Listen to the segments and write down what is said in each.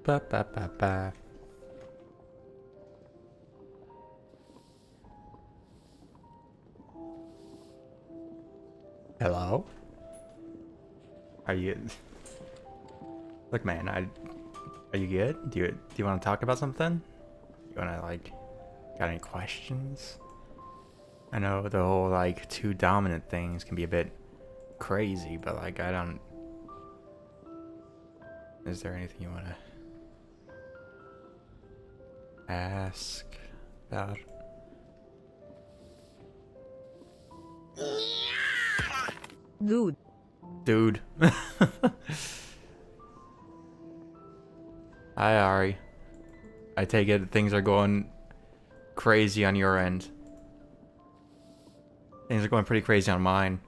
ba ba ba ba. Hello? Are you... Look, man, are you good? Do you want to talk about something? You want to, like... Got any questions? I know the whole, like, two dominant things can be a bit crazy, but, like, I don't... Is there anything you want to ask about? Dude. Hi, Ari. I take it things are going crazy on your end. Things are going pretty crazy on mine.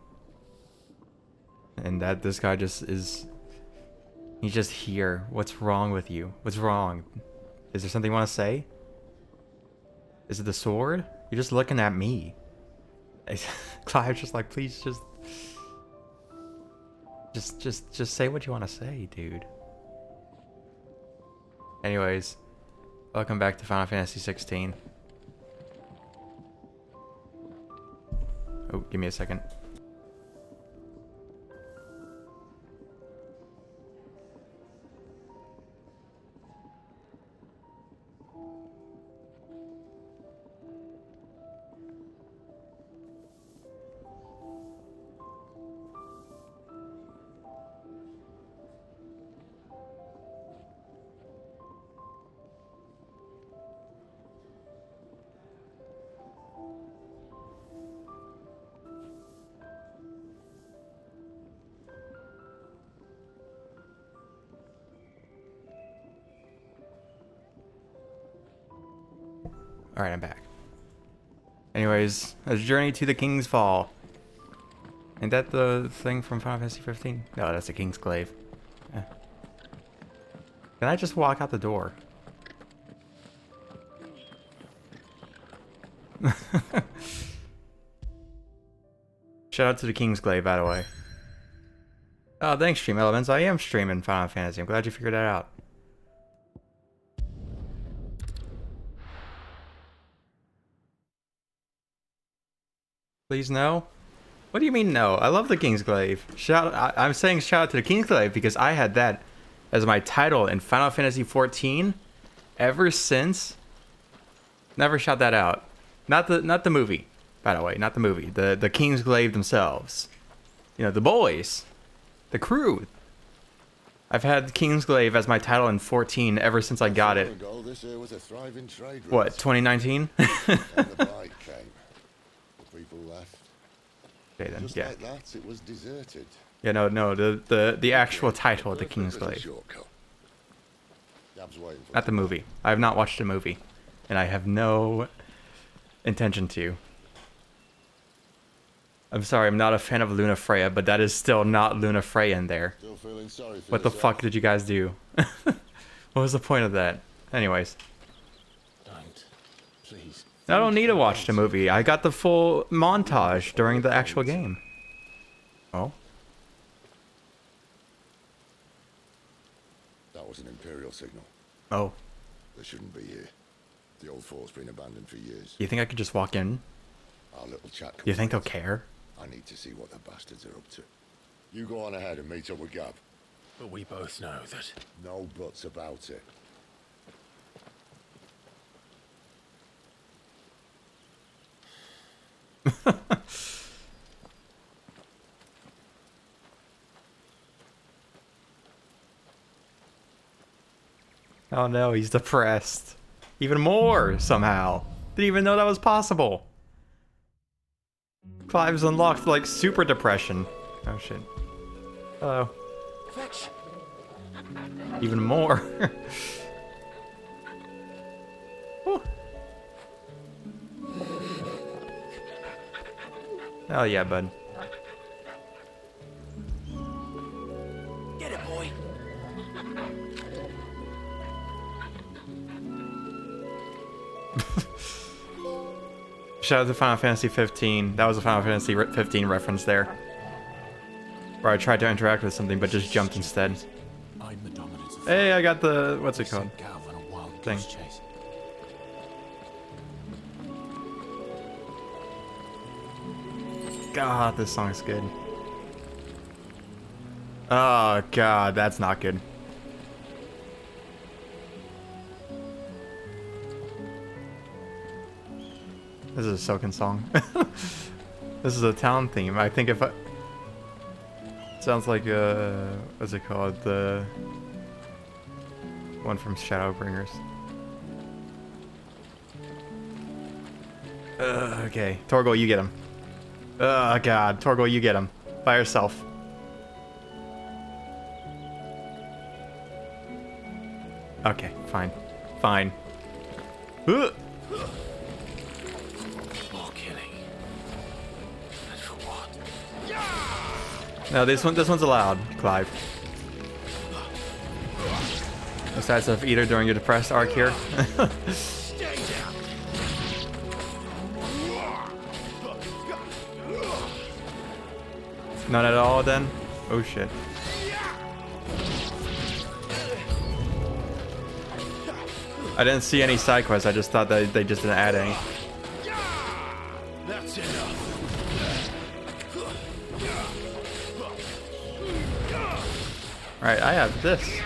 And that this guy just is... He's just here. What's wrong with you? What's wrong? Is there something you want to say? Is it the sword? You're just looking at me. Clive's just like, please just say what you want to say, dude. Anyways, welcome back to Final Fantasy 16. Oh, give me a second. Alright, I'm back. Anyways, a journey to the King's Fall. Ain't that the thing from Final Fantasy 15? No, that's the King's Glaive. Eh. Can I just walk out the door? Shout out to the King's Glaive, by the way. Oh, thanks, Stream Elements. I am streaming Final Fantasy. I'm glad you figured that out. Please no? What do you mean no? I love the King's Glaive. I'm saying shout out to the King's Glaive because I had that as my title in Final Fantasy 14 ever since. Never shout that out. Not the movie, by the way, not the movie. The King's Glaive themselves. You know, the boys. The crew. I've had King's Glaive as my title in 14 ever since I got it. What, 2019? People left. Okay then, Just yeah. like that, it was deserted. Yeah, no, the actual title of the King's Glaive. Not the movie. I have not watched the movie. And I have no intention to. I'm sorry, I'm not a fan of Luna Freya, but that is still not Luna Freya in there. What the fuck did you guys do? What was the point of that? Anyways. Please. I don't need to watch the movie. I got the full montage during the actual game. Oh? That was an Imperial signal. Oh. They shouldn't be here. The old fort's been abandoned for years. You think I could just walk in? Our little chat. You think they'll care? I need to see what the bastards are up to. You go on ahead and meet up with Gab. But we both know that... No buts about it. Oh no, he's depressed. Even more, somehow. Didn't even know that was possible. Clive's unlocked, like, super depression. Oh shit. Hello. Fetch. Even more. Whew. Hell yeah, bud. Get it, boy. Shout out to Final Fantasy 15. That was a Final Fantasy 15 reference there. Where I tried to interact with something but just jumped instead. I'm the dominant of Hey, I got the what's it We called? sent Gav on a wild Thing. goose chase. God, this song's good. Oh God, that's not good. This is a Soken song. This is a town theme. I think if I... Sounds like what's it called? The one from Shadowbringers. Okay, Torgal, you get him. Oh God, Torgal, you get him by yourself. Okay, fine, fine. More killing. And for what? No, this one's allowed, Clive. Besides of either during your depressed arc here. Stay down. None at all then? Oh shit. I didn't see any side quests, I just thought that they just didn't add any. That's enough. Alright, I have this.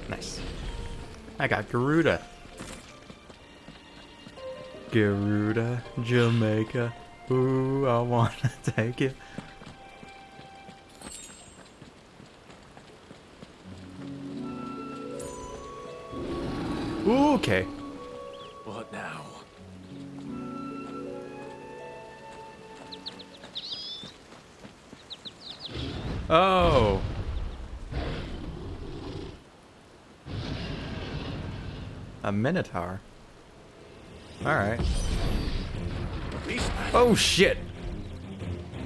Nice. I got Garuda. Garuda, Jamaica. Ooh, I wanna take it. Ooh, okay. What now? Oh. A Minotaur. Alright. Oh shit!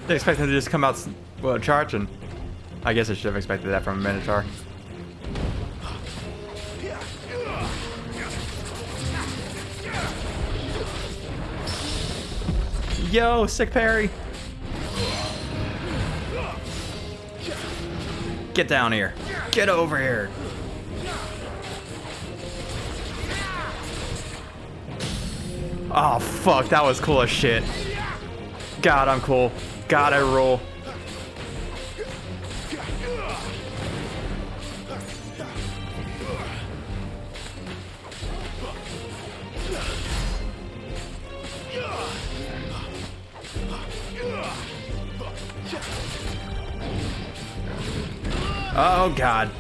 They expect him to just come out, well, charging. I guess I should have expected that from a Minotaur. Yo, sick parry! Get down here. Get over here. Oh fuck, that was cool as shit. God, I'm cool. God, I roll. Oh god.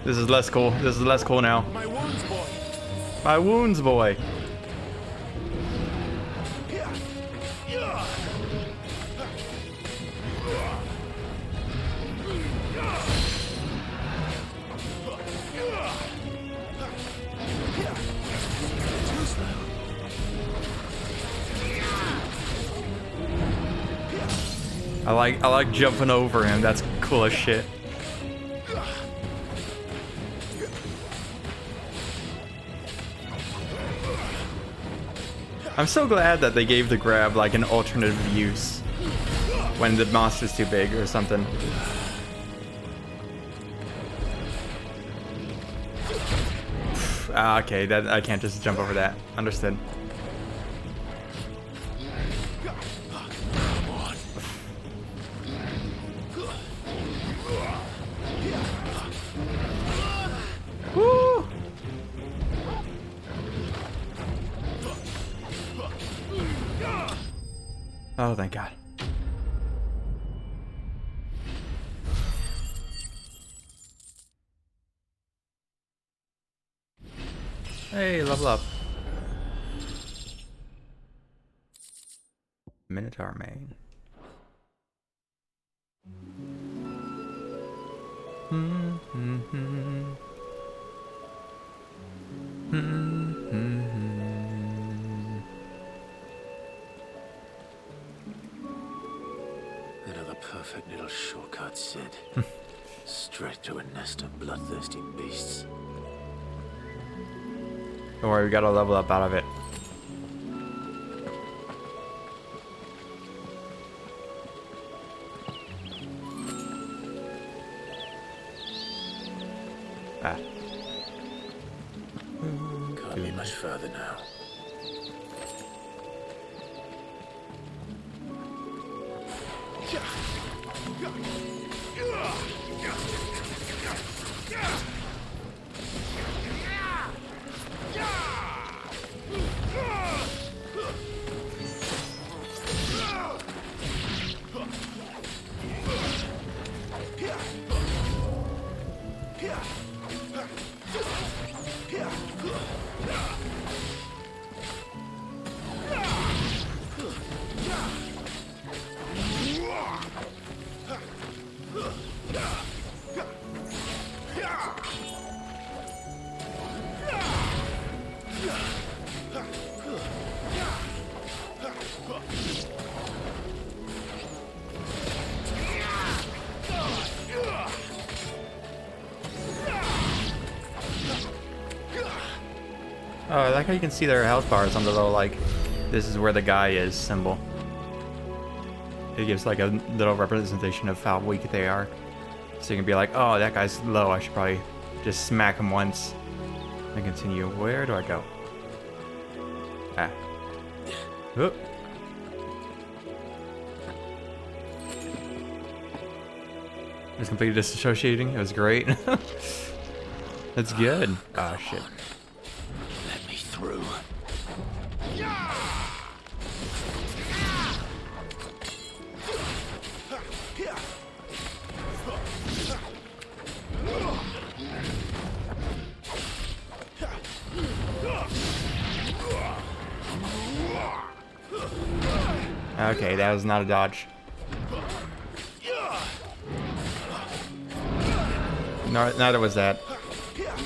This is less cool. This is less cool now. My wounds, boy. My wounds, boy. I like jumping over him. That's cool as shit. I'm so glad that they gave the grab like an alternative use when the monster's too big or something. Ah, okay, that I can't just jump over that. Understood. Woo! Oh, thank God. Hey, level up. Minotaur main. Another perfect little shortcut, Sid. Straight to a nest of bloodthirsty beasts. Don't worry, we got a level up out of it. Ah. Can't be much further now. Oh, I like how you can see their health bars on the little, like, this is where the guy is symbol. It gives, like, a little representation of how weak they are. So you can be like, oh, that guy's low. I should probably just smack him once and continue. Where do I go? Ah. Oop. Just completely disassociating. It was great. That's good. Oh, shit. Let me through. Okay, that was not a dodge. No, neither was that. Yeah.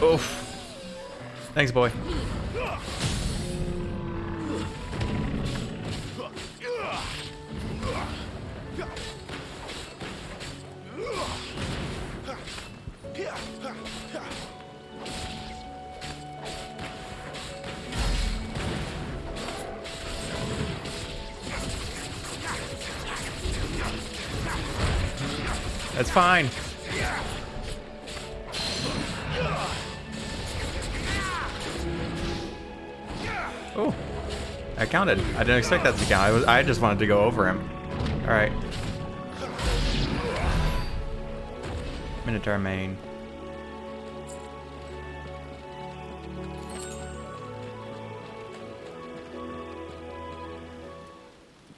Oof. Thanks, boy. That's fine. Oh, I counted. I didn't expect that to count. I just wanted to go over him. All right. Minotaur main.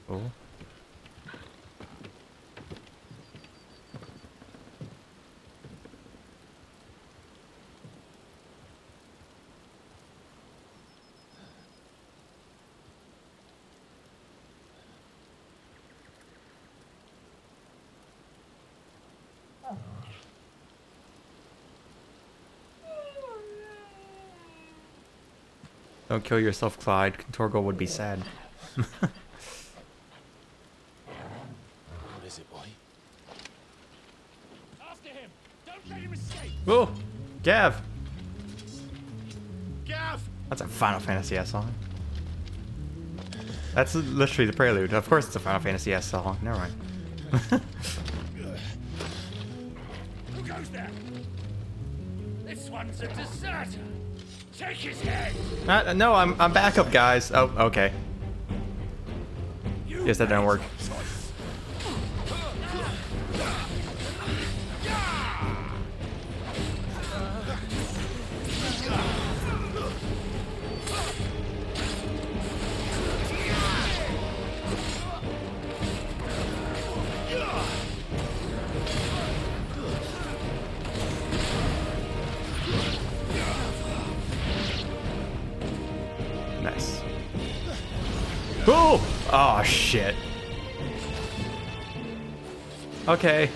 Oh. Don't kill yourself, Clyde. Torgal would be sad. What is it, boy? After him! Don't let him escape! Oh, Gav. Gav! That's a Final Fantasy S song. That's literally the prelude. Of course it's a Final Fantasy S song. Never mind. goes there? This one's a deserter. Take his head. No, I'm back up, guys. Oh, okay. Guess that didn't work. Nice. Oh! Oh, shit. Okay.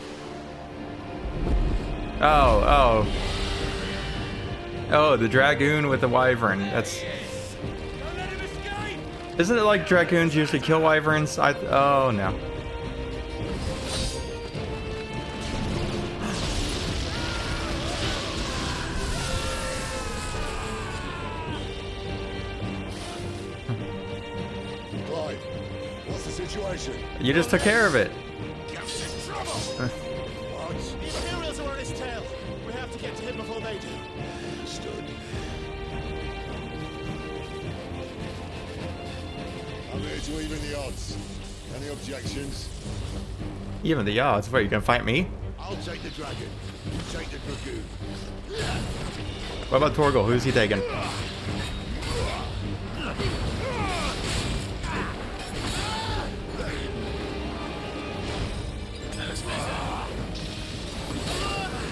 Oh. Oh, the Dragoon with the Wyvern. That's... Don't let him escape. Isn't it like Dragoons usually kill Wyverns? Oh, no. Clive, what's the situation? You just took care of it. What? The Imperials are on his tail. We have to get to him before they do. Understood. I'm here to even the odds. Any objections? Even the odds. What, you gonna fight me? I'll take the dragon. You take the dragoon. What about Torgal? Who's he taking?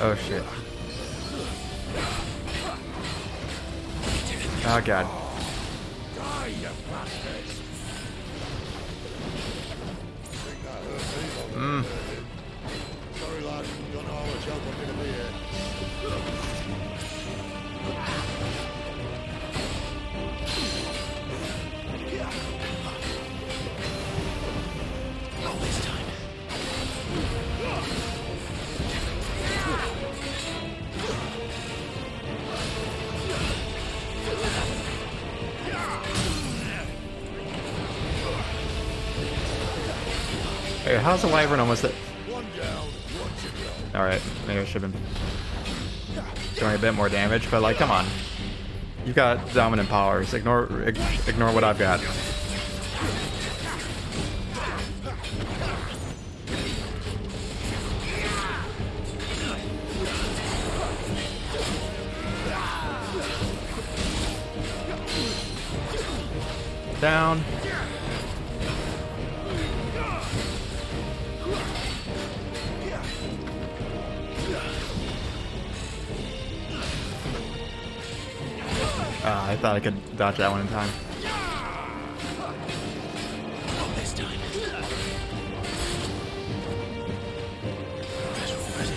Oh shit. Oh god. Die, you bastards! Think that hurt me? Sorry, lad. Don't know how much help I'm gonna be here. Not this time. Hey, how's the Wyvern almost at... One down, one to go. Alright, maybe I should have been doing a bit more damage, but like, come on. You've got dominant powers. Ignore what I've got. Down. I thought I could dodge that one in time. Not this time. Better already.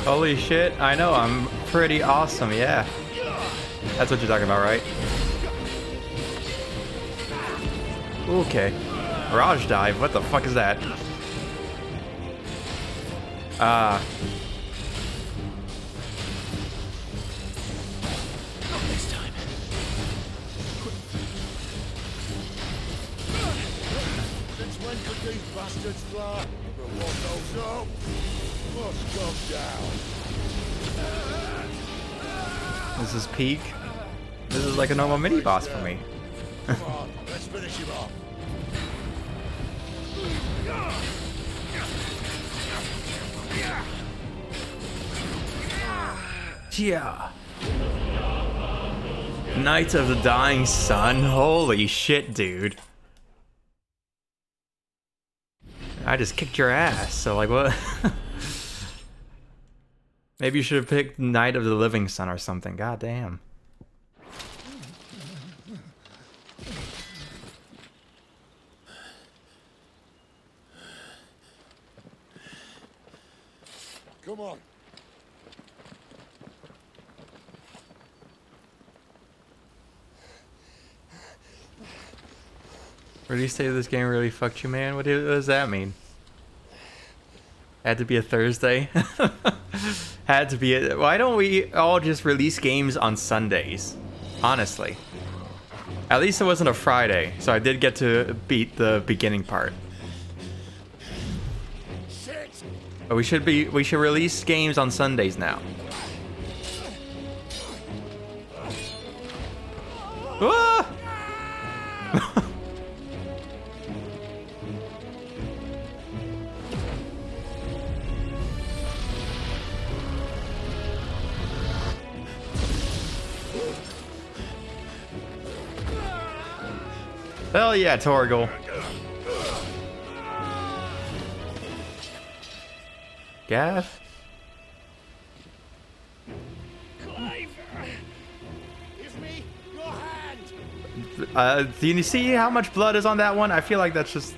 Holy shit, I know, I'm pretty awesome, yeah. That's what you're talking about, right? Okay. Mirage dive, what the fuck is that? Not this time. Since when could these bastards fly? But what goes up must come down. This is peak. This is like a normal mini boss for me. Come on, let's finish him off. Yeah. Knights of the Dying Sun. Holy shit, dude. I just kicked your ass, so like what? Maybe you should have picked Knight of the Living Sun or something. God damn. Come on. Where do you say this game really fucked you, man? What does that mean? Had to be a Thursday. Had to be a... Why don't we all just release games on Sundays? Honestly. At least it wasn't a Friday, so I did get to beat the beginning part. Shit! But we should release games on Sundays now. Ah! Hell yeah, Torgal. Gav? Clive! Give me your hand! Do you see how much blood is on that one? I feel like that's just...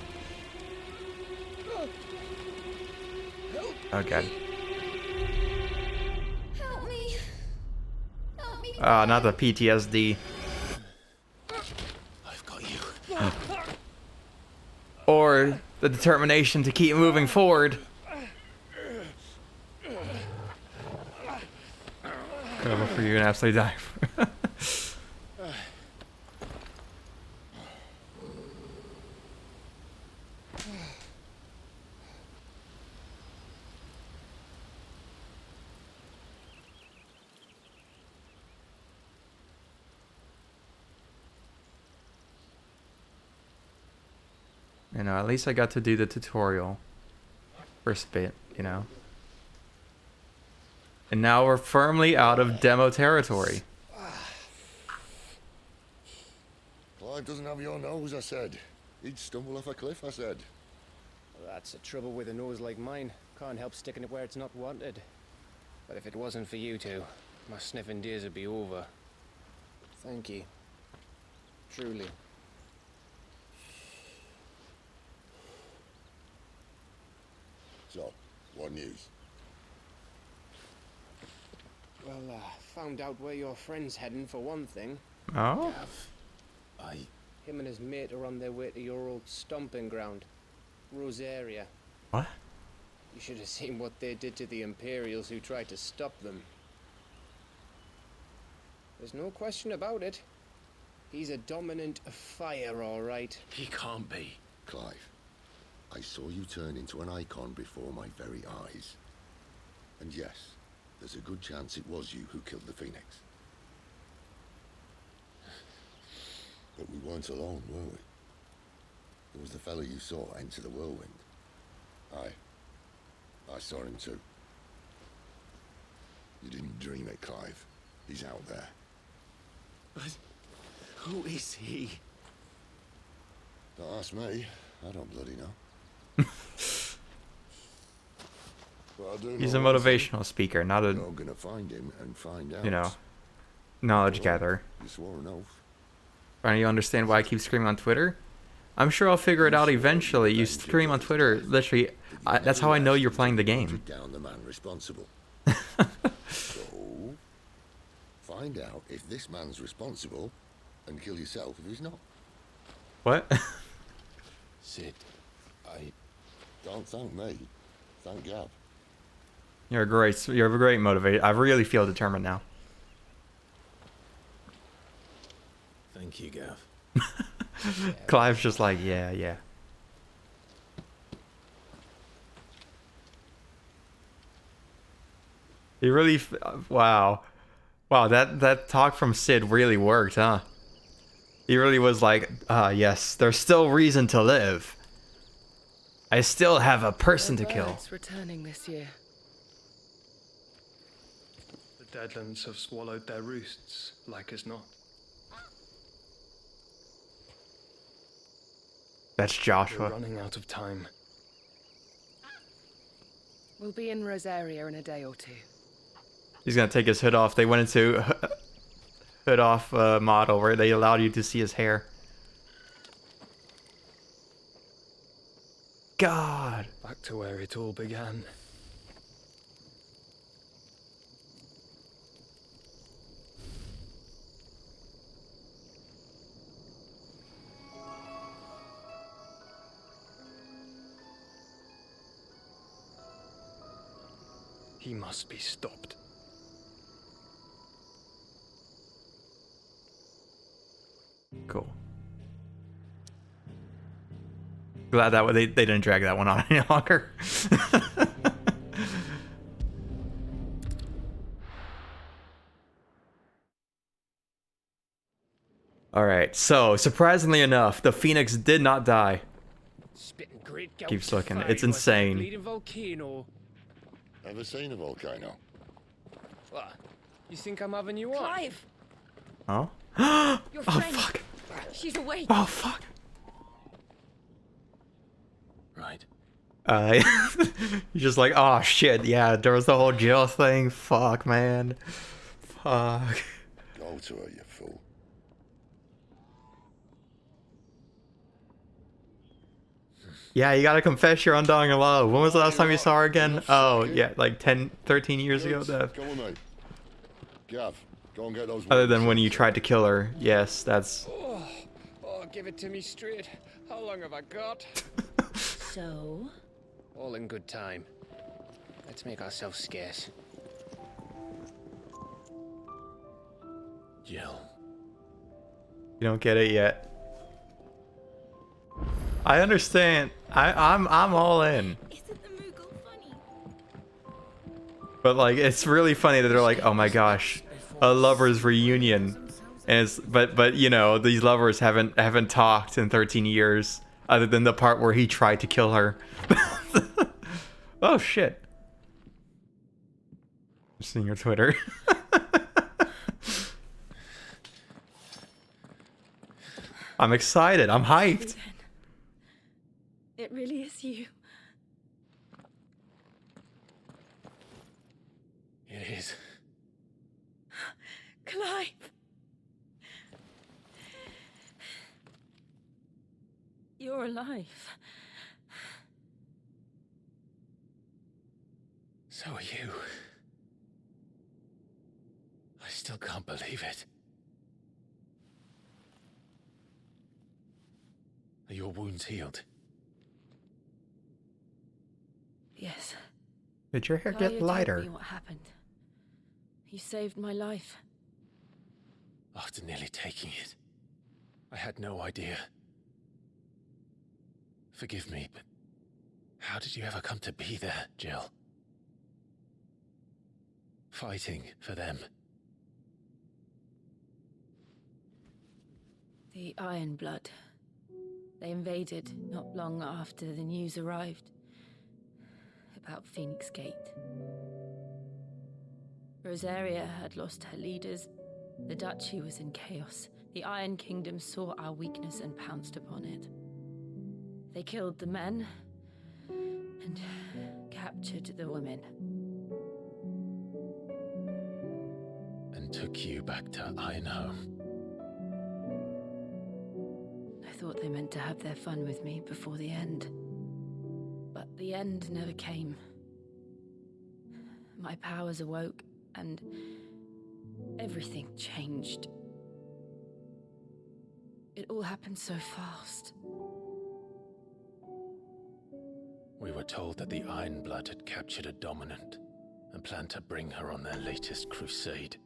Oh god. Help me. Help me. Not the PTSD. I've got you. Or the determination to keep moving forward. Gonna look for you and absolutely die. You know, at least I got to do the tutorial. First bit, you know. And now we're firmly out of demo territory. Clive doesn't have your nose, I said. He'd stumble off a cliff, I said. Well, that's the trouble with a nose like mine. Can't help sticking it where it's not wanted. But if it wasn't for you two, my sniffing days would be over. Thank you. Truly. So, what news? Well, found out where your friend's heading for one thing. Oh? Him and his mate are on their way to your old stomping ground, Rosaria. What? You should have seen what they did to the Imperials who tried to stop them. There's no question about it. He's a dominant fire, all right. He can't be. Clive, I saw you turn into an icon before my very eyes. And yes, there's a good chance it was you who killed the Phoenix. But we weren't alone, were we? There was the fellow you saw enter the whirlwind. I saw him too. You didn't dream it, Clive. He's out there. But who is he? Don't ask me. I don't bloody know. But I do He's a know one thing. motivational speaker, not a, You're gonna find him and find out. you know, knowledge Well, gatherer. You swore an oath. Trying to understand why I keep screaming on Twitter? I'm sure I'll figure it out eventually. You scream on Twitter, literally, that's how I know you're playing the game. Down the man responsible. So, find out if this man's responsible, and kill yourself if he's not. What? Sid, Don't thank me. Thank Gab. You're a great motivator. I really feel determined now. thank you, Gav. Clive's just like, yeah. He really, wow, that talk from Sid really worked, huh? He really was like, yes, there's still reason to live. I still have a person to kill. Birds returning this year. The Deadlands have swallowed their roosts, like as not. That's We're Joshua. running out of time. We'll be in Rosaria in a day or two. He's gonna take his hood off. They went into hood off model where they allowed you to see his hair. God. Back to where it all began. He must be stopped. Cool. Glad that they didn't drag that one on any longer. All right. So surprisingly enough, the Phoenix did not die. Spitting great gouts Keeps of looking. fire It's was a insane. bleeding volcano. Ever seen a volcano? What? You think I'm having you on? Clive, Oh. your Oh friend. fuck. She's awake. Oh fuck. Right. You're just like, oh shit, yeah, there was the whole Jill thing. Fuck, man. Fuck. Go to her, you fool. Yeah, you gotta confess your undying love. When was the last time you saw her again? Oh, yeah, like 10, 13 years ago, Dev. Go on, mate. Gav, go and get those. Other than when you tried to kill her. Yes, that's... Oh, give it to me straight. How long have I got? So, All in good time. Let's make ourselves scarce. Jill. You don't get it yet. I understand. I'm all in. isn't the Moogle funny? But like, it's really funny that they're like, oh my gosh, a lovers reunion, and it's but you know, these lovers haven't talked in 13 years, other than the part where he tried to kill her. Oh shit! I'm seeing your Twitter. I'm excited. I'm hyped. It really is you. It is. Clive. You're alive. So are you. I still can't believe it. Are your wounds healed? Yes. Did your hair Talia get told lighter? me what happened. You saved my life. After nearly taking it, I had no idea. Forgive me, but how did you ever come to be there, Jill? Fighting for them. The Iron Blood. They invaded not long after the news arrived about Phoenix Gate. Rosaria had lost her leaders. The Duchy was in chaos. The Iron Kingdom saw our weakness and pounced upon it. They killed the men and captured the women. And took you back to Ironhome. I thought they meant to have their fun with me before the end. But the end never came. My powers awoke, and everything changed. It all happened so fast. We were told that the Iron Blood had captured a dominant and planned to bring her on their latest crusade.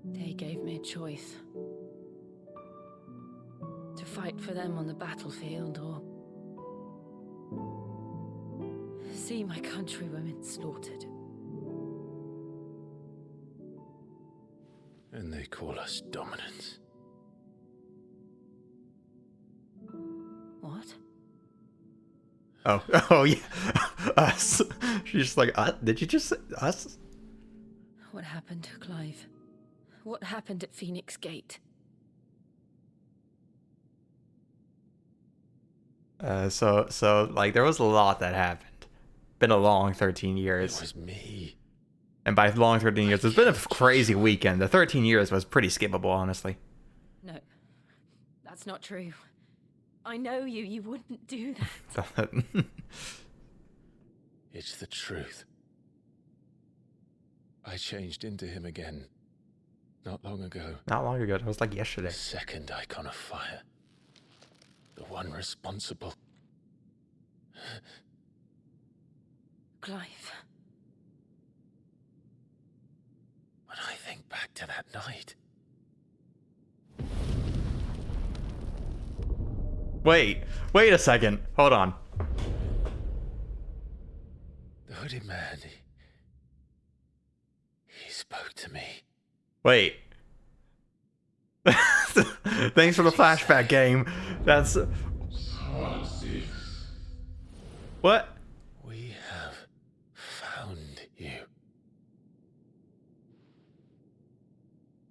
They gave me a choice. To fight for them on the battlefield, or see my countrywomen slaughtered. And they call us dominants. What? Oh yeah, us. She's just like, did you just say us? What happened to Clive? What happened at Phoenix Gate? So like there was a lot that happened. Been a long 13 It years. was me. And by long 13 years, it's been a crazy weekend. The 13 years was pretty skippable, honestly. No, that's not true. I know you. You wouldn't do that. It's the truth. I changed into him again. Not long ago. Not long ago. It was like yesterday. The second icon of fire. The one responsible. Clive. When I think back to that night, Wait a second. Hold on. the hooded man, he spoke to me. Wait. Thanks for the flashback game. That's... What? We have found you.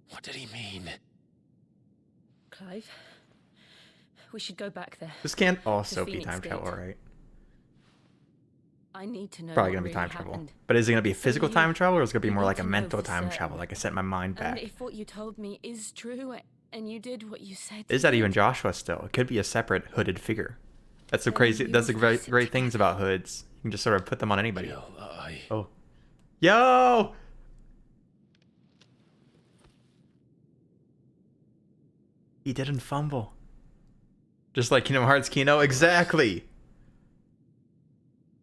What did he mean? Clive, we should go back there. This can't also be Phoenix time travel, Gate. right? I need to know. Probably what gonna be really time travel. happened. But is it gonna be a physical you- time travel, or is it gonna be you more need like a to know mental for time certain. travel? Like I sent my mind And back. if what you told me is true, and you did what you said, Is that even Joshua still? It could be a separate hooded figure. That's the Then crazy. That's the you'll great, face it great things together. about hoods. You can just sort of put them on anybody. Jill, Oh. Yo! He didn't fumble. Just like Kingdom Hearts Kino. Exactly.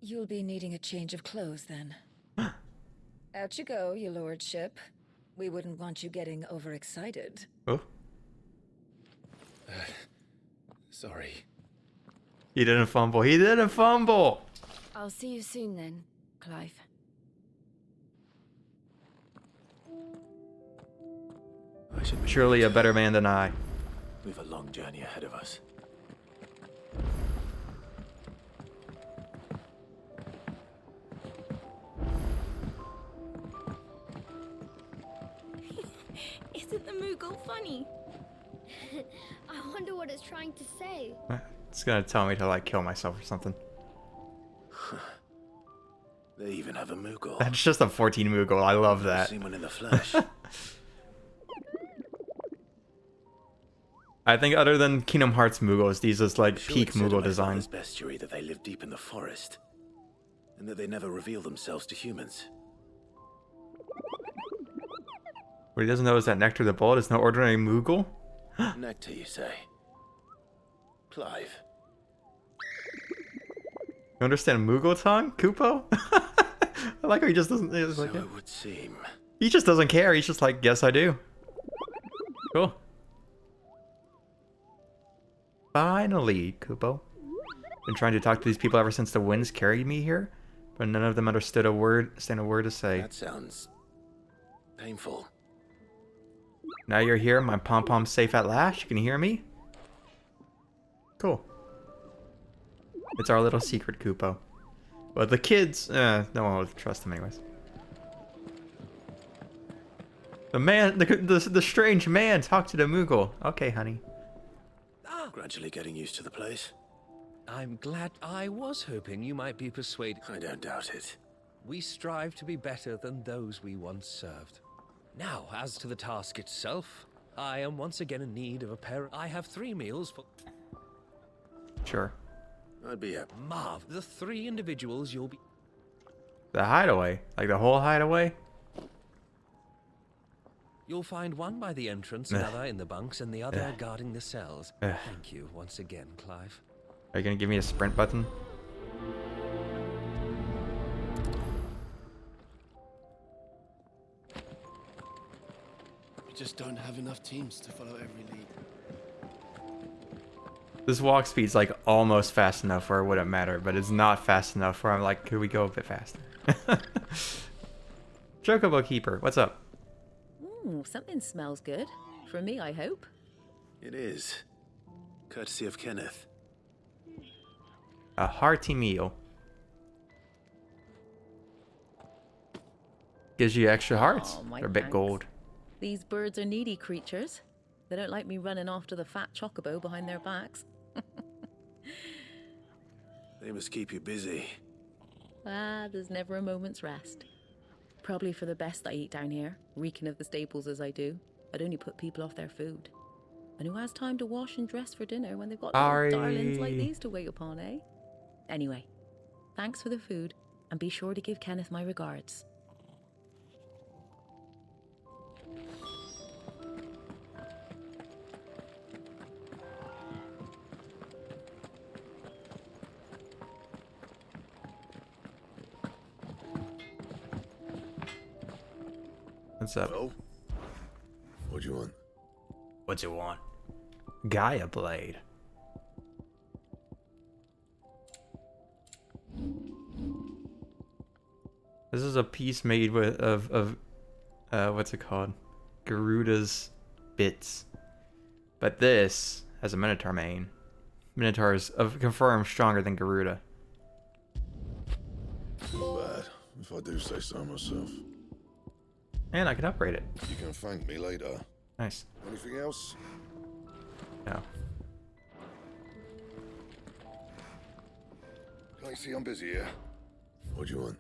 You'll be needing a change of clothes then. Out you go, your lordship. We wouldn't want you getting overexcited. Oh. sorry. He didn't fumble. He didn't fumble. I'll see you soon then, Clive. I should be Surely a better man than I. We've a long journey ahead of us. Isn't the Moogle funny? I wonder what it's trying to say. It's gonna tell me to like kill myself or something. They even have a Moogle. That's just a 14 Moogle. I love I've that. seen one in the flesh. I think other than Kingdom Hearts Moogles, these is like Sure peak it said in Moogle my design. father's bestiary that they live deep in the forest, and that they never reveal themselves to humans. What he doesn't know is that Nectar the Bullet is no ordinary Moogle. Nectar, you say? Clive. You understand Moogle tongue, Kupo? I like how he just doesn't. It's So like, it would seem. he just doesn't care. He's just like, yes, I do. Cool. Finally, Kupo. Been trying to talk to these people ever since the winds carried me here, but none of them understood a word to say. That sounds painful. Now you're here, my pom-pom's safe at last. You can hear me? Cool. It's our little secret, Kupo. But the kids, no one would trust them anyways. The man, the strange man talked to the Moogle. Okay, honey. Gradually getting used to the place. I'm glad. I was hoping you might be persuaded. I don't doubt it. We strive to be better than those we once served. Now, as to the task itself, I am once again in need of a pair. I have 3 meals for... Sure. I'd be a Marv, the 3 individuals you'll be... The hideaway? Like the whole hideaway? You'll find one by the entrance, another in the bunks, and the other guarding the cells. Thank you once again, Clive. Are you gonna give me a sprint button? We just don't have enough teams to follow every lead. This walk speed's like almost fast enough where it wouldn't matter, but it's not fast enough where I'm like, could we go a bit faster? Chocobo Keeper, what's up? Ooh, something smells good. For me, I hope. It is. Courtesy of Kenneth. A hearty meal. Gives you extra hearts. Aw, my They're a bit thanks. gold. These birds are needy creatures. They don't like me running off to the fat chocobo behind their backs. They must keep you busy. There's never a moment's rest. Probably for the best I eat down here, reeking of the staples as I do. I'd only put people off their food. And who has time to wash and dress for dinner when they've got little darlings like these to wait upon, eh? Anyway, thanks for the food, and be sure to give Kenneth my regards. What's up? Well, what do you want? What's it want? Gaia Blade. This is a piece made with of what's it called? Garuda's bits. But this has a Minotaur main. Minotaur is confirmed stronger than Garuda. Not bad, if I do say so myself. And I can upgrade it. You can thank me later. Nice. Anything else? No. Can't you see I'm busy here? What do you want?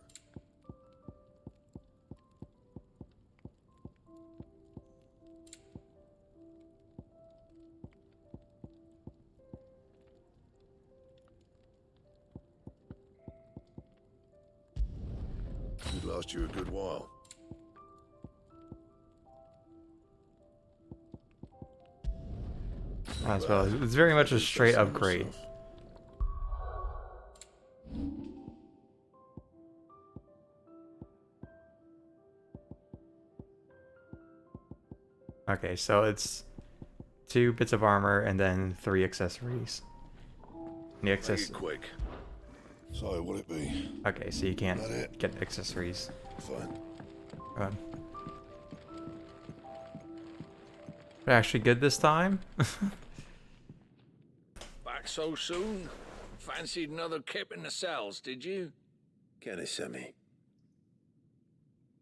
Could last you a good while. As well, it's very much a straight upgrade. Okay, so it's 2 bits of armor and then 3 accessories. The Make it quick. So, what'll it be? Okay, so you can't get accessories. Fine. Go on. We're actually good this time. Back so soon? Fancied another kip in the cells, did you? Kenneth sent me.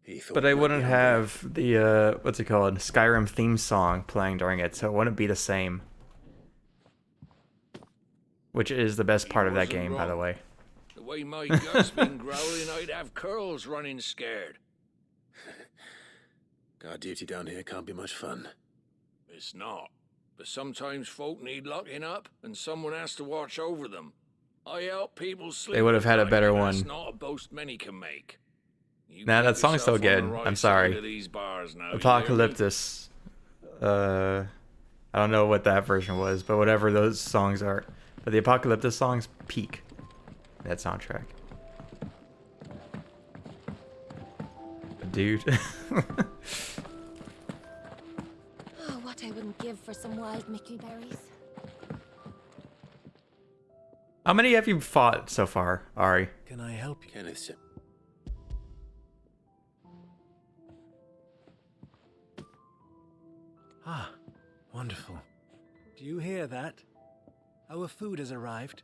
He thought But I maybe wouldn't I'm have the what's it called? Skyrim theme song playing during it, so it wouldn't be the same. Which is the best part of that game, by the way. The way my gut's been growling, I'd have curls running scared. Guard duty down here can't be much fun. It's not. But sometimes folk need locking up, and someone has to watch over them. I help people sleep. They would have had a at night, better and one. That's not a boast many can make. You Nah, keep that song's still yourself on good. the right I'm side sorry. of these bars now, you hear me? Apocalyptus. I don't know what that version was, but whatever those songs are. But the Apocalyptus songs peak that soundtrack. Dude. Oh, what I wouldn't give for some wild mickleberries. How many have you fought so far, Ari? Can I help you? Kenneth. Ah, wonderful. Do you hear that? Our food has arrived.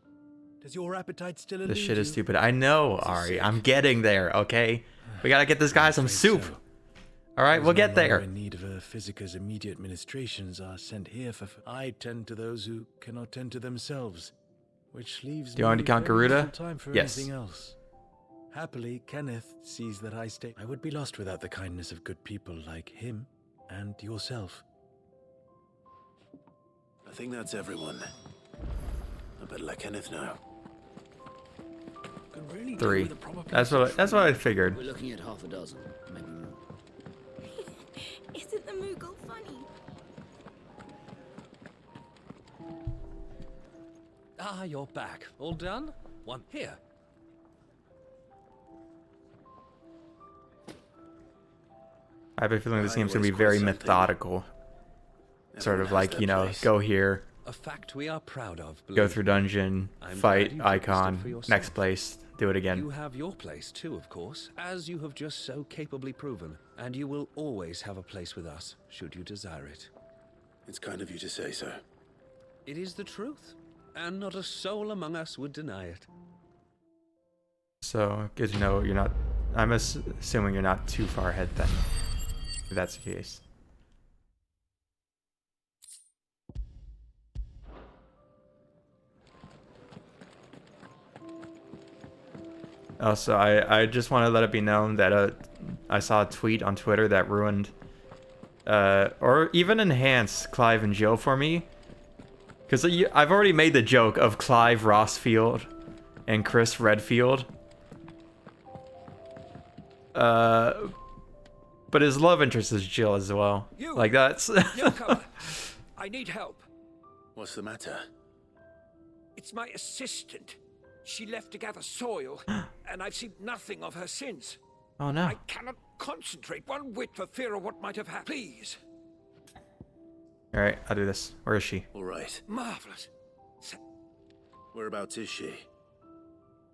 Does your appetite still elude This shit is you? stupid. I know, Ari. I'm getting there, okay? We gotta get this guy some soup. Alright, we'll get there. Those in need of a physicus immediate ministrations are sent here for... I tend to those who cannot tend to themselves, which leaves Do you want me to count very little Garuda? time for Yes. anything else. Happily, Kenneth sees that I stay... I would be lost without the kindness of good people like him and yourself. I think that's everyone. I better let Kenneth know. Could really do 3. with a proper That's what I figured. We're looking at half a dozen, maybe more. Isn't the Moogle funny? Ah, you're back. All done? One here. I have a feeling this game's gonna be very methodical. Sort of like, you know, go here, A fact we are proud of. go believe through me. dungeon, I'm fight glad you witnessed it for icon, yourself. next place, do it You again. have your place too, of course, as you have just so capably proven, and you will always have a place with us, should you desire it. It's kind of you to say so. It is the truth, and not a soul among us would deny it. So, good to know you're not... I'm assuming you're not too far ahead then, if that's the case. Also, I just want to let it be known that I saw a tweet on Twitter that ruined, or even enhanced Clive and Jill for me. Because I've already made the joke of Clive Rossfield and Chris Redfield. But his love interest is Jill as well. You! Like that's... Newcomer! I need help. What's the matter? It's my assistant. She left to gather soil, and I've seen nothing of her since. Oh no. I cannot concentrate one whit for fear of what might have happened. Please. Alright, I'll do this. Where is she? All right. Marvelous. Whereabouts is she?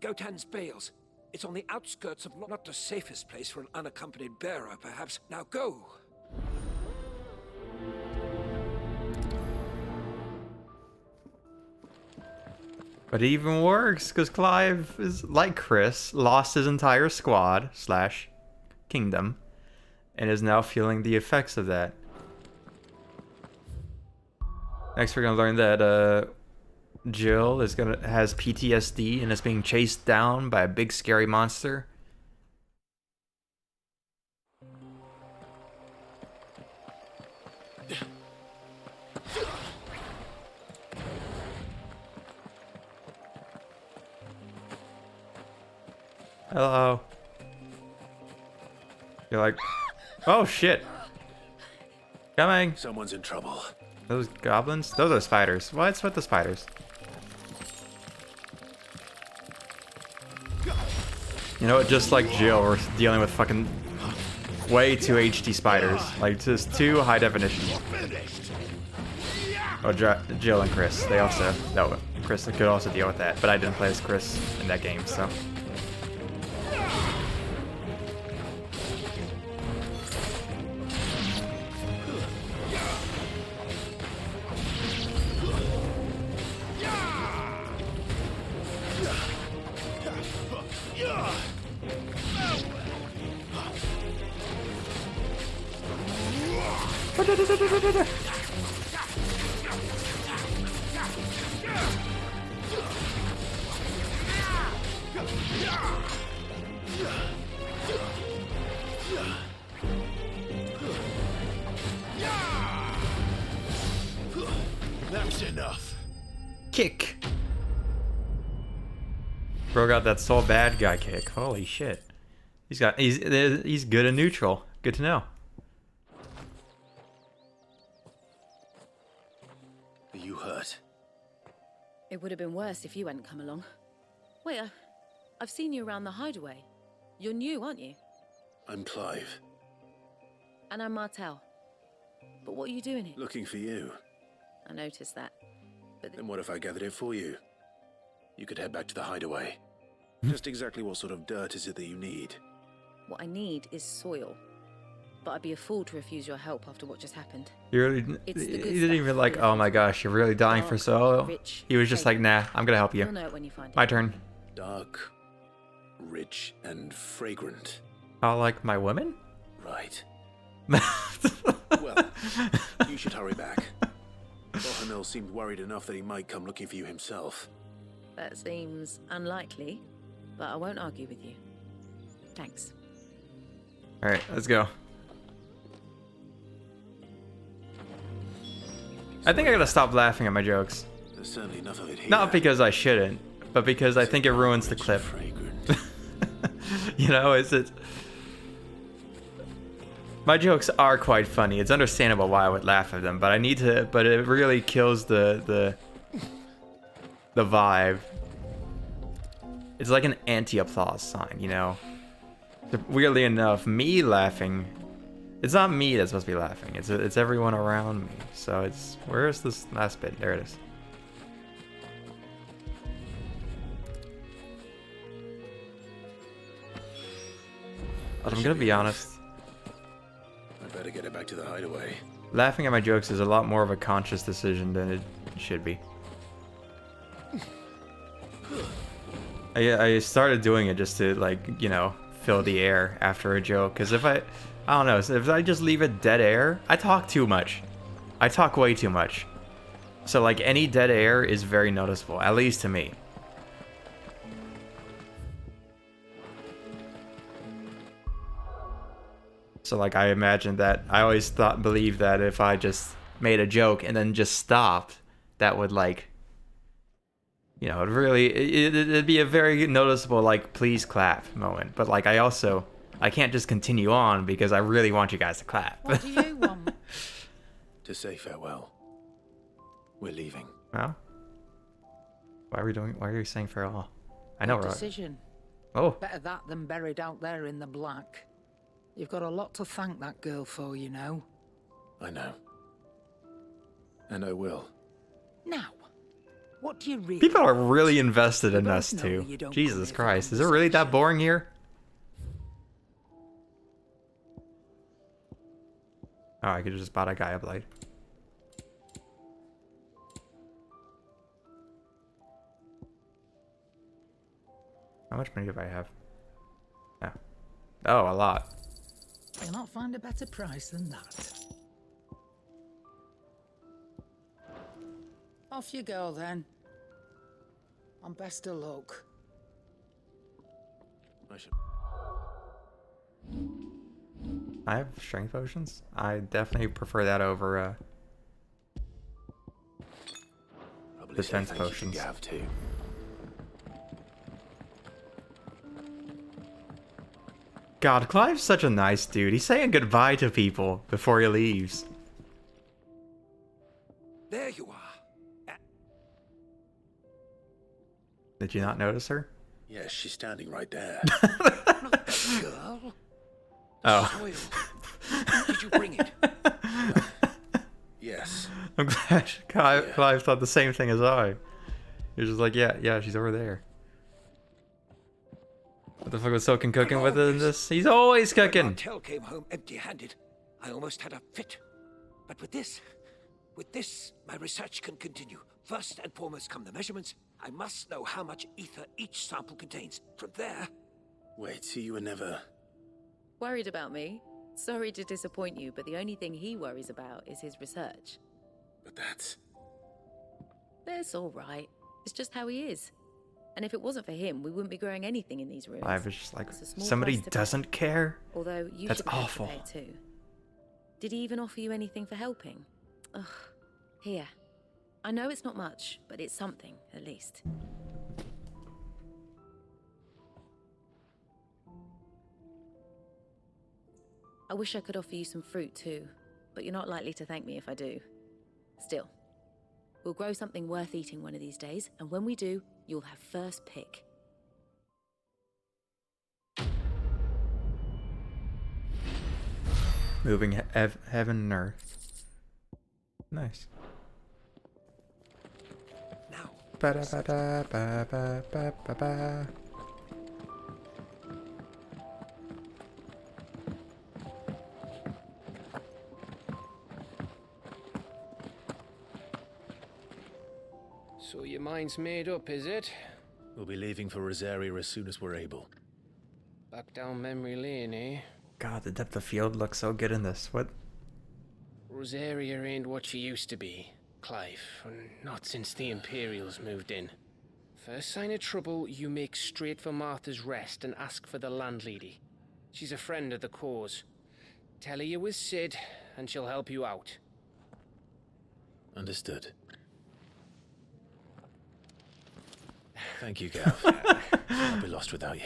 Gotan's Bales. It's on the outskirts of not the safest place for an unaccompanied bearer, perhaps. Now go. But it even works, because Clive is, like Chris, lost his entire squad / kingdom, and is now feeling the effects of that. Next we're going to learn that Jill has PTSD and is being chased down by a big scary monster. Hello. You're like, oh shit. Coming. Someone's in trouble. Those goblins? Those are spiders. What's with the spiders? You know what? Just like Jill, we're dealing with fucking way too HD spiders. Like, just too high definition. Oh, Jill and Chris. They also... No, Chris could also deal with that. But I didn't play as Chris in that game, so... That's enough. Kick. Bro got that soul bad guy kick. Holy shit. He's good in neutral. Good to know. Are you hurt? It would have been worse if you hadn't come along. Wait, I've seen you around the hideaway. You're new, aren't you? I'm Clive. And I'm Martel. But what are you doing here? Looking for you. I noticed that. But then what if I gathered it for you? You could head back to the hideaway. Just exactly what sort of dirt is it that you need? What I need is soil. But I'd be a fool to refuse your help after what just happened. He didn't even like, oh my gosh, you're really dying for soil. He was just like, nah, I'm gonna help you. You'll know it when you find it. My turn. Dark, rich, and fragrant. I like my women? Right. Well, you should hurry back. Bohemil seemed worried enough that he might come looking for you himself. That seems unlikely, but I won't argue with you. Thanks. Alright, let's go. I think I gotta stop laughing at my jokes. There's certainly enough of it here. Not because I shouldn't, but because I think it ruins the clip. You know, it's my jokes are quite funny. It's understandable why I would laugh at them, but but it really kills the vibe. It's like an anti-applause sign, you know? Weirdly enough, me laughing, it's not me that's supposed to be laughing. It's everyone around me. So it's, where's this last bit? There it is. But I'm gonna be honest. I better get it back to the hideaway. Laughing at my jokes is a lot more of a conscious decision than it should be. I started doing it just to, like, you know, fill the air after a joke. Because if I don't know, if I just leave it dead air, I talk too much. I talk way too much. So, like, any dead air is very noticeable, at least to me. So, like, I imagine that, I always believed that if I just made a joke and then just stopped, that would, like, you know, it'd be a very noticeable, like, please clap moment. But, like, I can't just continue on because I really want you guys to clap. What do you want? To say farewell. We're leaving. Well, why are you saying farewell? I know, Good right? decision. Oh. Better that than buried out there in the black. You've got a lot to thank that girl for, you know. I know. And I will. Now, what do you really... People are really invested in both us know too. you don't Jesus come here for Christ, is it really that boring here? Oh, I could have just bought a Gaia Blade. How much money do I have? No. Oh, a lot. You'll not find a better price than that. Off you go, then. And best of luck. I have strength potions. I definitely prefer that over defense potions. Gav too. God, Clive's such a nice dude. He's saying goodbye to people before he leaves. There you are. Did you not notice her? Yes, she's standing right there. Girl? Oh. Did you bring it? Yes. I'm glad Clive thought the same thing as I. He was just like, yeah, she's over there. What the fuck was Silken cooking with in this? He's always cooking. Martel came home empty-handed. I almost had a fit. But with this, my research can continue. First and foremost come the measurements. I must know how much ether each sample contains. From there... Wait, so you were never... Worried about me? Sorry to disappoint you, but the only thing he worries about is his research. But that's... That's all right. It's just how he is. And if it wasn't for him, we wouldn't be growing anything in these rooms. Clive is just like, It's a small somebody price to doesn't pay. care? Although you That's should be able to awful. pay too. Did he even offer you anything for helping? Ugh. Here. I know it's not much, but it's something, at least. I wish I could offer you some fruit too, but you're not likely to thank me if I do. Still, we'll grow something worth eating one of these days, and when we do, you'll have first pick. Moving heaven and earth. Nice. Now. Ba-da-ba-da-ba-ba-ba-ba-ba. So your mind's made up, is it? We'll be leaving for Rosaria as soon as we're able. Back down memory lane, eh? God, the depth of field looks so good in this. What? Rosaria ain't what she used to be, Clive. Not since the Imperials moved in. First sign of trouble, you make straight for Martha's Rest and ask for the landlady. She's a friend of the cause. Tell her you was Sid, and she'll help you out. Understood. Thank you, Gav. I'll be lost without you.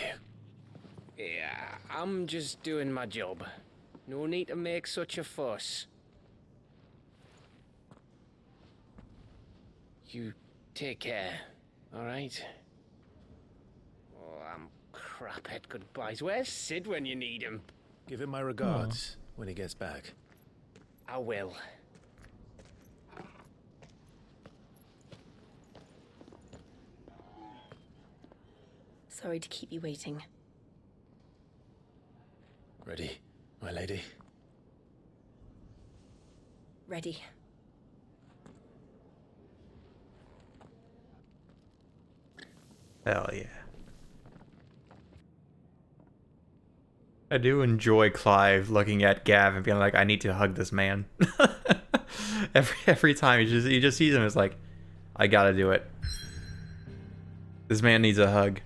Yeah, I'm just doing my job. No need to make such a fuss. You take care, alright? Oh, I'm crap at goodbyes. Where's Sid when you need him? Give him my regards when he gets back. I will. Sorry to keep you waiting. Ready, my lady? Ready. Hell yeah. I do enjoy Clive looking at Gav and being like, I need to hug this man. every time he just sees him, it's like, I gotta do it. This man needs a hug.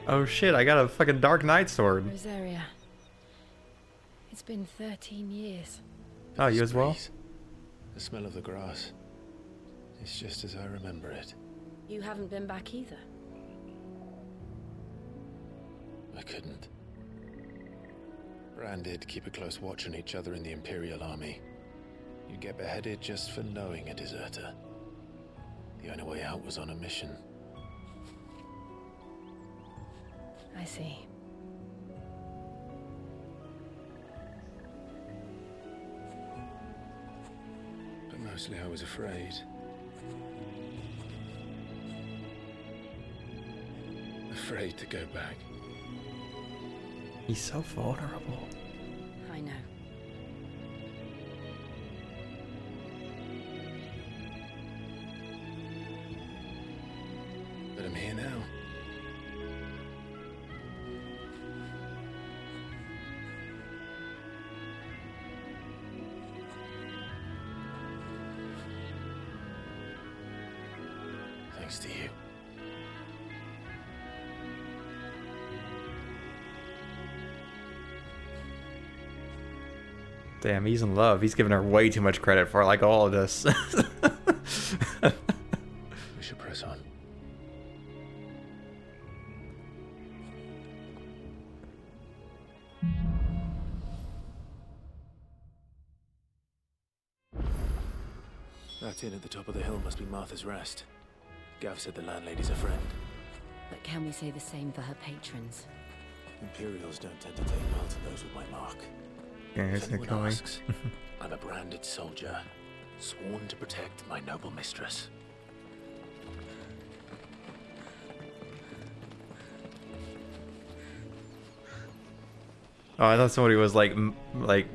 Oh shit, I got a fucking Dark Knight sword. Rosaria. It's been 13 years. Oh, you as well? The smell of the grass. It's just as I remember it. You haven't been back either. I couldn't. Bran did keep a close watch on each other in the Imperial Army. You'd get beheaded just for knowing a deserter. The only way out was on a mission. I see. But mostly I was afraid. Afraid to go back. He's so vulnerable. I know. But I'm here now. Thanks to you. Damn, he's in love. He's giving her way too much credit for like all of this. We should press on. That inn at the top of the hill must be Martha's Rest. Gav said the landlady's a friend. But can we say the same for her patrons? Imperials don't tend to take well to those with my mark. Yeah, If here's it anyone going. asks, I'm a branded soldier, sworn to protect my noble mistress. Oh, I thought somebody was like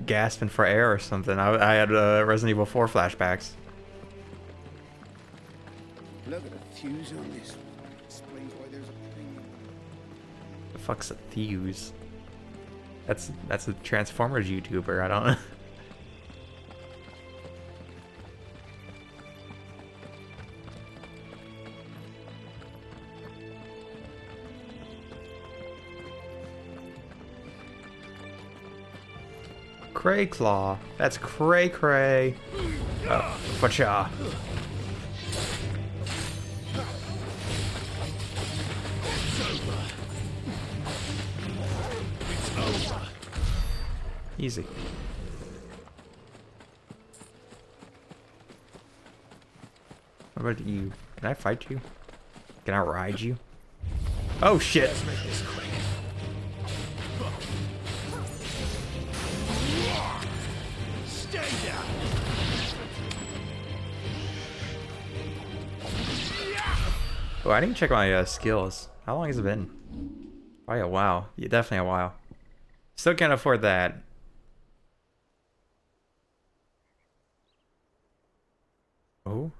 gasping for air or something. I had Resident Evil 4 flashbacks. Look at the fuse on this. Explains why there's a thing. The fuck's a Thews? That's a Transformers YouTuber. I don't know. Cray Claw. That's Cray Cray. Oh, Facha. Easy. What about you? Can I fight you? Can I ride you? Oh shit! Let's make this quick. Stay down. Oh, I didn't check my skills. How long has it been? Probably a while. Yeah, definitely a while. Still can't afford that. Oh.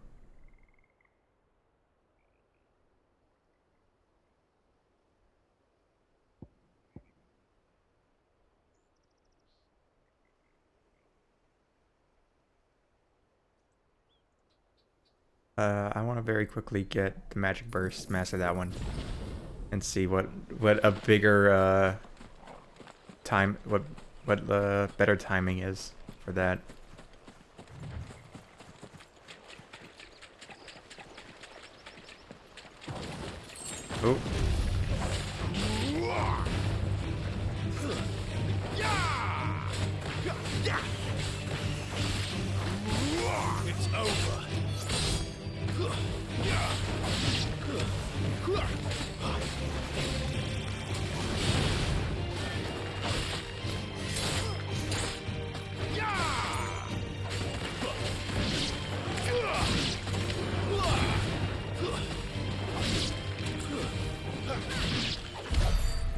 I want to very quickly get the magic burst, master that one, and see what a bigger what the better timing is for that. Oh. It's over.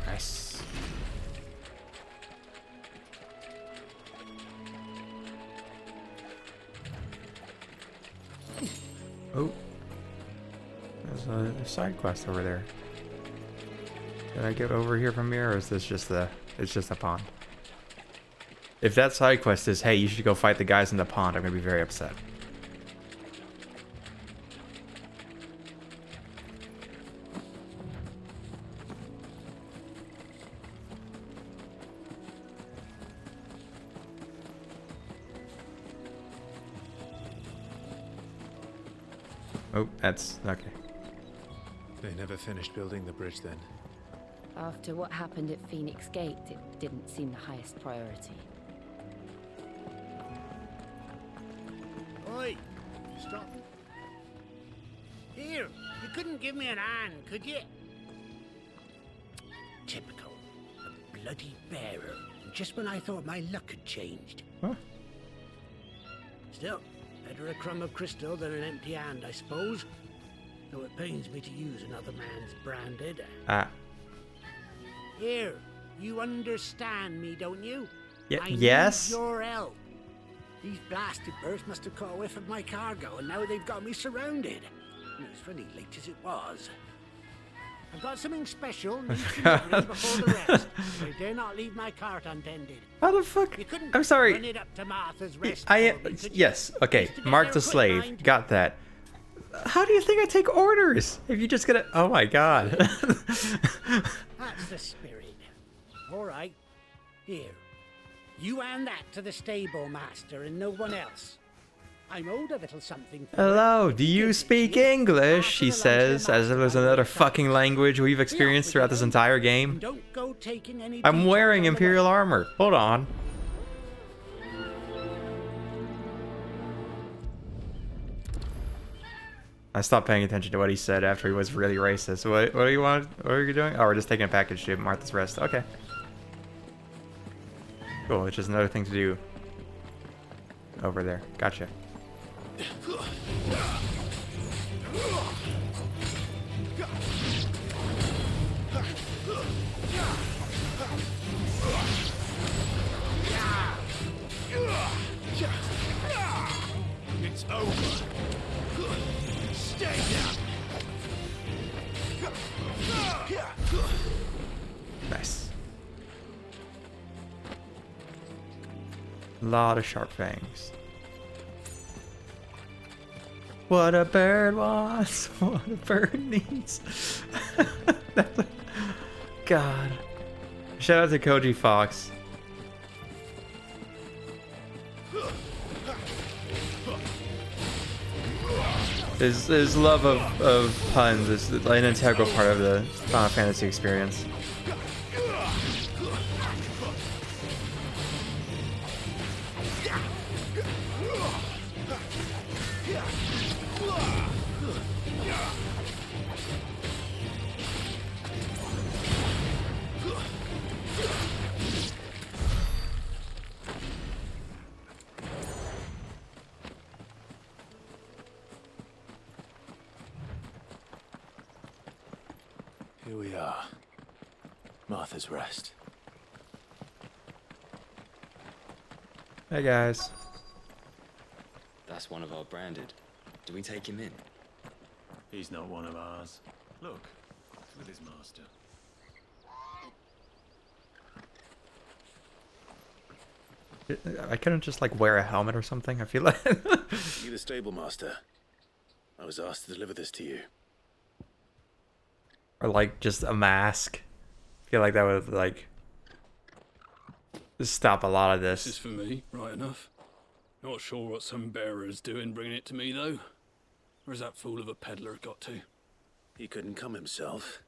Nice. Oh. There's a side quest over there. Can I get over here from here, or is this just it's just a pond? If that side quest is, hey, you should go fight the guys in the pond, I'm gonna be very upset. Oh, that's okay. They never finished building the bridge then. After what happened at Phoenix Gate, it didn't seem the highest priority. Oi! Stop. Here, you couldn't give me an hand, could you? Typical. A bloody bearer. Just when I thought my luck had changed. Huh? Still, better a crumb of crystal than an empty hand, I suppose. Though it pains me to use another man's branded. Ah. Here, you understand me, don't you? I Yes? need your help. These blasted birds must have caught a whiff of my cargo, and now they've got me surrounded. And it's funny late as it was. I've got something special needs delivering before the rest. I dare not leave my cart untended. How the fuck? You couldn't I'm sorry. run it up to Martha's rest I for me, could you? yes. Okay. Just to get Mark there the a quick slave. mind. Got that. How do you think I take orders? If you just gonna? Oh my god. That's the spirit. All right. Here. You hand that to the stable master and no one else. I'm owed a little something for Hello, do you speak English? She says, as if it was another fucking language we've experienced throughout this entire game. Don't go taking any I'm detours wearing on the way. Imperial armor. Hold on. I stopped paying attention to what he said after he was really racist. What do you want? What are you doing? Oh, we're just taking a package to Martha's Rest. Okay. Cool, it's just another thing to do over there. Gotcha. It's over. Stay down. Nice. A lot of sharp fangs. What a bird wants, what a bird needs. God. Shout out to Koji Fox. His love of puns is an integral part of the Final Fantasy experience. Here we are. Martha's Rest. Hey guys. That's one of our branded. Do we take him in? He's not one of ours. Look, he's with his master. I couldn't just like wear a helmet or something. I feel like. You the stable master. I was asked to deliver this to you. Or like just a mask. I feel like that would like stop a lot of This this. is for me, right enough. Not sure what some bearer's doing bringing it to me, though. Where's that fool of a peddler got to? He couldn't come himself.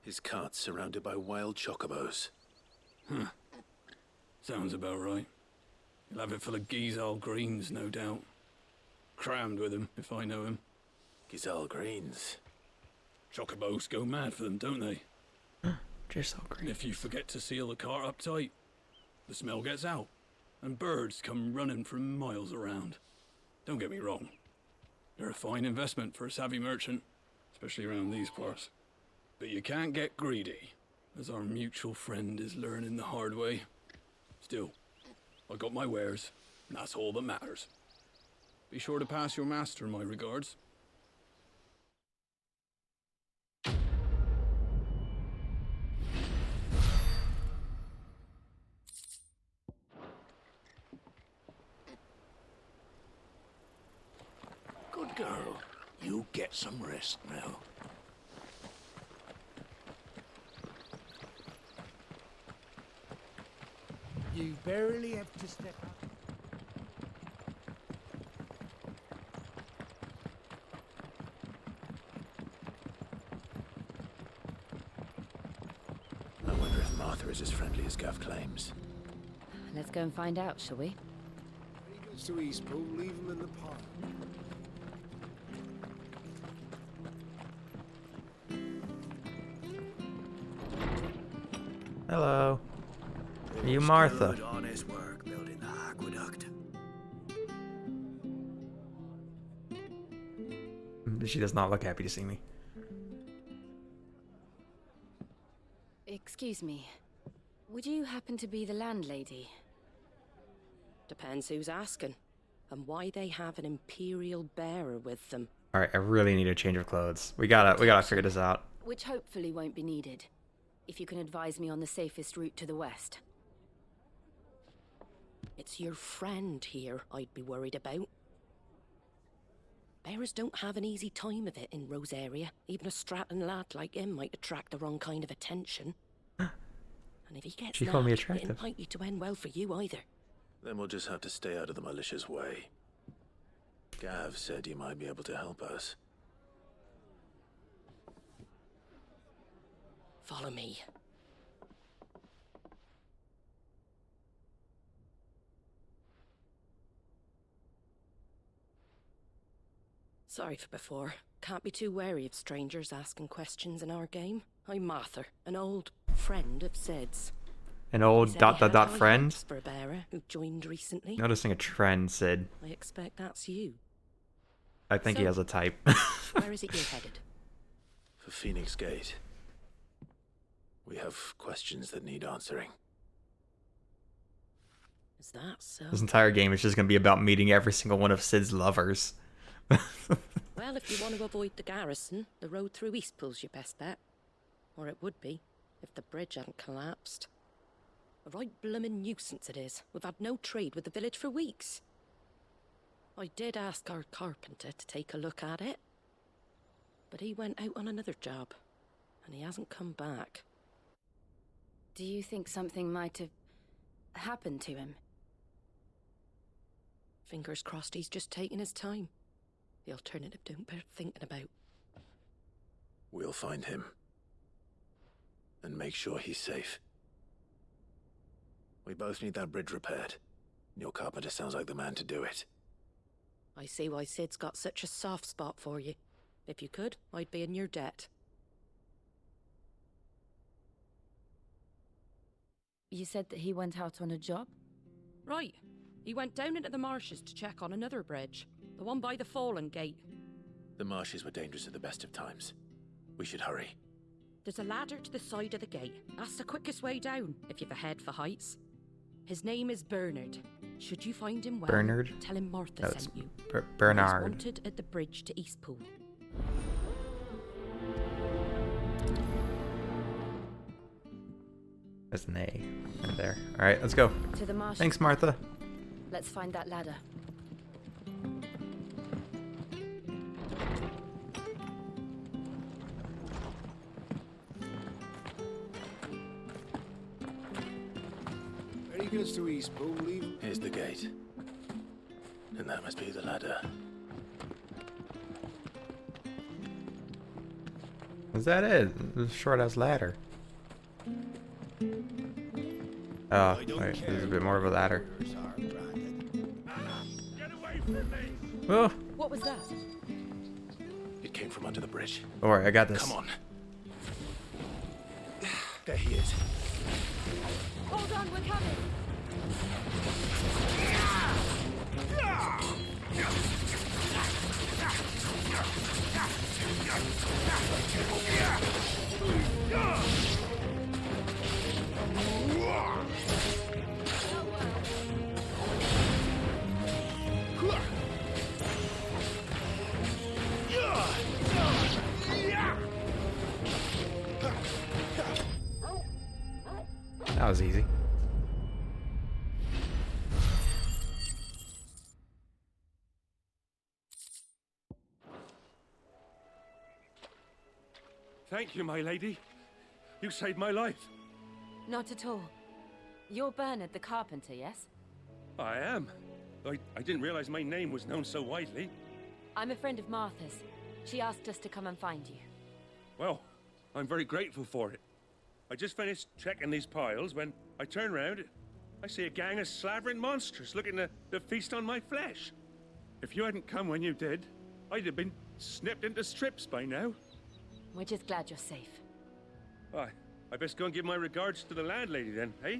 His cart's surrounded by wild chocobos. Huh. Sounds about right. He'll have it full of Gizal greens, no doubt. Crammed with him, if I know him. Gizal greens. Chocobos go mad for them, don't they? Gizal greens. And if you forget to seal the cart up tight, the smell gets out, and birds come running from miles around. Don't get me wrong. They're a fine investment for a savvy merchant, especially around these parts. But you can't get greedy, as our mutual friend is learning the hard way. Still, I got my wares, and that's all that matters. Be sure to pass your master my regards. Good girl. You get some rest now. You barely have to step up. is as friendly as Gav claims. Let's go and find out, shall we? He goes to Eastpool, leave him in the park. Hello. Are you Martha? Good, honest work building the aqueduct. She does not look happy to see me. Excuse me. Would you happen to be the landlady? Depends who's asking, and why they have an Imperial bearer with them. All right, I really need a change of clothes. We gotta figure this out. Which hopefully won't be needed. If you can advise me on the safest route to the west. It's your friend here I'd be worried about. Bearers don't have an easy time of it in Rosaria. Even a Stratton lad like him might attract the wrong kind of attention. And if he gets She called me nabbed, attractive. it ain't likely to end well for you either. Then we'll just have to stay out of the malicious way. Gav said you might be able to help us. Follow me. Sorry for before. Can't be too wary of strangers asking questions in our game. I'm Martha, an old friend of Sid's. An old ... friend? For a bearer who joined recently. Noticing a trend, Sid. I expect that's you. I think he has a type. Where is it you're headed? For Phoenix Gate. We have questions that need answering. Is that so? This entire game is just gonna be about meeting every single one of Sid's lovers. Well, if you want to avoid the garrison, the road through Eastpool's your best bet. Or it would be, if the bridge hadn't collapsed. A right bloomin' nuisance it is. We've had no trade with the village for weeks. I did ask our carpenter to take a look at it. But he went out on another job, and he hasn't come back. Do you think something might have happened to him? Fingers crossed he's just taking his time. The alternative don't bear thinking about. We'll find him. And make sure he's safe. We both need that bridge repaired. Your carpenter sounds like the man to do it. I see why Sid's got such a soft spot for you. If you could, I'd be in your debt. You said that he went out on a job? Right. He went down into the marshes to check on another bridge. The one by the Fallen Gate. The marshes were dangerous at the best of times. We should hurry. There's a ladder to the side of the gate. That's the quickest way down, if you've a head for heights. His name is Bernard. Should you find him well, Bernard? tell him Martha That's sent you. Bernard. He's wanted at the bridge to Eastpool. There's an A right there. All right, let's go. To the marsh. Thanks, Martha. Let's find that ladder. When he gets to Eastpool, leave him. Here's the gate. And that must be the ladder. Is that it? The short-ass ladder. Oh, wait, there's a bit more of a ladder. Oh, What was that? It came from under the bridge. don't worry, I got this. Come on. There he is. Hold on, we're coming. That was easy. Thank you, my lady. You saved my life. Not at all. You're Bernard the carpenter, yes? I am. I didn't realize my name was known so widely. I'm a friend of Martha's. She asked us to come and find you. Well, I'm very grateful for it. I just finished checking these piles when I turn round. I see a gang of slavering monsters looking to feast on my flesh. If you hadn't come when you did, I'd have been snipped into strips by now. We're just glad you're safe. Why, I best go and give my regards to the landlady then, eh?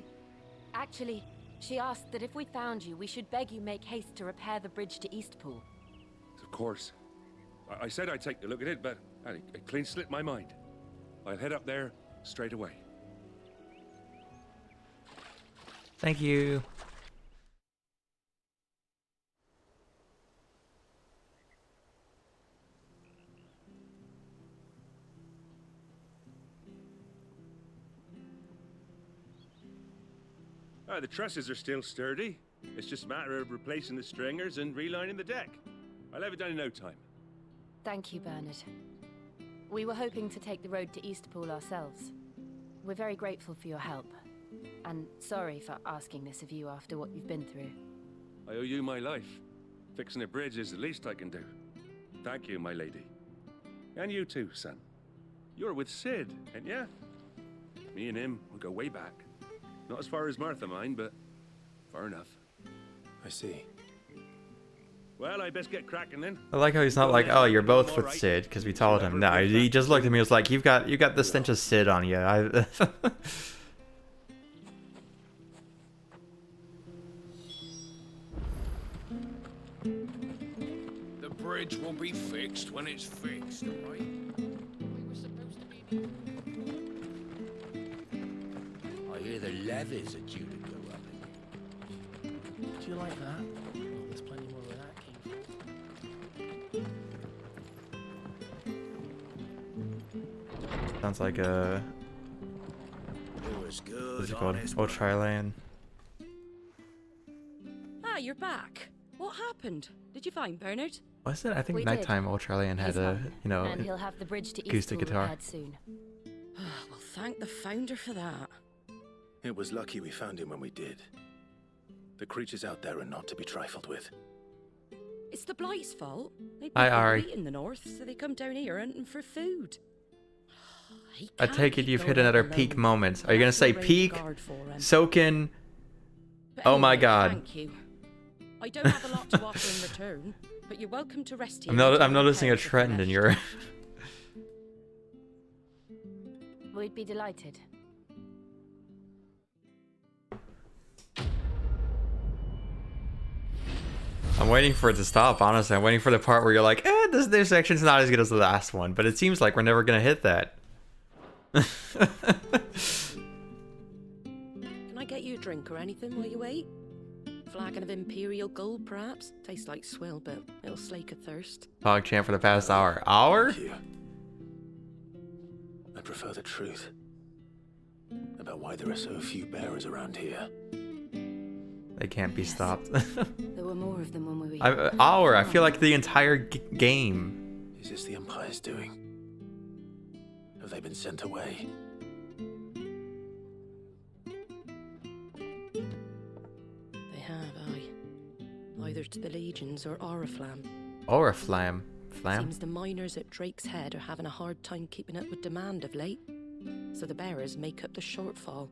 Actually, she asked that if we found you, we should beg you make haste to repair the bridge to Eastpool. Of course. I said I'd take a look at it, but it clean slipped my mind. I'll head up there straight away. Thank you. The trusses are still sturdy. It's just a matter of replacing the stringers and relining the deck. I'll have it done in no time. Thank you, Bernard. We were hoping to take the road to Eastpool ourselves. We're very grateful for your help. And sorry for asking this of you after what you've been through. I owe you my life. Fixing a bridge is the least I can do. Thank you, my lady. And you too, son. You're with Sid, ain't ya? Me and him will go way back. Not as far as Martha, mind, but far enough. I see. Well, I best get cracking then. I like how he's not like, oh, you're both with Sid, because we told him. No, he just looked at me and was like, you got the stench of Sid on you. The bridge will be fixed when it's fixed, right? I hear the levies are due to go up. Do you like that? Oh, there's plenty more where that came from. Sounds like a... It was good, What's it called? honest Ultraland. Ah, you're back. What happened? Did you find Bernard? Was it? I think We Nighttime Ultraland had a, you know, and he'll have the bridge to acoustic Eastpool guitar. repaired soon. Well, thank the founder for that. It was lucky we found him when we did. The creatures out there are not to be trifled with. It's the Blight's fault. They've Hi, been Ari. wheat in the north, so they come down here hunting for food. I take it you've hit another peak moment. Are you gonna say peak? Soakin'? But Oh my anyway, god. Thank you. I don't have a lot to offer in return, but you're welcome to rest here. I'm noticing a trend in your... We'd be delighted. I'm waiting for it to stop, honestly. I'm waiting for the part where you're like, this section's not as good as the last one, but it seems like we're never gonna hit that. Can I get you a drink or anything while you wait? Flagon of Imperial Gold, perhaps? Tastes like swill, but it'll slake a thirst. PogChamp for the past hour. Hour? I prefer the truth about why there are so few bearers around here. They can't be stopped. There were more of them when we were Hour. I feel like the entire game. Is this the Empire's doing? Have they been sent away? They have, aye. Either to the Legions or Oriflamme. Oriflamme. Flam? Seems the miners at Drake's Head are having a hard time keeping up with demand of late, so the bearers make up the shortfall.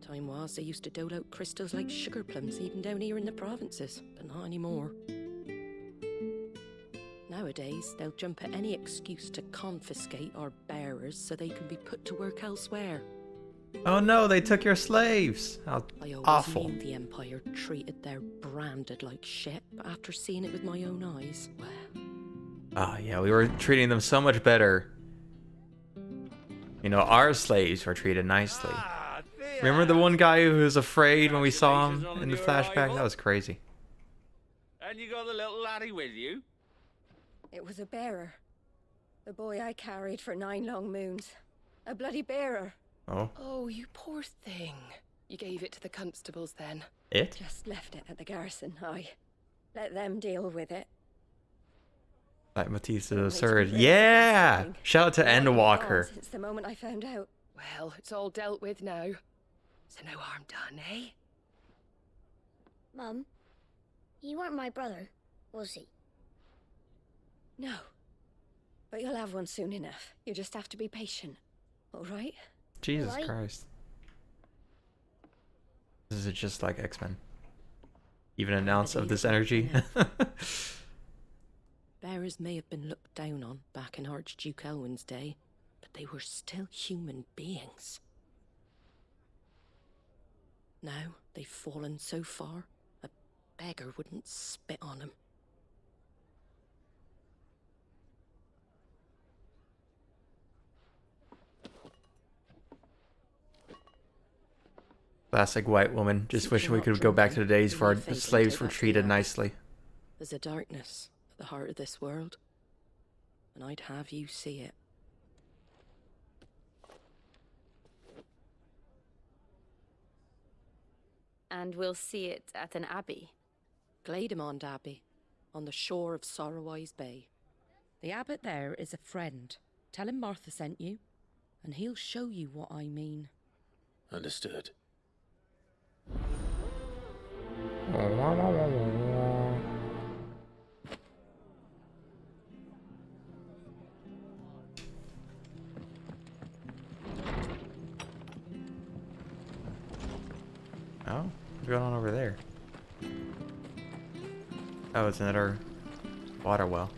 Time was they used to dole out crystals like sugar plums even down here in the provinces, but not anymore. Nowadays, they'll jump at any excuse to confiscate our bearers so they can be put to work elsewhere. Oh no, they took your slaves. How I always awful. knew the Empire treated their branded like shit, but after seeing it with my own eyes, well... Oh yeah, we were treating them so much better. You know, our slaves were treated nicely. Remember the one guy who was afraid when we saw him in the flashback? That was crazy. And you got the little laddie with you? It was a bearer. The boy I carried for 9 long moons. A bloody bearer. Oh. Oh, you poor thing. You gave it to the constables then? It? Just left it at the garrison, I. Let them deal with it. Like Matisse the Absurd. Yeah! Shout out to Endwalker. Since the moment I found out. Well, it's all dealt with now. So no harm done, eh? Mum, you weren't my brother, was he? No. But you'll have one soon enough. You just have to be patient. All right? Jesus Alright. Christ. This is just like X-Men. Even an ounce of this energy. Bearers may have been looked down on back in Archduke Elwin's day, but they were still human beings. Now they've fallen so far, a beggar wouldn't spit on them. Classic white woman. Just wishing we could go back to the days where our slaves were treated nicely. There's a darkness at the heart of this world, and I'd have you see it. And we'll see it at an abbey. Glademond Abbey, on the shore of Sorrowwise Bay. The abbot there is a friend. Tell him Martha sent you, and he'll show you what I mean. Understood. Oh, what's going on over there? Oh, it's another water well.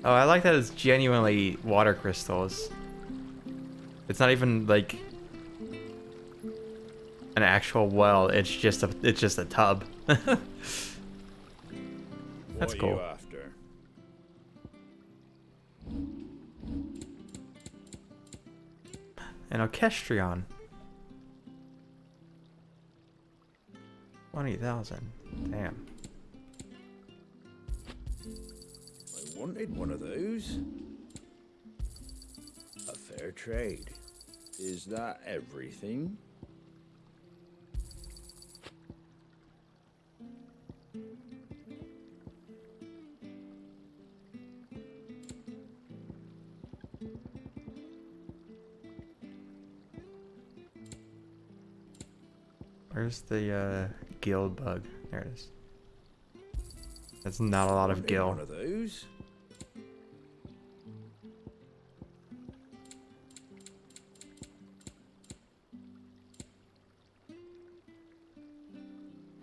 Oh, I like that it's genuinely water crystals. It's not even like an actual well. It's just a tub. That's cool. What are you after? An orchestrion. 20,000. Damn. I wanted one of those. A fair trade. Is that everything? Where's the guild bug? There it is. That's not a lot of gil. One of those.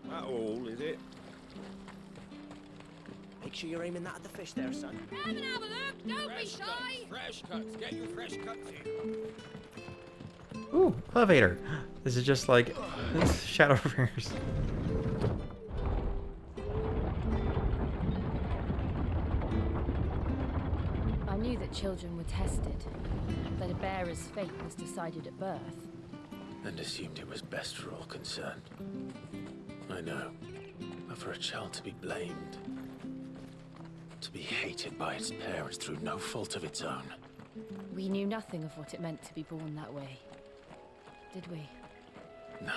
That all, is it? Make sure you're aiming that at the fish there, son. Come and have a look. Don't be shy. Fresh cuts. Get your fresh cuts in. Ooh, elevator. This is just like Shadowbringers. I knew that children were tested, that a bearer's fate was decided at birth. And assumed it was best for all concerned. I know. But for a child to be blamed, to be hated by its parents through no fault of its own. We knew nothing of what it meant to be born that way, did we? No.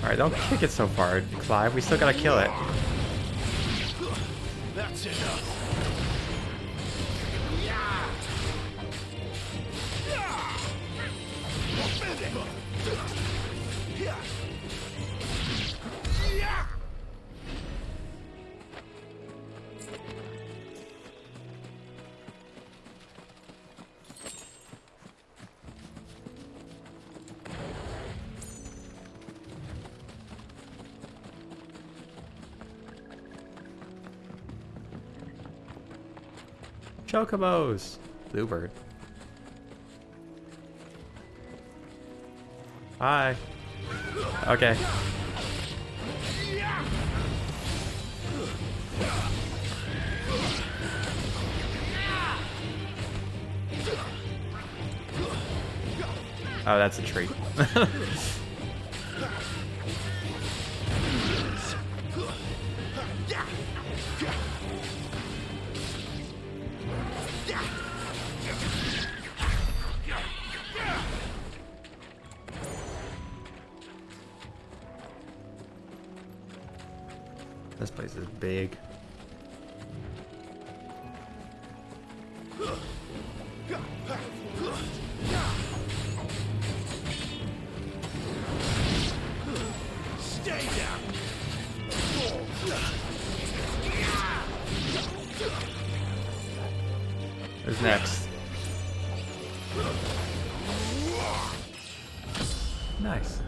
Alright, don't kick it so far, Clive. We still gotta kill it. That's enough. Chocobos! Bluebird. Hi. Okay. Oh, that's a tree. This place is big. Nice.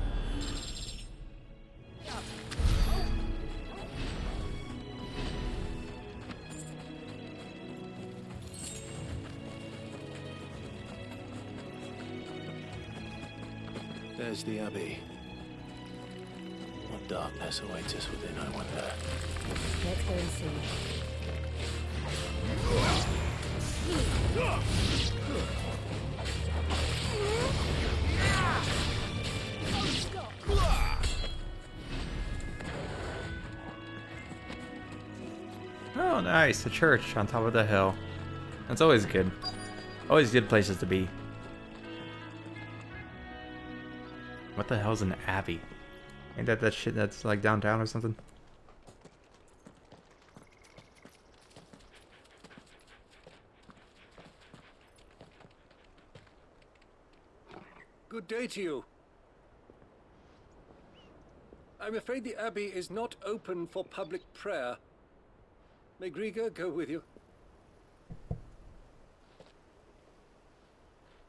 There's the Abbey. What darkness awaits us within, I wonder. Let's go and see. Oh, nice. A church on top of the hill. That's always good. Always good places to be. What the hell's an abbey? Ain't that shit that's like downtown or something? Good day to you. I'm afraid the Abbey is not open for public prayer. May Griga go with you?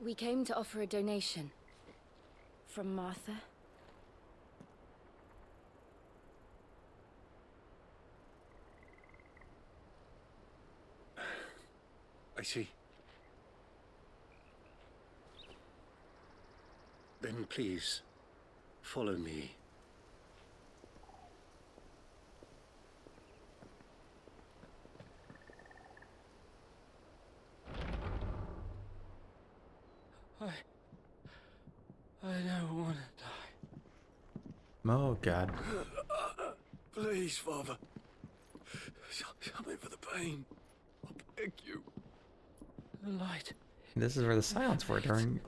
We came to offer a donation. From Martha. I see. Then please, follow me. I don't want to die. Oh, God. Please, Father. Something for the pain. I beg you. The light. This is where the silence were during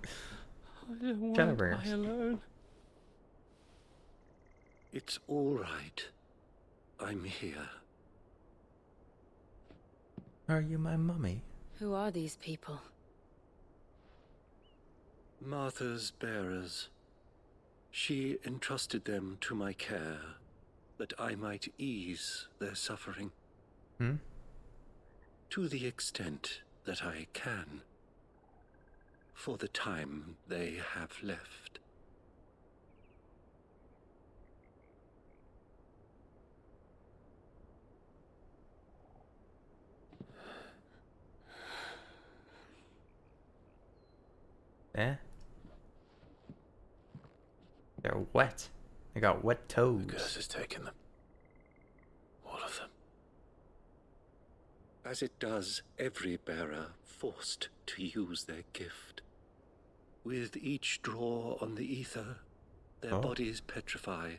I don't want Shadowbringers. to die alone. It's all right. I'm here. Are you my mummy? Who are these people? Martha's bearers. She entrusted them to my care, that I might ease their suffering. Hmm? To the extent that I can. For the time they have left. Eh? They're wet. They got wet toes. The curse has taken them. All of them. As it does every bearer forced to use their gift. With each draw on the ether, their bodies petrify,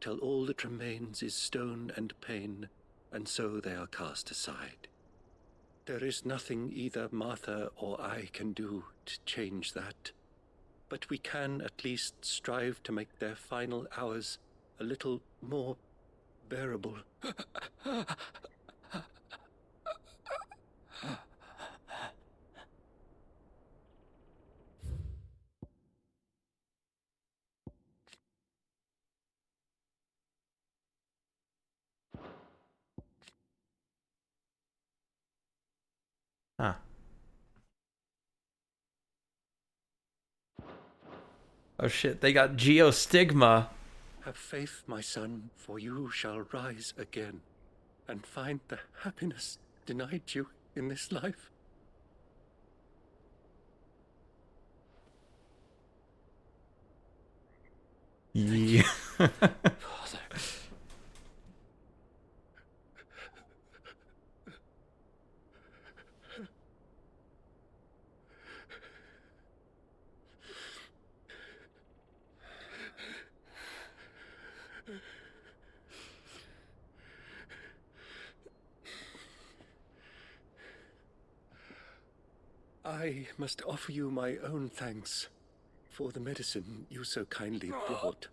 till all that remains is stone and pain, and so they are cast aside. There is nothing either Martha or I can do to change that, but we can at least strive to make their final hours a little more bearable. Huh. Oh shit, they got geostigma. Have faith, my son, for you shall rise again, and find the happiness denied you in this life. Yeah. I must offer you my own thanks for the medicine you so kindly brought.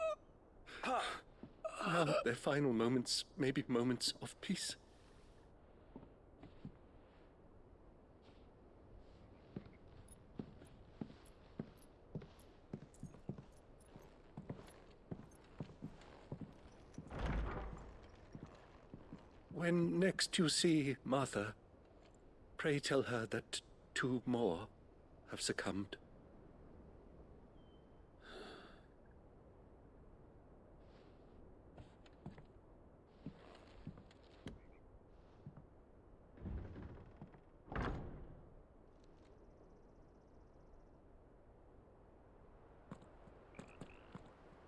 Now their final moments may be moments of peace. When next you see Martha, pray tell her that 2 more have succumbed.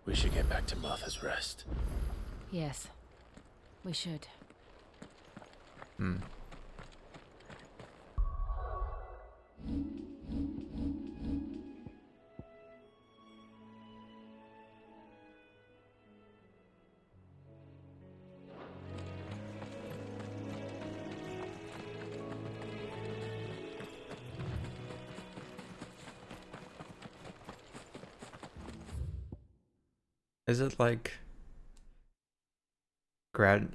We should get back to Martha's Rest. Yes, we should. Hmm. Is it like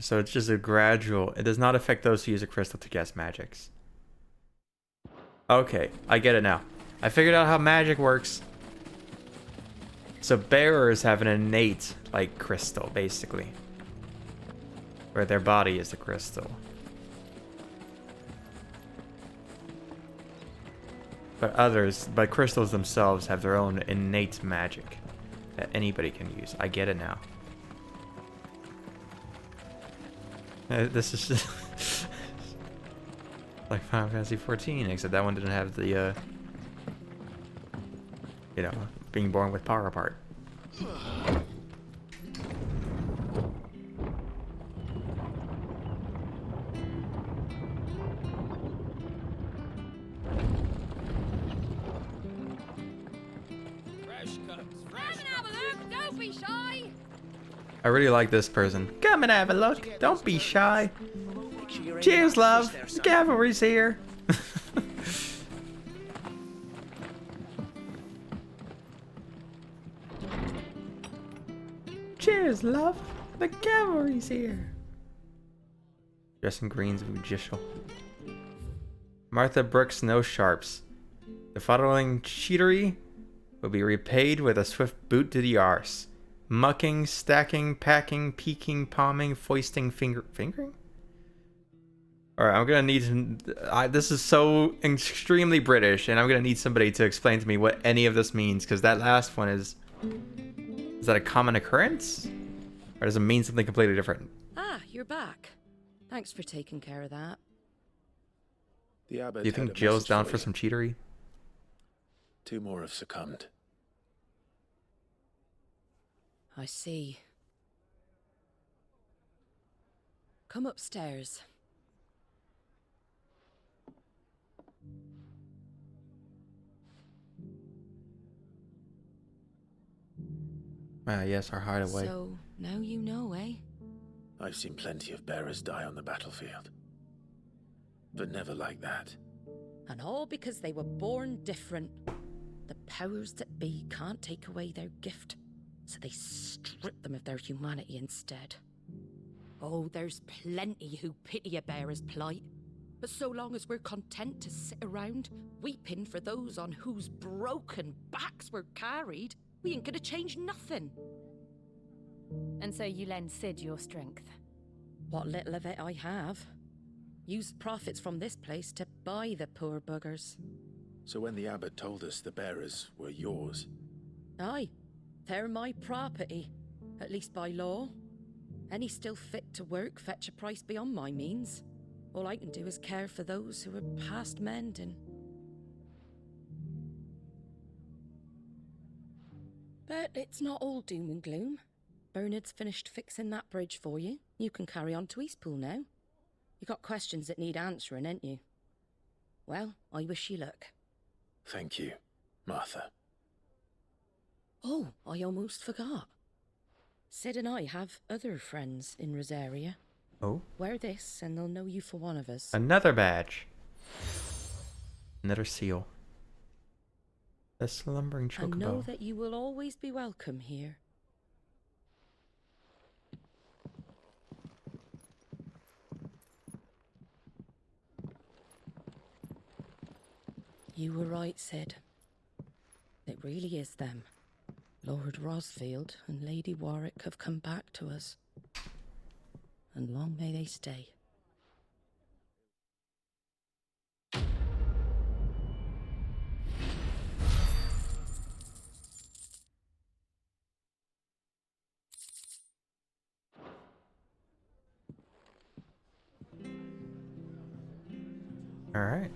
so it's just a gradual, it does not affect those who use a crystal to cast magics. Okay, I get it now. I figured out how magic works. So bearers have an innate, like, crystal, basically. Where their body is the crystal. But crystals themselves have their own innate magic that anybody can use. I get it now. This is just like Final Fantasy 14, except that one didn't have the, you know, being born with power part. Don't be shy. I really like this person. Come and have a look. Don't be shy. Cheers, love. The cavalry's here. Cheers, love. The cavalry's here. Dressed in greens of Ujishal. Martha Brooks no sharps. The following cheatery will be repaid with a swift boot to the arse. Mucking, stacking, packing, peeking, palming, foisting, fingering? Alright, I'm gonna need... this is so extremely British, and I'm gonna need somebody to explain to me what any of this means, because that last one is... Is that a common occurrence? Or does it mean something completely different? Ah, you're back. Thanks for taking care of that. The abbot Do you think Jill's down for some cheatery? 2 more have succumbed. I see. Come upstairs. Ah, yes, our hideaway. So, now you know, eh? I've seen plenty of bearers die on the battlefield. But never like that. And all because they were born different. The powers that be can't take away their gift, so they strip them of their humanity instead. Oh, there's plenty who pity a bearer's plight. But so long as we're content to sit around, weeping for those on whose broken backs we're carried, we ain't gonna change nothing. And so you lend Sid your strength? What little of it I have. Use profits from this place to buy the poor buggers. So when the abbot told us the bearers were yours... Aye, they're my property, at least by law. Any still fit to work fetch a price beyond my means. All I can do is care for those who are past mending. But it's not all doom and gloom. Bernard's finished fixing that bridge for you. You can carry on to Eastpool now. You got questions that need answering, ain't you? Well, I wish you luck. Thank you, Martha. Oh, I almost forgot. Sid and I have other friends in Rosaria. Oh? Wear this and they'll know you for one of us. Another badge. Another seal. The slumbering chocobo. And know that you will always be welcome here. You were right, Sid. It really is them. Lord Rosfield and Lady Warwick have come back to us. And long may they stay. All right.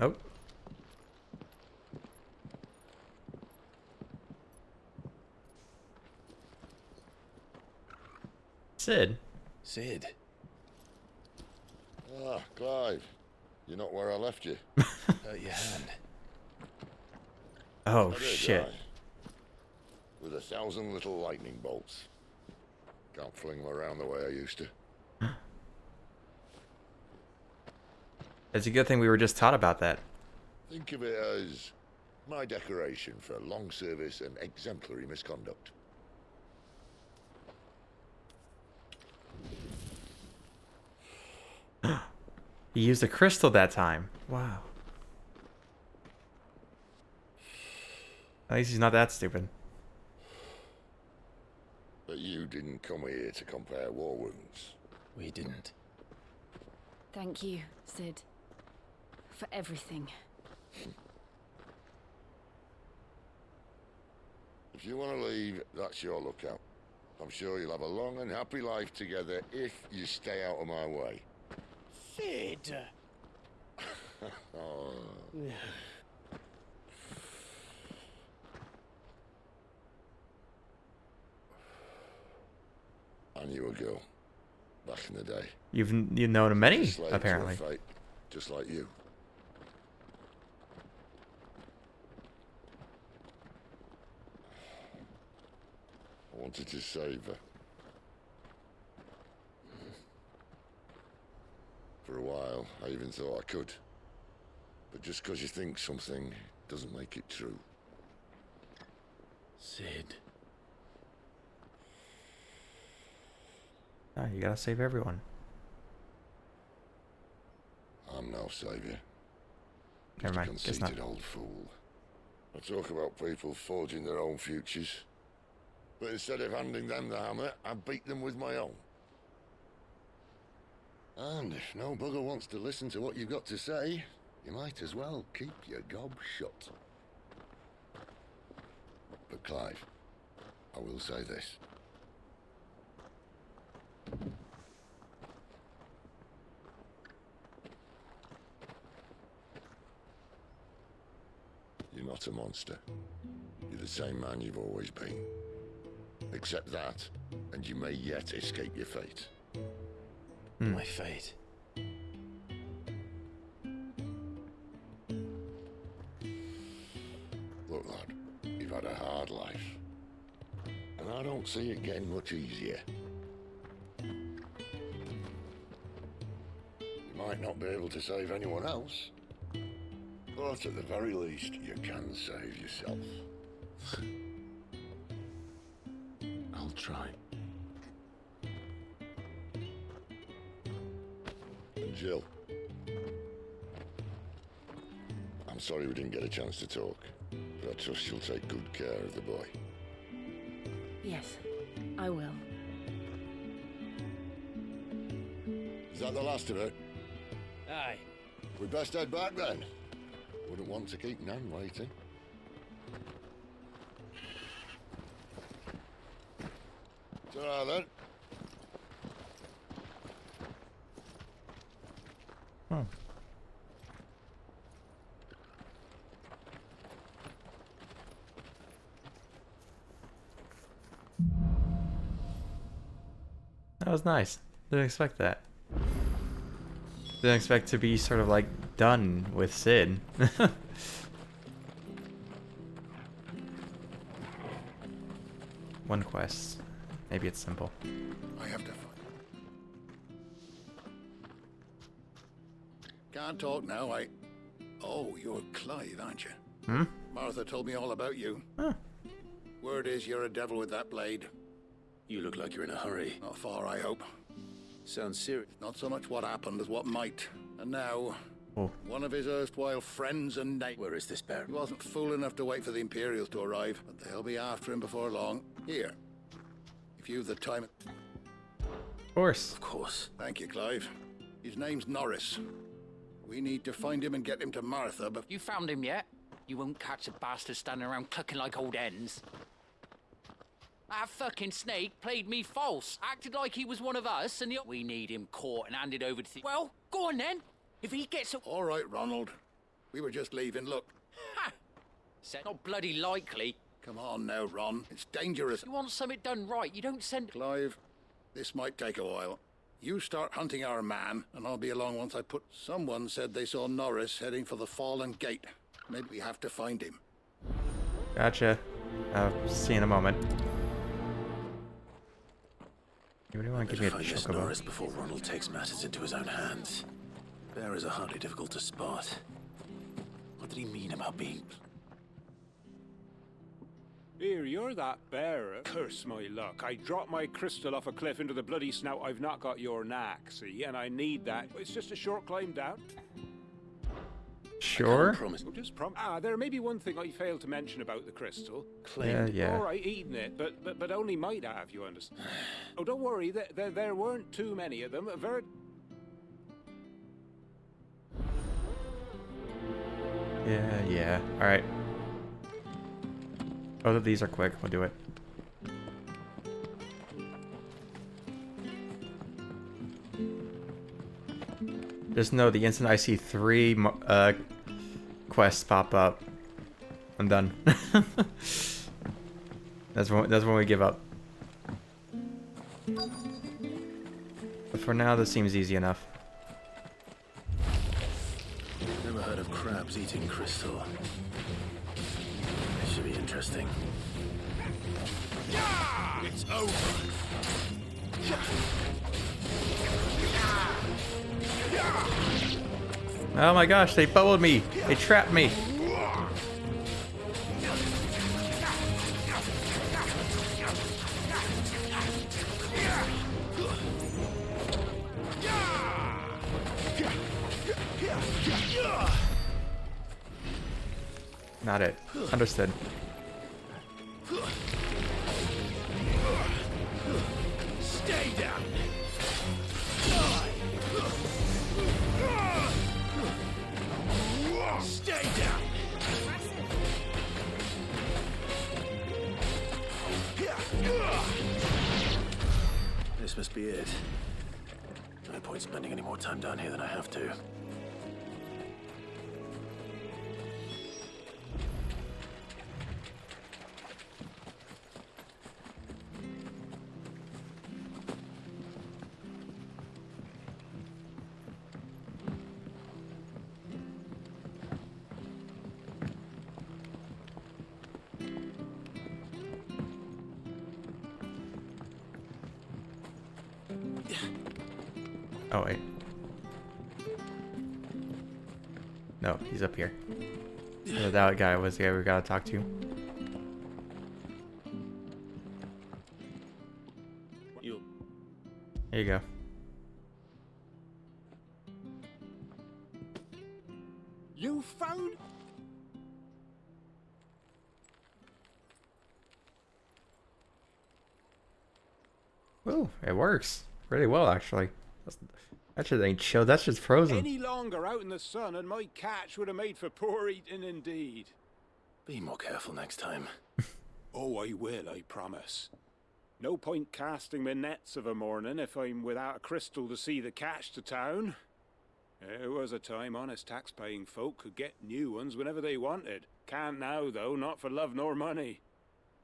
Oh. Sid. Sid. Ah, Clive. You're not where I left you. Hurt your hand. Oh, I did, shit. aye. With 1,000 little lightning bolts. Can't fling them around the way I used to. It's a good thing we were just taught about that. Think of it as my decoration for long service and exemplary misconduct. He used a crystal that time. Wow. At least he's not that stupid. But you didn't come here to compare war wounds. We didn't. Thank you, Sid. For everything. If you want to leave, that's your lookout. I'm sure you'll have a long and happy life together if you stay out of my way. Sid! Oh. I knew a girl back in the day. You've known many, Slave to her apparently. fate, just like you. I wanted to save her. For a while, I even thought I could. But just because you think something doesn't make it true. Sid. Oh, you gotta save everyone. I'm no savior. Never mind. A Guess conceited not. old fool. I talk about people forging their own futures. But instead of handing them the hammer, I beat them with my own. And if no bugger wants to listen to what you've got to say, you might as well keep your gob shut. But Clive, I will say this. You're not a monster. You're the same man you've always been. Accept that, and you may yet escape your fate. My fate. Look, lad, you've had a hard life. And I don't see it getting much easier. You might not be able to save anyone else, but at the very least, you can save yourself. I'll try. And Jill, I'm sorry we didn't get a chance to talk, but I trust you'll take good care of the boy. Yes, I will. Is that the last of it? Aye. We'd best head back then. Wouldn't want to keep Nan waiting. Ta-ra then. Hmm. That was nice. Didn't expect that. Didn't expect to be sort of like done with Sid. One quest. Maybe it's simple. I have to find. Can't talk now. Oh, you're Clive, aren't you? Hmm? Martha told me all about you. Huh. Word is you're a devil with that blade. You look like you're in a hurry. Not far, I hope. Sounds serious. Not so much what happened as what might. And now, Oh. one of his erstwhile friends and Where is this bear? He wasn't fool enough to wait for the Imperials to arrive, but they'll be after him before long. Here, if you've the time. Of course. Of course. Thank you, Clive. His name's Norris. We need to find him and get him to Martha, but You found him yet? You won't catch a bastard standing around clucking like old hens. That fucking snake played me false, acted like he was one of us, and we need him caught and handed over to the... Well, go on then. If he gets a... all right, Ronald. We were just leaving. Look. Ha! Said not bloody likely. Come on now, Ron. It's dangerous. You want something done right, you don't send... Clive, This might take a while. You start hunting our man, and I'll be along once I put... Someone said they saw Norris heading for the Fallen Gate. Maybe we have to find him. Gotcha. I'll see you in a moment. Anybody want to give me a Find this chocobo? Norris before Ronald takes matters into his own hands. Bearers are hardly difficult to spot. What did he mean about being... Here, you're that bearer. Curse my luck. I dropped my crystal off a cliff into the bloody snout. I've not got your knack, see? And I need that. It's just a short climb down. Sure. There may be one thing I failed to mention about the crystal. Yeah. All right, eating it, but only might have, you understand? Oh, don't worry. There weren't too many of them. Yeah. All right. Both of these are quick. We'll do it. Just know the instant I see 3 quests pop up, I'm done. That's when we give up. But for now, this seems easy enough. Never heard of crabs eating crystal. This should be interesting. It's over. Oh my gosh, they bubbled me. They trapped me. Not it. Understood. Stay down. Stay down. This must be it. No point spending any more time down here than I have to. Oh, wait. No, he's up here. So that guy was the guy we gotta talk to. There you go. You found... Ooh, it works really well, actually. That shit ain't chilled. That's just frozen. Any longer out in the sun and my catch would have made for poor eating indeed. Be more careful next time. Oh, I will, I promise. No point casting my nets of a morning if I'm without a crystal to see the catch to town. There was a time honest tax-paying folk could get new ones whenever they wanted. Can't now, though, not for love nor money.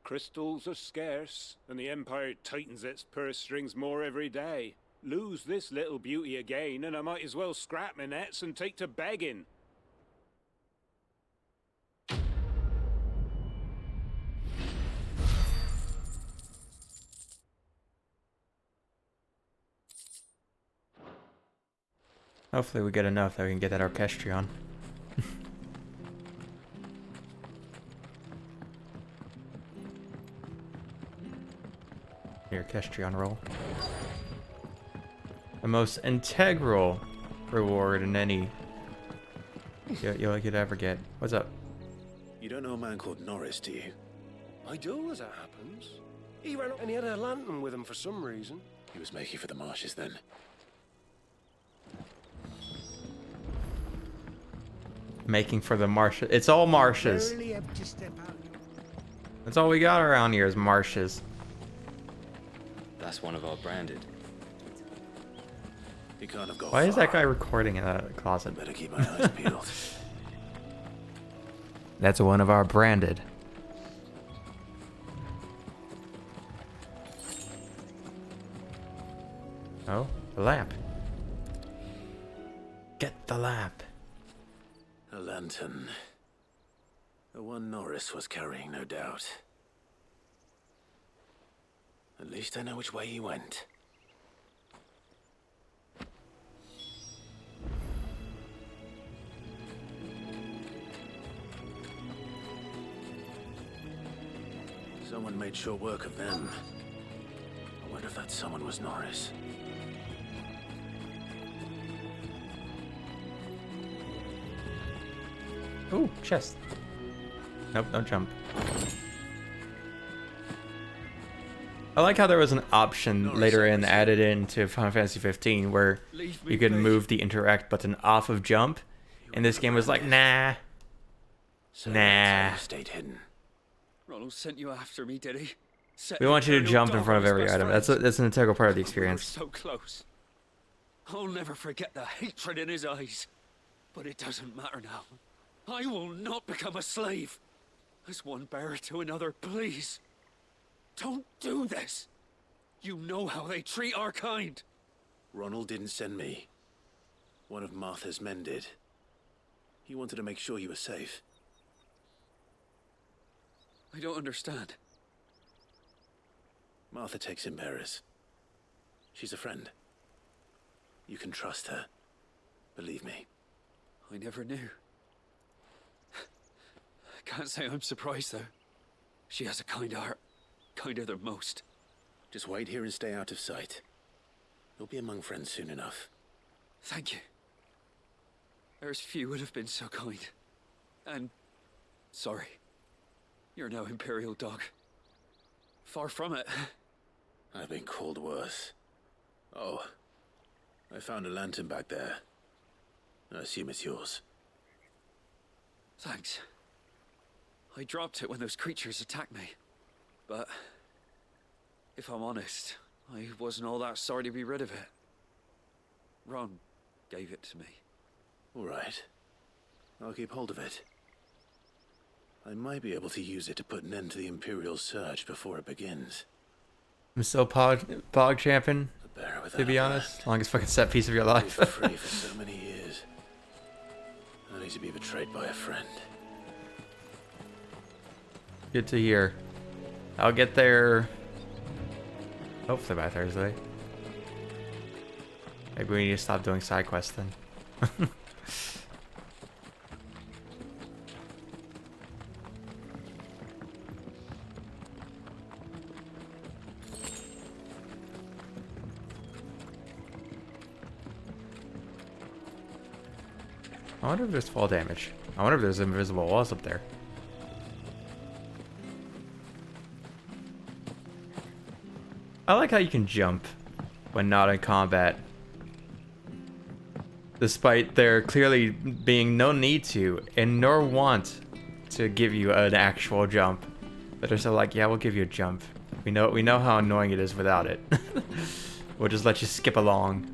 Crystals are scarce, and the Empire tightens its purse strings more every day. Lose this little beauty again, and I might as well scrap my nets and take to begging. Hopefully we get enough that we can get that Orchestrion. Here, Orchestrion roll. The most integral reward in any you'd ever get. What's up? You don't know a man called Norris, do you? I do, as it happens. He ran up and he had a lantern with him for some reason. He was making for the marshes then. Making for the marshes. It's all marshes. That's all we got around here is marshes. That's one of our branded. He can't have got Why is that far. guy recording in a closet? Better keep my eyes peeled. That's one of our branded. The lamp. Get the lamp. A lantern. The one Norris was carrying, no doubt. At least I know which way he went. Someone made short work of them. I wonder if that someone was Norris. Ooh, chest. Nope, don't jump. I like how there was an option later in added into Final Fantasy 15 where you could move the interact button off of jump, and this game was like, nah. Nah. Stayed hidden. Ronald sent you after me, did he? We want you to jump in front of every item. That's an integral part of the experience. So close. I'll never forget the hatred in his eyes. But it doesn't matter now. I will not become a slave. As one bearer to another, please. Don't do this. You know how they treat our kind. Ronald didn't send me. One of Martha's men did. He wanted to make sure you were safe. I don't understand. Martha takes in bearers. She's a friend. You can trust her. Believe me. I never knew. I can't say I'm surprised, though. She has a kind heart. Kinder than most. Just wait here and stay out of sight. You'll be among friends soon enough. Thank you. There's few would have been so kind. And... sorry. You're no Imperial dog. Far from it. I've been called worse. Oh. I found a lantern back there. I assume it's yours. Thanks. I dropped it when those creatures attacked me. But... if I'm honest, I wasn't all that sorry to be rid of it. Ron gave it to me. All right. I'll keep hold of it. I might be able to use it to put an end to the Imperial Surge before it begins. I'm still Pog champion, to be honest. Longest fucking set piece of your life. Free for so many years. Only to be betrayed by a friend. Good to hear. I'll get there hopefully by Thursday. Maybe we need to stop doing side quests then. I wonder if there's fall damage. I wonder if there's invisible walls up there. I like how you can jump when not in combat. Despite there clearly being no need to, and nor want to give you an actual jump. But they're still like, yeah, we'll give you a jump. We know how annoying it is without it. We'll just let you skip along.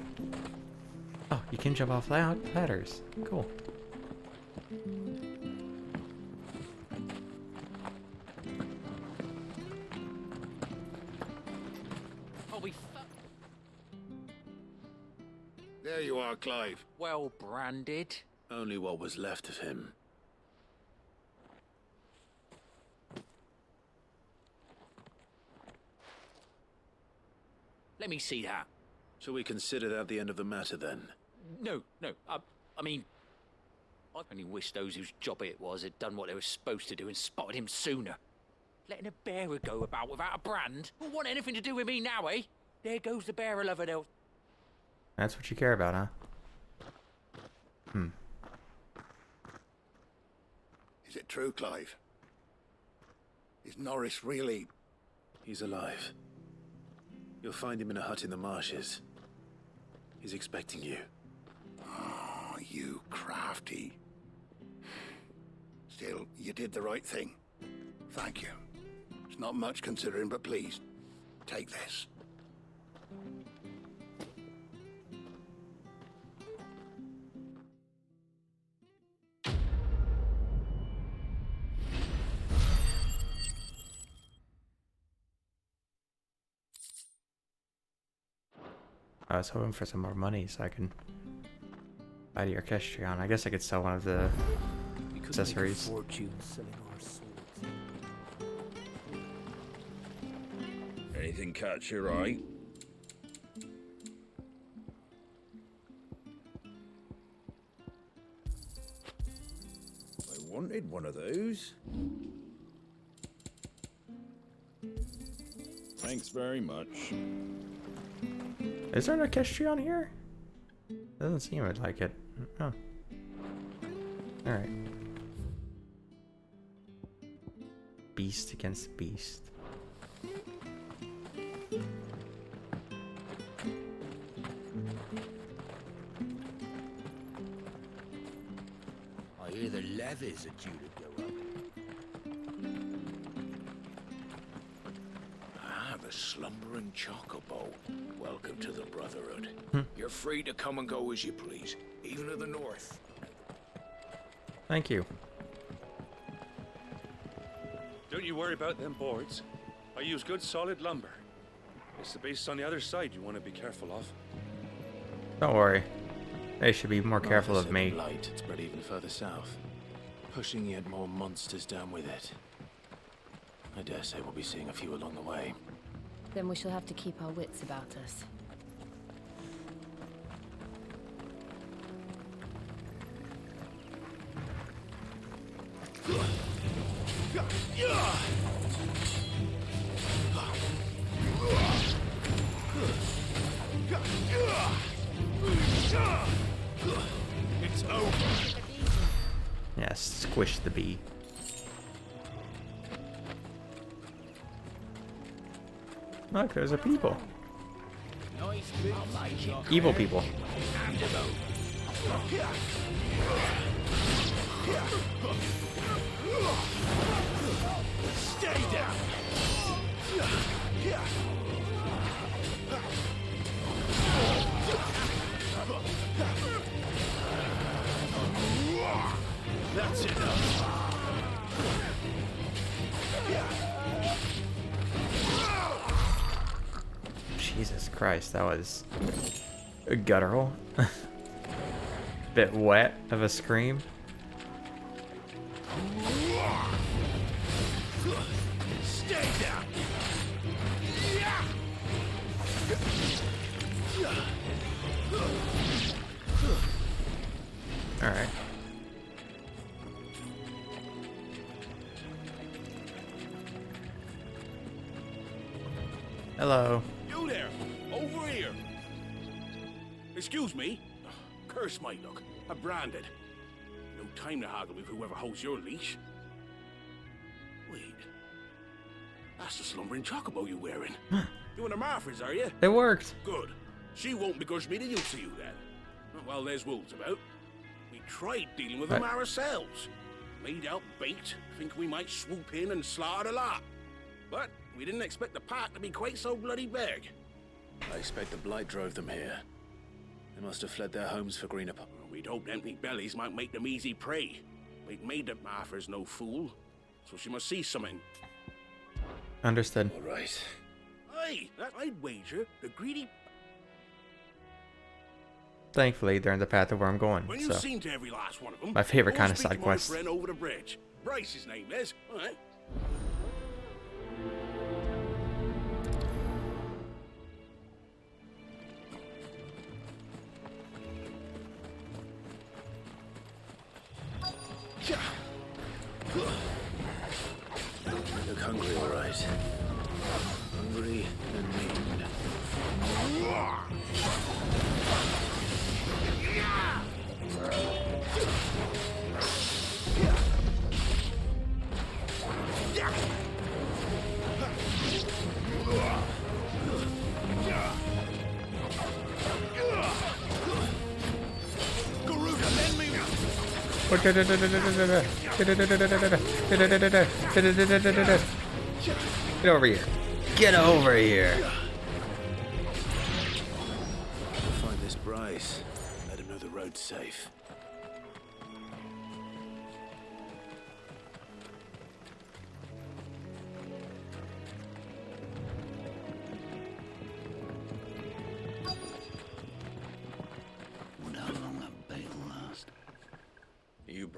Oh, you can jump off ladders. Cool. There you are, Clive. Well branded. Only what was left of him. Let me see that. Shall we consider that the end of the matter then? No. I mean... I only wish those whose job it was had done what they were supposed to do and spotted him sooner. Letting a bearer go about without a brand? Won't want anything to do with me now, eh? There goes the bearer lover, they'll... That's what you care about, huh? Is it true, Clive? Is Norris really... He's alive. You'll find him in a hut in the marshes. He's expecting you. Oh, you crafty. Still, you did the right thing. Thank you. It's not much considering, but please, take this. I was hoping for some more money so I can buy the Orchestrion. I guess I could sell one of the accessories. Fortune selling our souls. Anything catch your eye? I wanted one of those. Thanks very much. Is there an Orchestrion here? Doesn't seem like it. Oh. Alright. Beast against beast. I hear the levies are due to go up. Ah, the slumbering chocobo. Welcome to the Brotherhood. You're free to come and go as you please, even to the north. Thank you. Don't you worry about them boards. I use good solid lumber. It's the base on the other side you want to be careful of. Don't worry. They should be more careful of me. Light spread even further south, pushing yet more monsters down with it. I dare say we'll be seeing a few along the way. Then we shall have to keep our wits about us. It's over. Yes, squish the bee. Look, there's a people. Evil people. Stay down. That's enough. Jesus Christ, that was guttural. Bit wet of a scream. Stay down. All right. Hello. You there, over here. Excuse me. Curse my luck. I'm branded. No time to haggle with whoever holds your leash. Wait. That's the slumbering chocobo you're wearing. You and the Marfords, are you? It worked. Good. She won't begrudge me the use of you then. Well, there's wolves about. We tried dealing with them ourselves. Made out bait, think we might swoop in and slaughter the lot. But we didn't expect the pack to be quite so bloody big. I expect the blight drove them here. They must have fled their homes for greener pub. We'd hoped empty bellies might make them easy prey. We'd made the Marfords no fool, so she must see something. Understood. All right. Hey, I'd wager the greedy. Thankfully, they're in the path of where I'm going. When you've So seen to every last one of them, my favorite kind go of speak side to my quest. friend over the bridge. Bryce, his name is. All right. You look hungry, all right. Hungry and mean. Get over here. Get over here. Find this Bryce. Let him know the road's safe.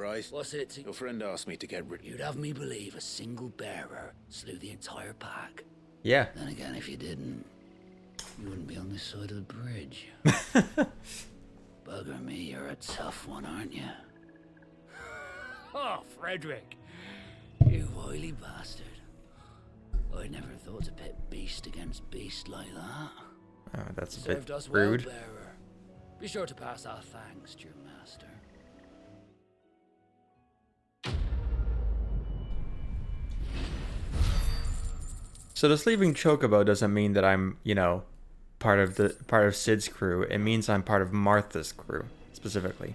surprised. What's it? Your friend asked me to get rid. You'd have me believe a single bearer slew the entire pack. Yeah. Then again, if you didn't, you wouldn't be on this side of the bridge. Bugger me, you're a tough one, aren't you? Oh, Frederick! You wily bastard. I never thought to pit beast against beast like that. Oh, that's a Served bit us well, rude. bearer. Be sure to pass our thanks to your master. So the sleeping chocobo doesn't mean that I'm, you know, part of Sid's crew. It means I'm part of Martha's crew, specifically.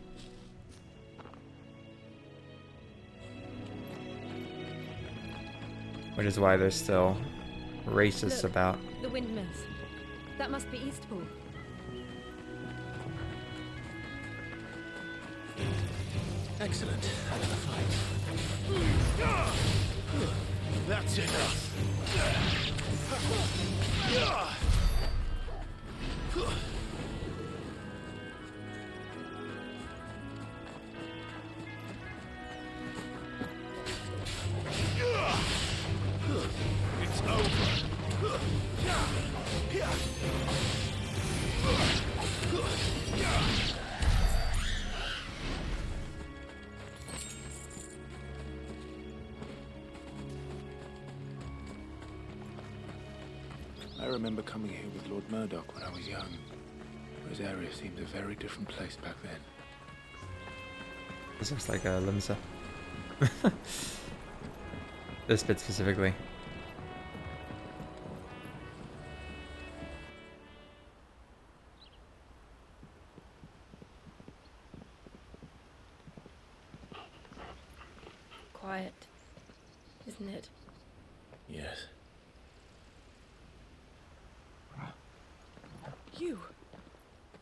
Which is why they're still racist Look, about. the windmills. That must be Eastpool. Excellent. Another fight. That's enough. It's over. I remember coming here with Lord Murdoch when I was young. This area seemed a very different place back then. This looks like a Limsa. This bit specifically. Quiet, isn't it? Yes.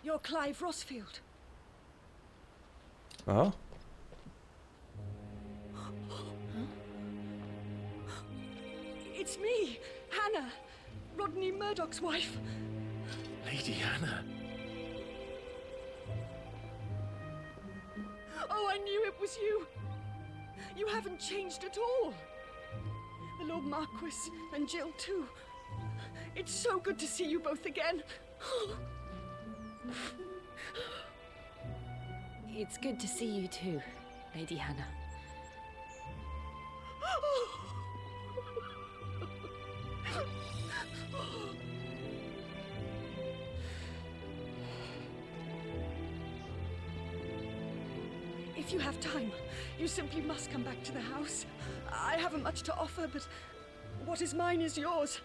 You're Clive Rossfield. Oh? It's me, Hannah, Rodney Murdoch's wife. Lady Hannah. Oh, I knew it was you. You haven't changed at all. The Lord Marquis and Jill too. It's so good to see you both again. It's good to see you too, Lady Hannah. If you have time, you simply must come back to the house. I haven't much to offer, but what is mine is yours.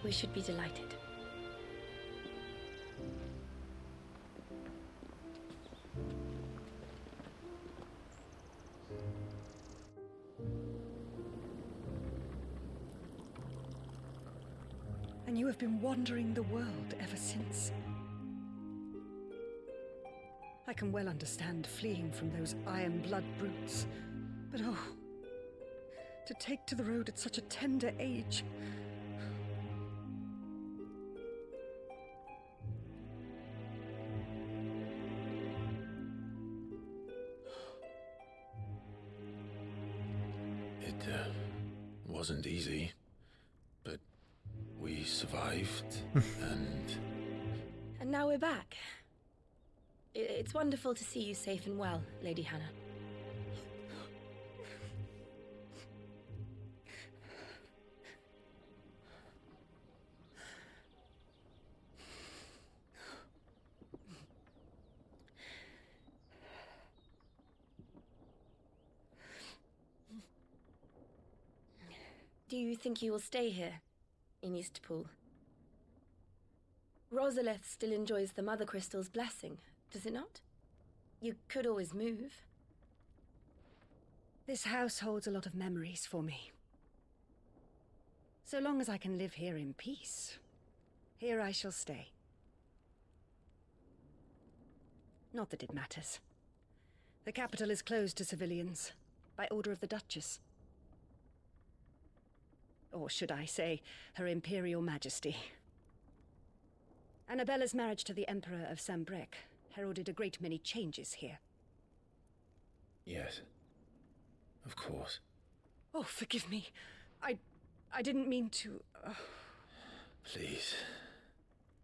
We should be delighted. And you have been wandering the world ever since. I can well understand fleeing from those iron blood brutes, but oh, to take to the road at such a tender age. It wasn't easy, but we survived, and... And now we're back. It's wonderful to see you safe and well, Lady Hannah. Do you think you will stay here, in Eastpool? Rosalith still enjoys the Mother Crystal's blessing, does it not? You could always move. This house holds a lot of memories for me. So long as I can live here in peace, here I shall stay. Not that it matters. The capital is closed to civilians, by order of the Duchess. Or should I say, Her Imperial Majesty. Annabella's marriage to the Emperor of Sambrec heralded a great many changes here. Yes. Of course. Oh, forgive me. I didn't mean to... Please.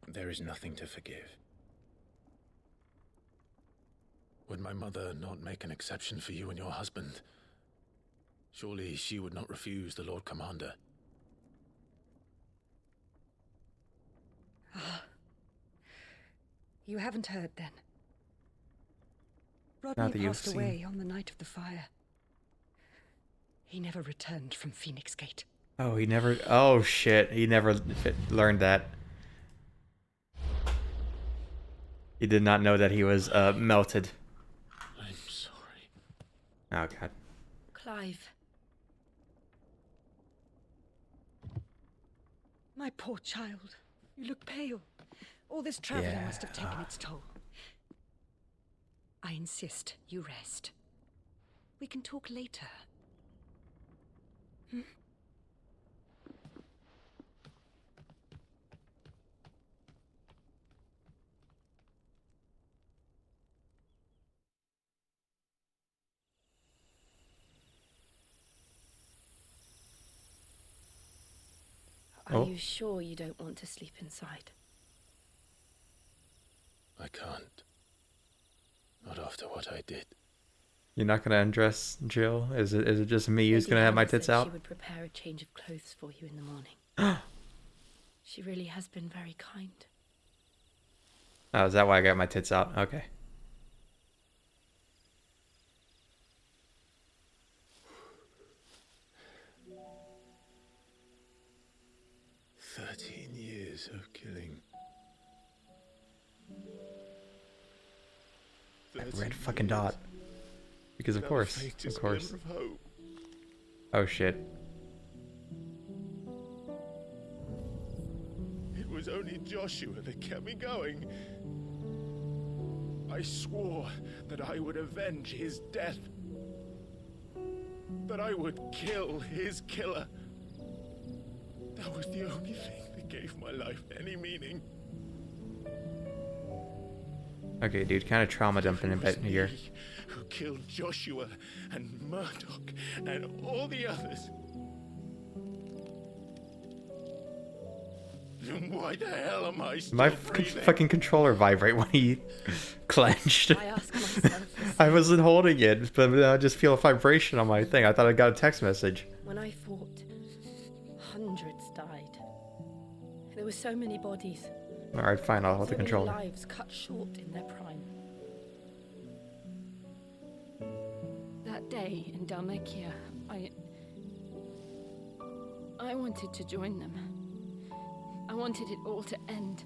There is nothing to forgive. Would my mother not make an exception for you and your husband? Surely she would not refuse the Lord Commander. Ah. You haven't heard, then. Not Rodney that you've passed seen. away on the night of the fire. He never returned from Phoenix Gate. Oh, he never... Oh, shit. He never learned that. He did not know that he was melted. I'm sorry. Oh, God. Clive. My poor child. You look pale. All this traveling must have taken its toll. I insist you rest. We can talk later. Hmm? Are you sure you don't want to sleep inside? I can't. Not after what I did. You're not gonna undress Jill? Is it just me who's Lady gonna have my Hannah tits said out? She would prepare a change of clothes for you in the morning. She really has been very kind. Oh, is that why I got my tits out? Okay. Years of killing. Red fucking dot. Because of course. Of course. Of hope. Oh shit. It was only Joshua that kept me going. I swore that I would avenge his death. That I would kill his killer. That was the only thing that gave my life any meaning. Okay, dude, kind of trauma dumping a bit here. Who killed Joshua and Murdoch and all the others. Then why the hell am I still My breathing? fucking controller vibrate when he clenched. I ask myself I wasn't holding it, but I just feel a vibration on my thing. I thought I got a text message. When I fought, hundreds died. There were so many bodies. Alright, fine, I'll hold So the many controller. lives cut short in their prime. That day in Dhalmekia, I wanted to join them. I wanted it all to end.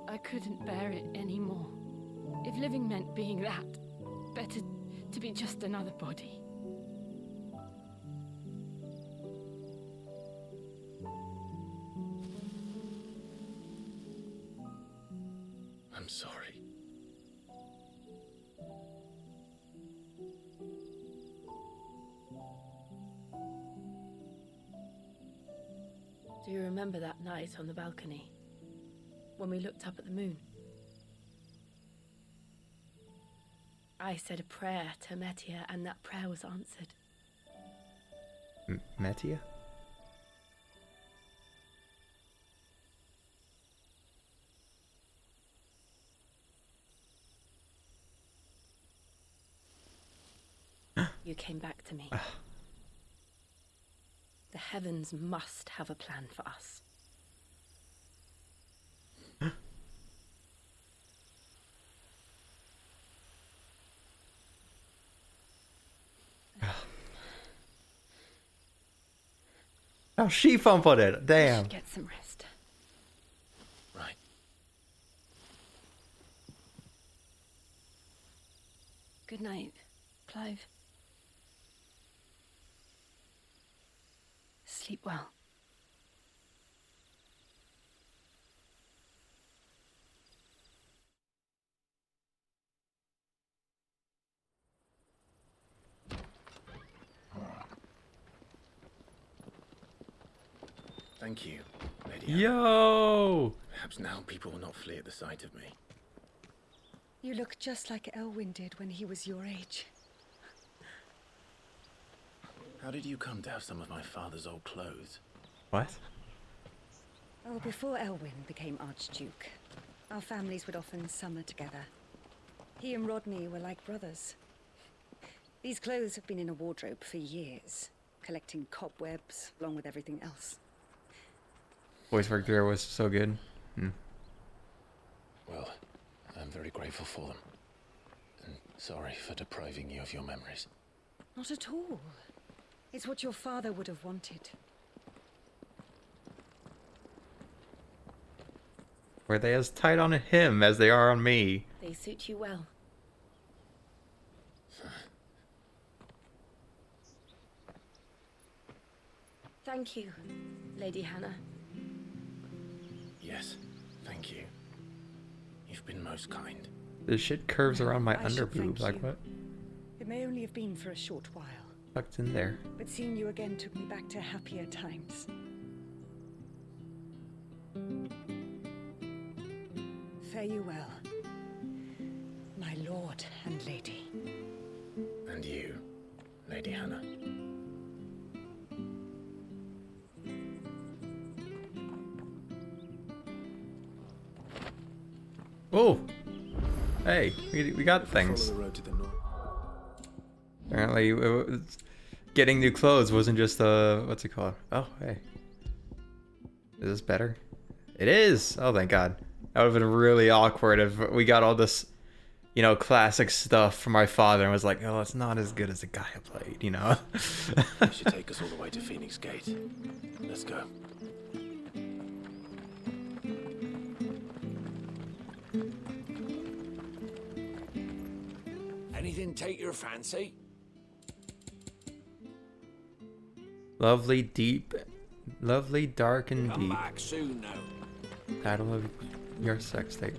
I couldn't bear it anymore. If living meant being that, better to be just another body. I'm sorry. Do you remember that night on the balcony? When we looked up at the moon? I said a prayer to Metia, and that prayer was answered. Metia? You came back to me. The heavens must have a plan for us. Oh, she fumbled it. You Damn. should get some rest. Right. Good night, Clive. Sleep well. Thank you. Yo! Perhaps now people will not flee at the sight of me. You look just like Elwyn did when he was your age. How did you come to have some of my father's old clothes? What? Oh, before Elwyn became Archduke, our families would often summer together. He and Rodney were like brothers. These clothes have been in a wardrobe for years, collecting cobwebs along with everything else. Voice work there was so good. Well, I'm very grateful for them. And sorry for depriving you of your memories. Not at all. It's what your father would have wanted. Were they as tight on him as they are on me? They suit you well. Thank you, Lady Hannah. Yes, thank you. You've been most kind. This shit curves around my I should underboob. thank Like you. what? It may only have been for a short while, Tucked in there. but seeing you again took me back to happier times. Fare you well, my lord and lady. And you, Lady Hannah. Oh! Hey, we got things. Follow the road to the north. Apparently, getting new clothes wasn't just what's it called? Oh, hey. Is this better? It is! Oh, thank God. That would have been really awkward if we got all this, you know, classic stuff from my father and was like, oh, it's not as good as the guy I played, you know? They should take us all the way to Phoenix Gate. Let's go. Anything take your fancy? Lovely, deep, lovely, dark, and Come deep. back soon now. Battle of your sex tape.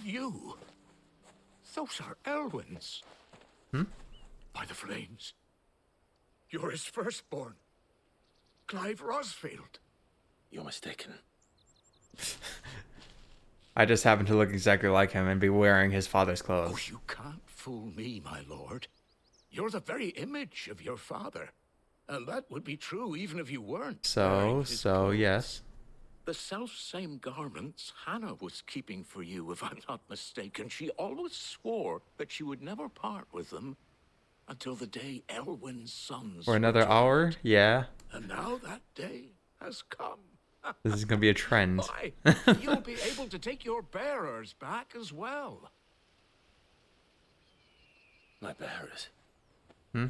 You? Those are Elwyn's. Hmm? By the flames. You're his firstborn. Clive Rosfield. You're mistaken. I just happen to look exactly like him and be wearing his father's clothes. Oh, you can't fool me, my lord. You're the very image of your father. And that would be true even if you weren't. Yes. The self-same garments Hannah was keeping for you, if I'm not mistaken. She always swore that she would never part with them until the day Elwyn's sons For another returned. hour? Yeah. And now that day has come. This is gonna be a trend. Why, you'll be able to take your bearers back as well. My bearers. Hmm?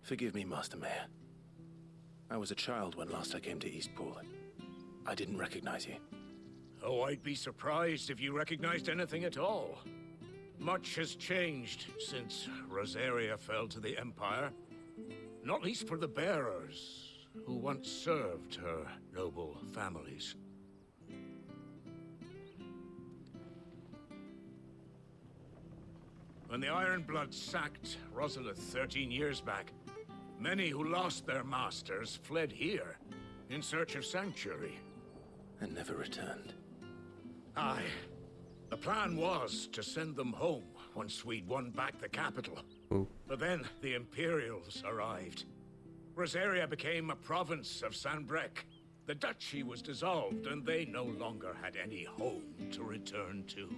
Forgive me, Master Mayor. I was a child when last I came to Eastpool. I didn't recognize you. Oh, I'd be surprised if you recognized anything at all. Much has changed since Rosaria fell to the Empire. Not least for the bearers, who once served her noble families. When the Ironbloods sacked Rosalith 13 years back, many who lost their masters fled here in search of sanctuary. And never returned. Aye. The plan was to send them home once we'd won back the capital. Ooh. But then the Imperials arrived. Rosaria became a province of Sanbreque. The duchy was dissolved, and they no longer had any home to return to.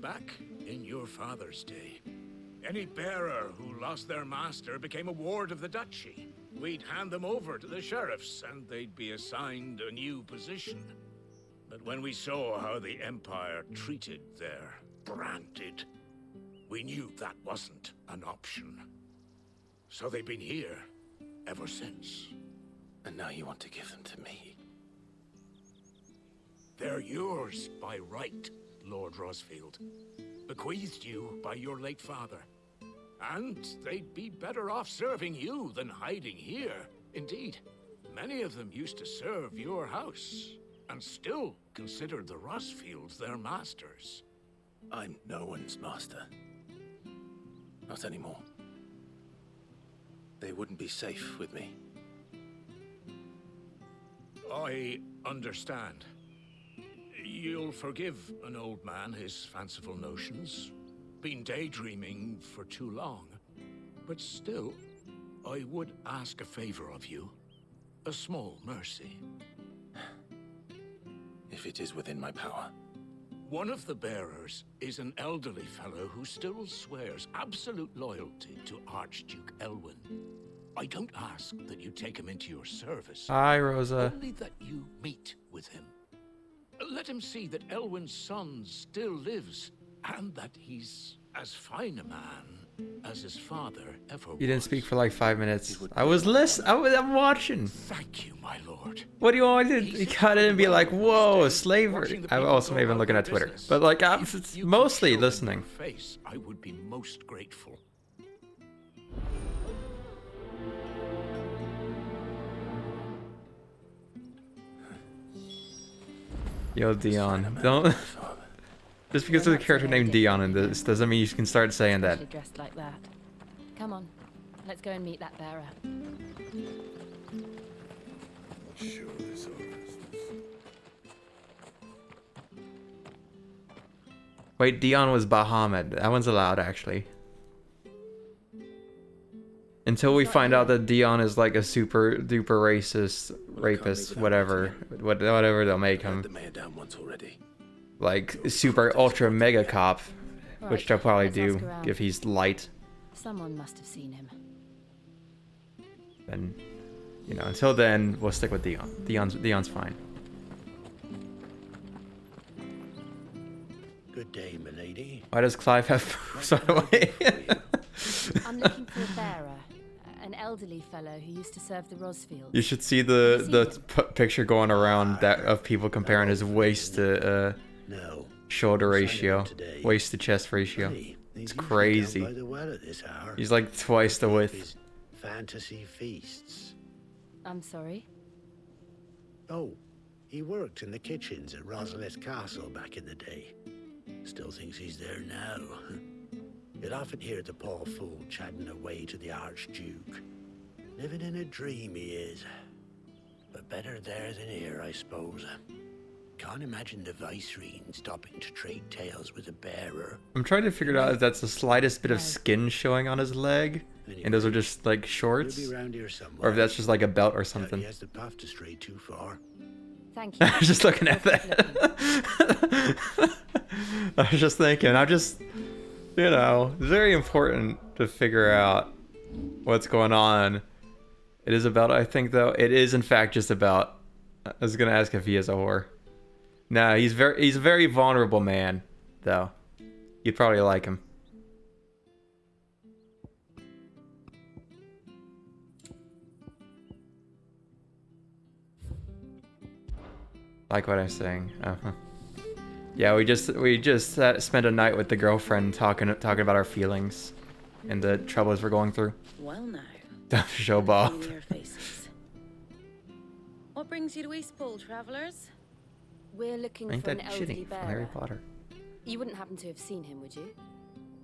Back in your father's day, any bearer who lost their master became a ward of the duchy. We'd hand them over to the sheriffs, and they'd be assigned a new position. But when we saw how the Empire treated their branded, we knew that wasn't an option. So they've been here ever since. And now you want to give them to me? They're yours by right, Lord Rosfield, bequeathed you by your late father. And they'd be better off serving you than hiding here. Indeed, many of them used to serve your house, and still considered the Rosfields their masters. I'm no one's master. Not anymore. They wouldn't be safe with me. I understand. You'll forgive an old man his fanciful notions. Been daydreaming for too long. But still, I would ask a favor of you. A small mercy. If it is within my power. One of the bearers is an elderly fellow who still swears absolute loyalty to Archduke Elwyn. I don't ask that you take him into your service. Hi, Rosa. Only that you meet with him. Let him see that Elwyn's son still lives, and that he's as fine a man as his father ever was. You didn't speak for like 5 minutes. I was listening. I'm watching. Thank you, my lord. What do you want me to cut in and be like, whoa, slavery? I'm also maybe looking at Twitter, but like I'm mostly listening. Face, I would be most grateful. Yo, Dion, don't. Just because there's a character named Dion in this doesn't mean you can start saying that. Dressed like that. Come on, let's go and meet that bearer. Wait, Dion was Bahamut. That one's allowed, actually. Until we find out that Dion is like a super duper racist, rapist, whatever they'll make him. The mayor down once already. Like super ultra mega cop, Right, which they'll probably let's do ask around. if he's light. Someone must have seen him. Then, you know, until then, we'll stick with Dion. Dion's fine. Good day, milady. Why does Clive have sorry, wait. I'm looking for a bearer, an elderly fellow who used to serve the Rosfields. You should see the picture going around that of people comparing his waist to shoulder ratio, waist to chest ratio. It's crazy. By the well at this hour. He's like twice the width. Fantasy feasts. I'm sorry? Oh, he worked in the kitchens at Rosalith Castle back in the day. Still thinks he's there now. You'd often hear the poor fool chatting away to the Archduke. Living in a dream he is. But better there than here, I suppose. Can't imagine the Viceroy stopping to trade tales with a bearer. I'm trying to figure out if that's the slightest bit of skin showing on his leg, and those are just like shorts, He'll be around here or somewhere. if that's just like a belt or Doubt something. He has the path to stray too far. Thank you. I was just looking at that. I was just thinking, you know, it's very important to figure out what's going on. It is about, I think though, it is in fact just about, I was gonna ask if he is a whore. No, he's a very vulnerable man, though. You'd probably like him. Like what I'm saying. Yeah, we just spent a night with the girlfriend talking about our feelings and the troubles we're going through. Well now. Show Bob. Familiar faces. What brings you to Eastpool, travelers? We're looking Ain't for an that elderly Ginny from bearer. Harry Potter? You wouldn't happen to have seen him, would you?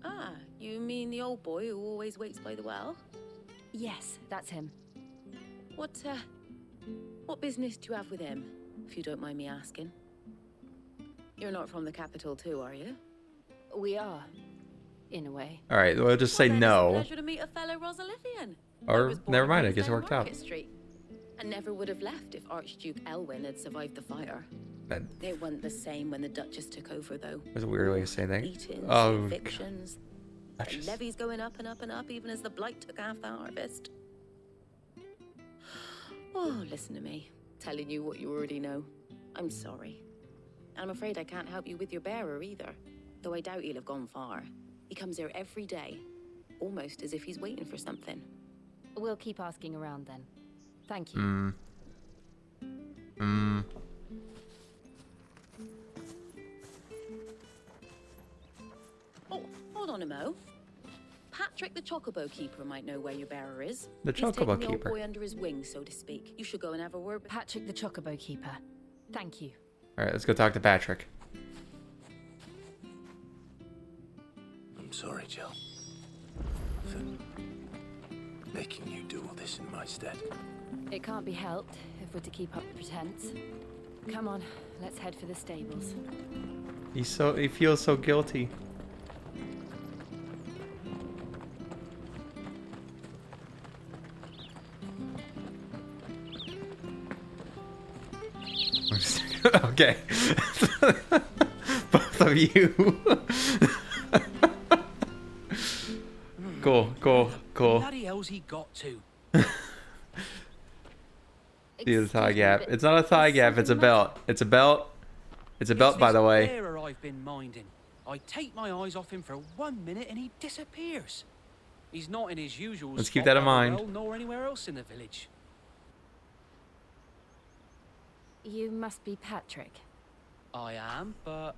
Ah, you mean the old boy who always waits by the well? Yes, that's him. What business do you have with him, if you don't mind me asking? You're not from the capital too, are you? We are, in a way. All right, we'll just say no. Pleasure to meet a fellow Rosalithian. Or never mind, I guess it worked out. Market Street, and never would have left if Archduke Elwyn had survived the fire. That It wasn't the same when the Duchess took over, though. was a weird way to say that. Eatings, Oh, evictions, levies going up and up and up, even as the blight took half the harvest. Oh, listen to me, telling you what you already know. I'm sorry. I'm afraid I can't help you with your bearer either, though I doubt he'll have gone far. He comes here every day, almost as if he's waiting for something. We'll keep asking around then. Thank you. Geronimo. Patrick the Chocobo Keeper might know where your bearer is. The He's taken Chocobo the old Keeper. boy under his wing, so to speak. You should go and have a word. Patrick the Chocobo Keeper. Thank you. All right, let's go talk to Patrick. I'm sorry, Jill. For making you do all this in my stead. It can't be helped if we're to keep up the pretense. Come on, let's head for the stables. He feels so guilty. Okay. Both of you. Cool. Bloody hell's he got to? See the thigh gap. It's not a thigh gap, it's a belt. It's a belt. It's a belt, by the way. Bearer I've been minding. I take my eyes off him for 1 minute and he disappears. He's not in his usual Let's keep spot that in mind. well, nor anywhere else in the village. You must be Patrick. I am, but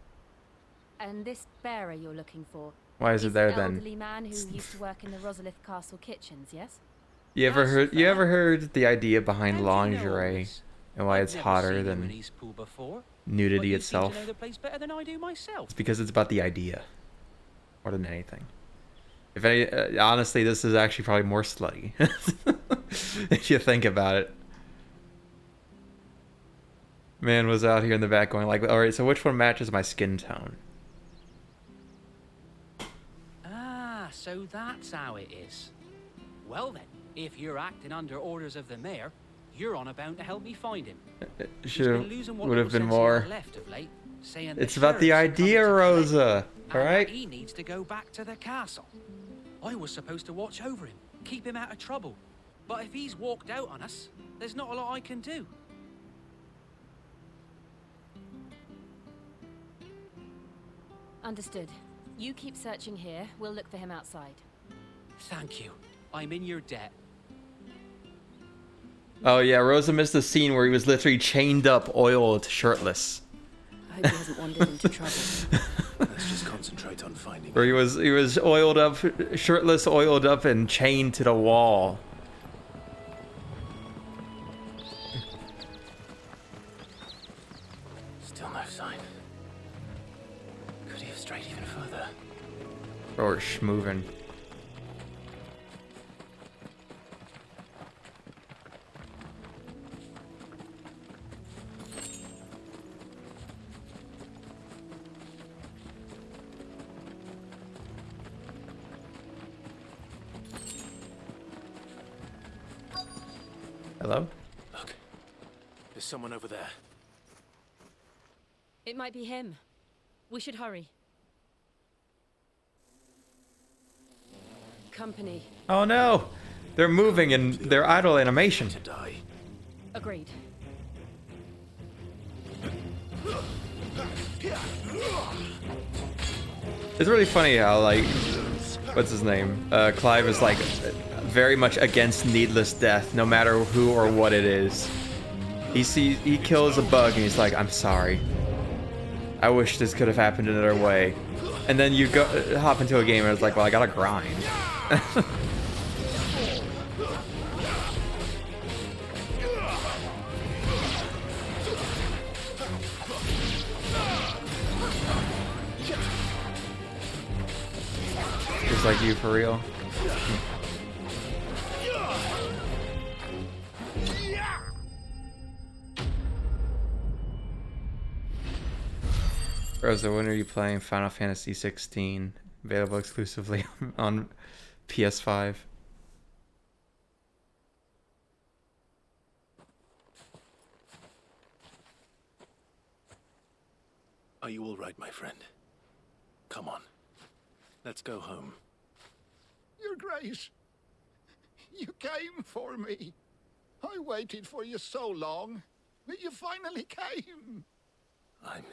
And this bearer you're looking for. Why is it he's there an then? elderly man who used to work in the Rosalith Castle kitchens, yes? You ever heard the idea behind lingerie and why I've it's never hotter seen you than in Eastpool before, nudity but you seem to itself? know the place better than I do myself. It's because it's about the idea more than anything. If any, honestly, this is actually probably more slutty if you think about it. Man was out here in the back going like, all right, so which one matches my skin tone? Ah, so that's how it is. Well then, if you're acting under orders of the mayor, you're on about to help me find him. Would have been more. Left of late, saying It's about the idea, Rosa. All right. He needs to go back to the castle. I was supposed to watch over him, keep him out of trouble. But if he's walked out on us, there's not a lot I can do. Understood. You keep searching here. We'll look for him outside. Thank you. I'm in your debt. Oh yeah, Rosa missed the scene where he was literally chained up, oiled, shirtless. I hope he hasn't wandered into trouble. Let's just concentrate on finding Where he was oiled up, shirtless, oiled up, and chained to the wall. Still no sign. Could he have strayed even further? Or schmovin'. Hello? Look. There's someone over there. It might be him. We should hurry. Company. Oh no! They're moving in their idle animation. Agreed. It's really funny how, like, what's his name? Clive is, like, very much against needless death, no matter who or what it is. He kills a bug and he's like, I'm sorry. I wish this could have happened another way. And then you go hop into a game and it's like, well, I gotta grind. Just like you, for real. Rosa, when are you playing Final Fantasy 16? Available exclusively on PS5. Are you all right, my friend? Come on. Let's go home. Your Grace, you came for me. I waited for you so long, but you finally came. I'm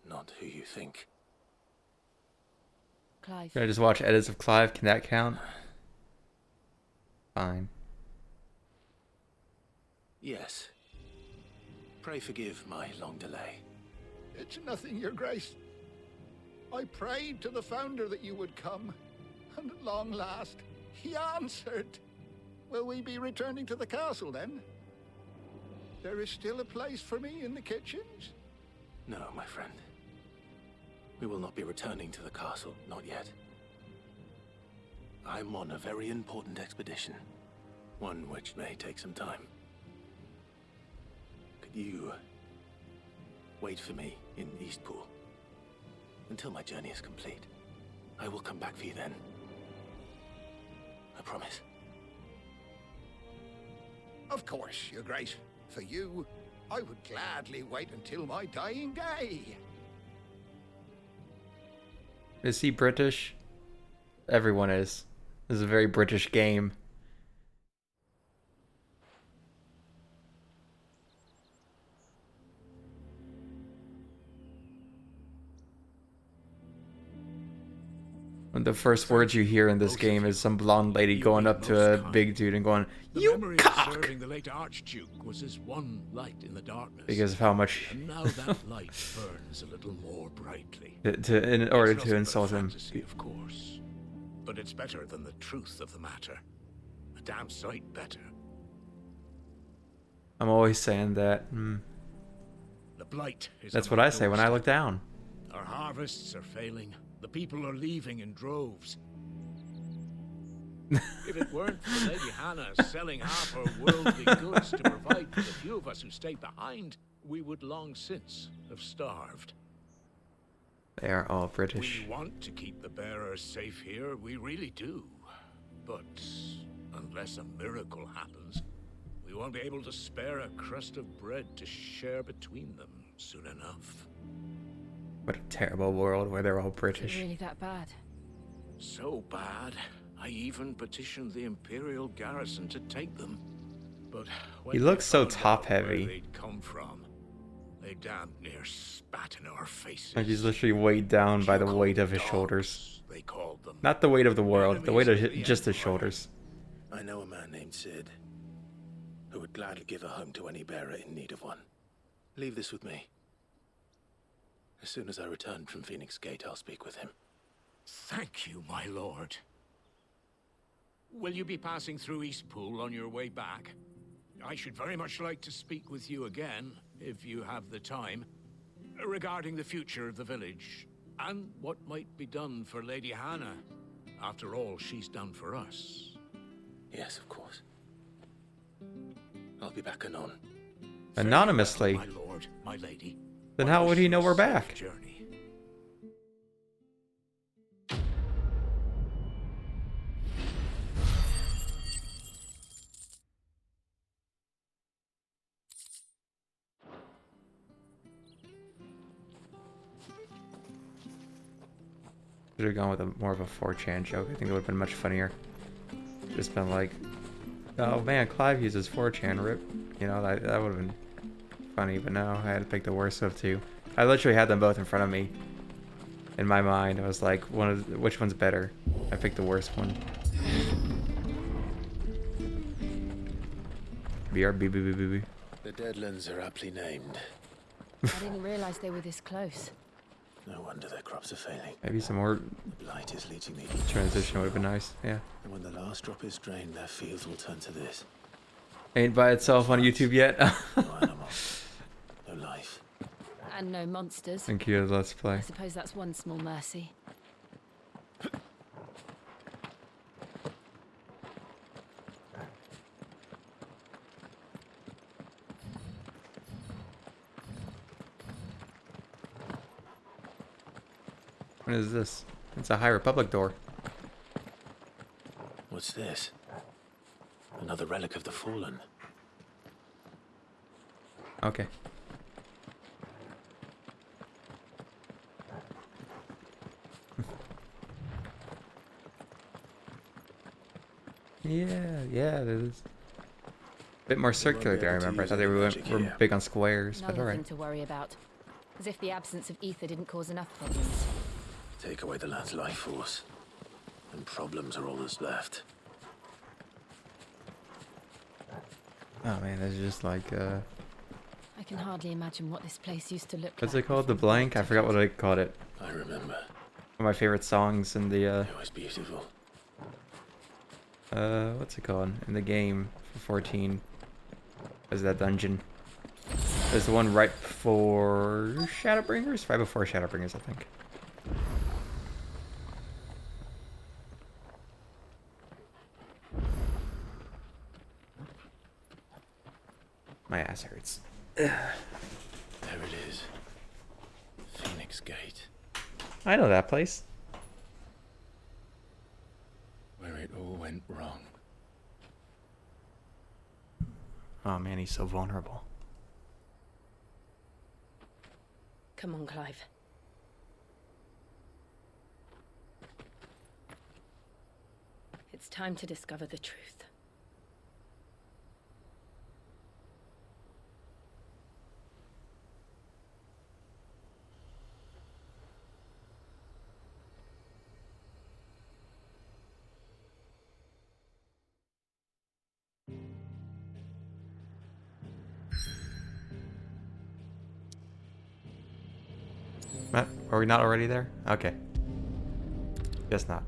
not who you think. Clive. Can I just watch edits of Clive? Can that count? Fine. Yes. Pray forgive my long delay. It's nothing, Your Grace. I prayed to the founder that you would come, and at long last, he answered. Will we be returning to the castle then? There is still a place for me in the kitchens? No, my friend. We will not be returning to the castle, not yet. I'm on a very important expedition, one which may take some time. Could you wait for me in Eastpool until my journey is complete? I will come back for you then. I promise. Of course, Your Grace. For you, I would gladly wait until my dying day. Is he British? Everyone is. This is a very British game. And the first words you hear in this game is some blonde lady going up to a big dude and going, "You cock!" Serving the late Archduke was as one light in the darkness. Because of how much And now that light burns a little more brightly. in order to insult him. Fantasy, of course. But it's better than the truth of the matter. A damn sight better. I'm always saying that. The blight is That's on what our I say when I look doorstep. down. Our harvests are failing. The people are leaving in droves. If it weren't for Lady Hannah selling half her worldly goods to provide for the few of us who stayed behind, we would long since have starved. They are all British. We want to keep the bearers safe here, we really do. But unless a miracle happens, we won't be able to spare a crust of bread to share between them soon enough. What a terrible world where they're all Is it British. really that bad? So bad, I even petitioned the Imperial garrison to take them. But when He they looks so found out top-heavy. where they'd come from, they damn near spat in our faces. Like he's literally weighed down by the weight of his shoulders. They called them. Not the weight of the world, the weight of Enemies of the just his shoulders. I know a man named Sid who would gladly give a home to any bearer in need of one. Leave this with me. As soon as I return from Phoenix Gate, I'll speak with him. Thank you, my lord. Will you be passing through Eastpool on your way back? I should very much like to speak with you again, if you have the time, regarding the future of the village, and what might be done for Lady Hannah. After all she's done for us. Yes, of course. I'll be back anon. Anonymously. My lord, my lady. Then how would he know we're back? Journey. Should have gone with more of a 4chan joke. I think it would have been much funnier. Just been like, oh man, Clive uses 4chan, rip. You know, that would have been funny, but no, I had to pick the worst of two. I literally had them both in front of me. In my mind, I was like, which one's better? I picked the worst one. BRB. The Deadlands are aptly named. I didn't realize they were this close. No wonder their crops are failing. Maybe some more The blight is leaching the transition would have been nice. Yeah. And when the last drop is drained, their fields will turn to this. Ain't by itself on YouTube yet. No animals. No life. And no monsters. Thank you, Let's Play. I suppose that's one small mercy. What is this? It's a High Republic door. What's this? Another relic of the Fallen. Okay. Yeah, it is. A bit more circular there, I remember. I thought they were big on squares, but Another alright. thing to worry about. As if the absence of ether didn't cause enough problems. Take away the land's life force, and problems are all that's left. Oh man, that's just like, I can hardly imagine what this place used to look what's like. it called? The blank? I forgot what I called it. I remember. One of my favorite songs in the It was beautiful. what's it called? In the game for 14. Is that dungeon? There's the one right before Shadowbringers? Right before Shadowbringers, I think. My ass hurts. There it is. Phoenix Gate. I know that place. Where it all went wrong. Oh man, he's so vulnerable. Come on, Clive. It's time to discover the truth. Matt, are we not already there? Okay. Guess not.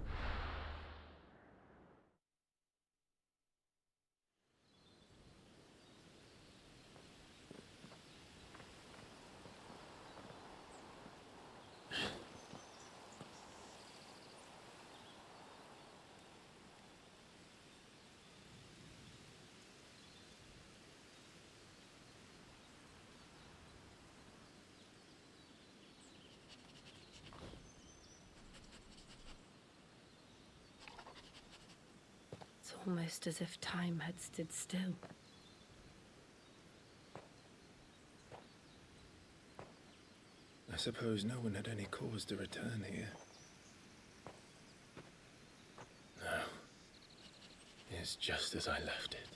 It's almost as if time had stood still. I suppose no one had any cause to return here. No. It's just as I left it.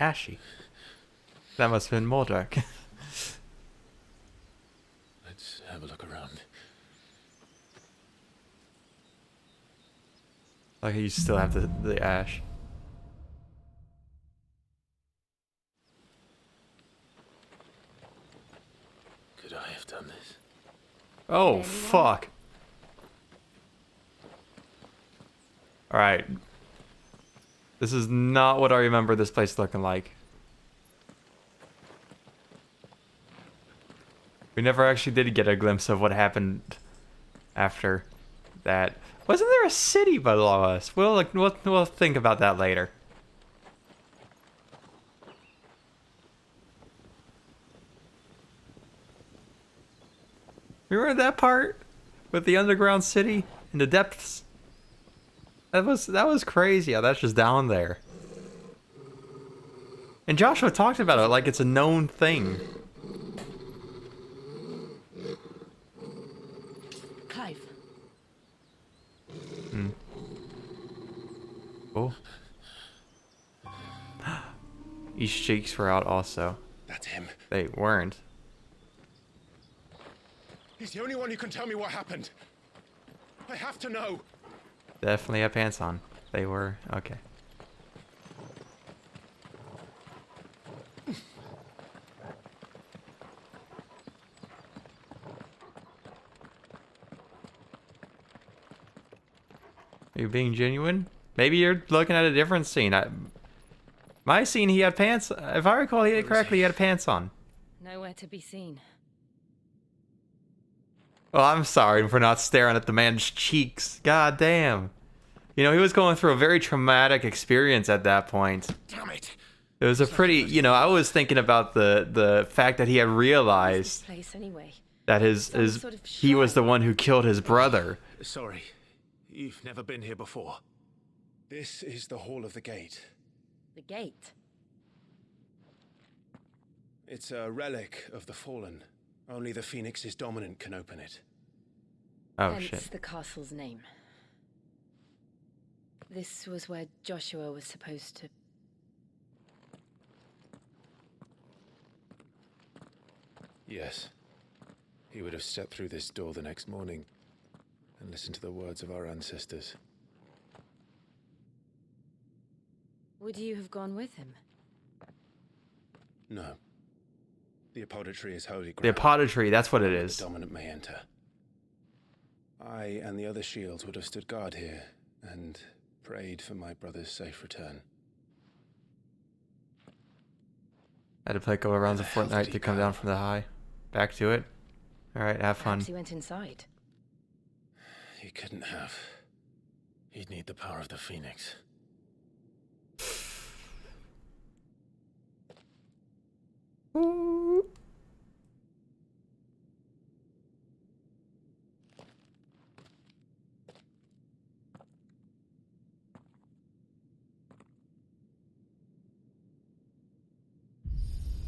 Ashy. That must have been more dark. Let's have a look around. Like you still have the ash. Could I have done this? Oh, fuck. Alright. This is not what I remember this place looking like. We never actually did get a glimpse of what happened after that. Wasn't there a city below us? We'll think about that later. Remember that part with the underground city in the depths? That was crazy how that's just down there. And Joshua talked about it like it's a known thing. Clive. Oh. East cheeks were out also. That's him. They weren't. He's the only one who can tell me what happened. I have to know. Definitely had pants on. They were okay. Are you being genuine? Maybe you're looking at a different scene. My scene, he had pants. If I recall it correctly, he had pants on. Nowhere to be seen. Well, I'm sorry for not staring at the man's cheeks. God damn. You know, he was going through a very traumatic experience at that point. Damn it. It was a pretty, you know, I was thinking about the fact that he had realized Place anyway. that he was the one who killed his brother. Sorry. You've never been here before. This is the Hall of the Gate. The gate? It's a relic of the Fallen. Only the Phoenix's dominant can open it. Oh, Hence shit. the castle's name. This was where Joshua was supposed to... Yes. He would have stepped through this door the next morning and listen to the words of our ancestors. Would you have gone with him? No. The apodatory is holy The ground. apodatory, that's what it is. The dominant may enter. I and the other shields would have stood guard here and prayed for my brother's safe return. I had to play a couple rounds of Fortnite to come down from the high. Back to it. Alright, have fun. Perhaps he went inside. He couldn't have. He'd need the power of the Phoenix.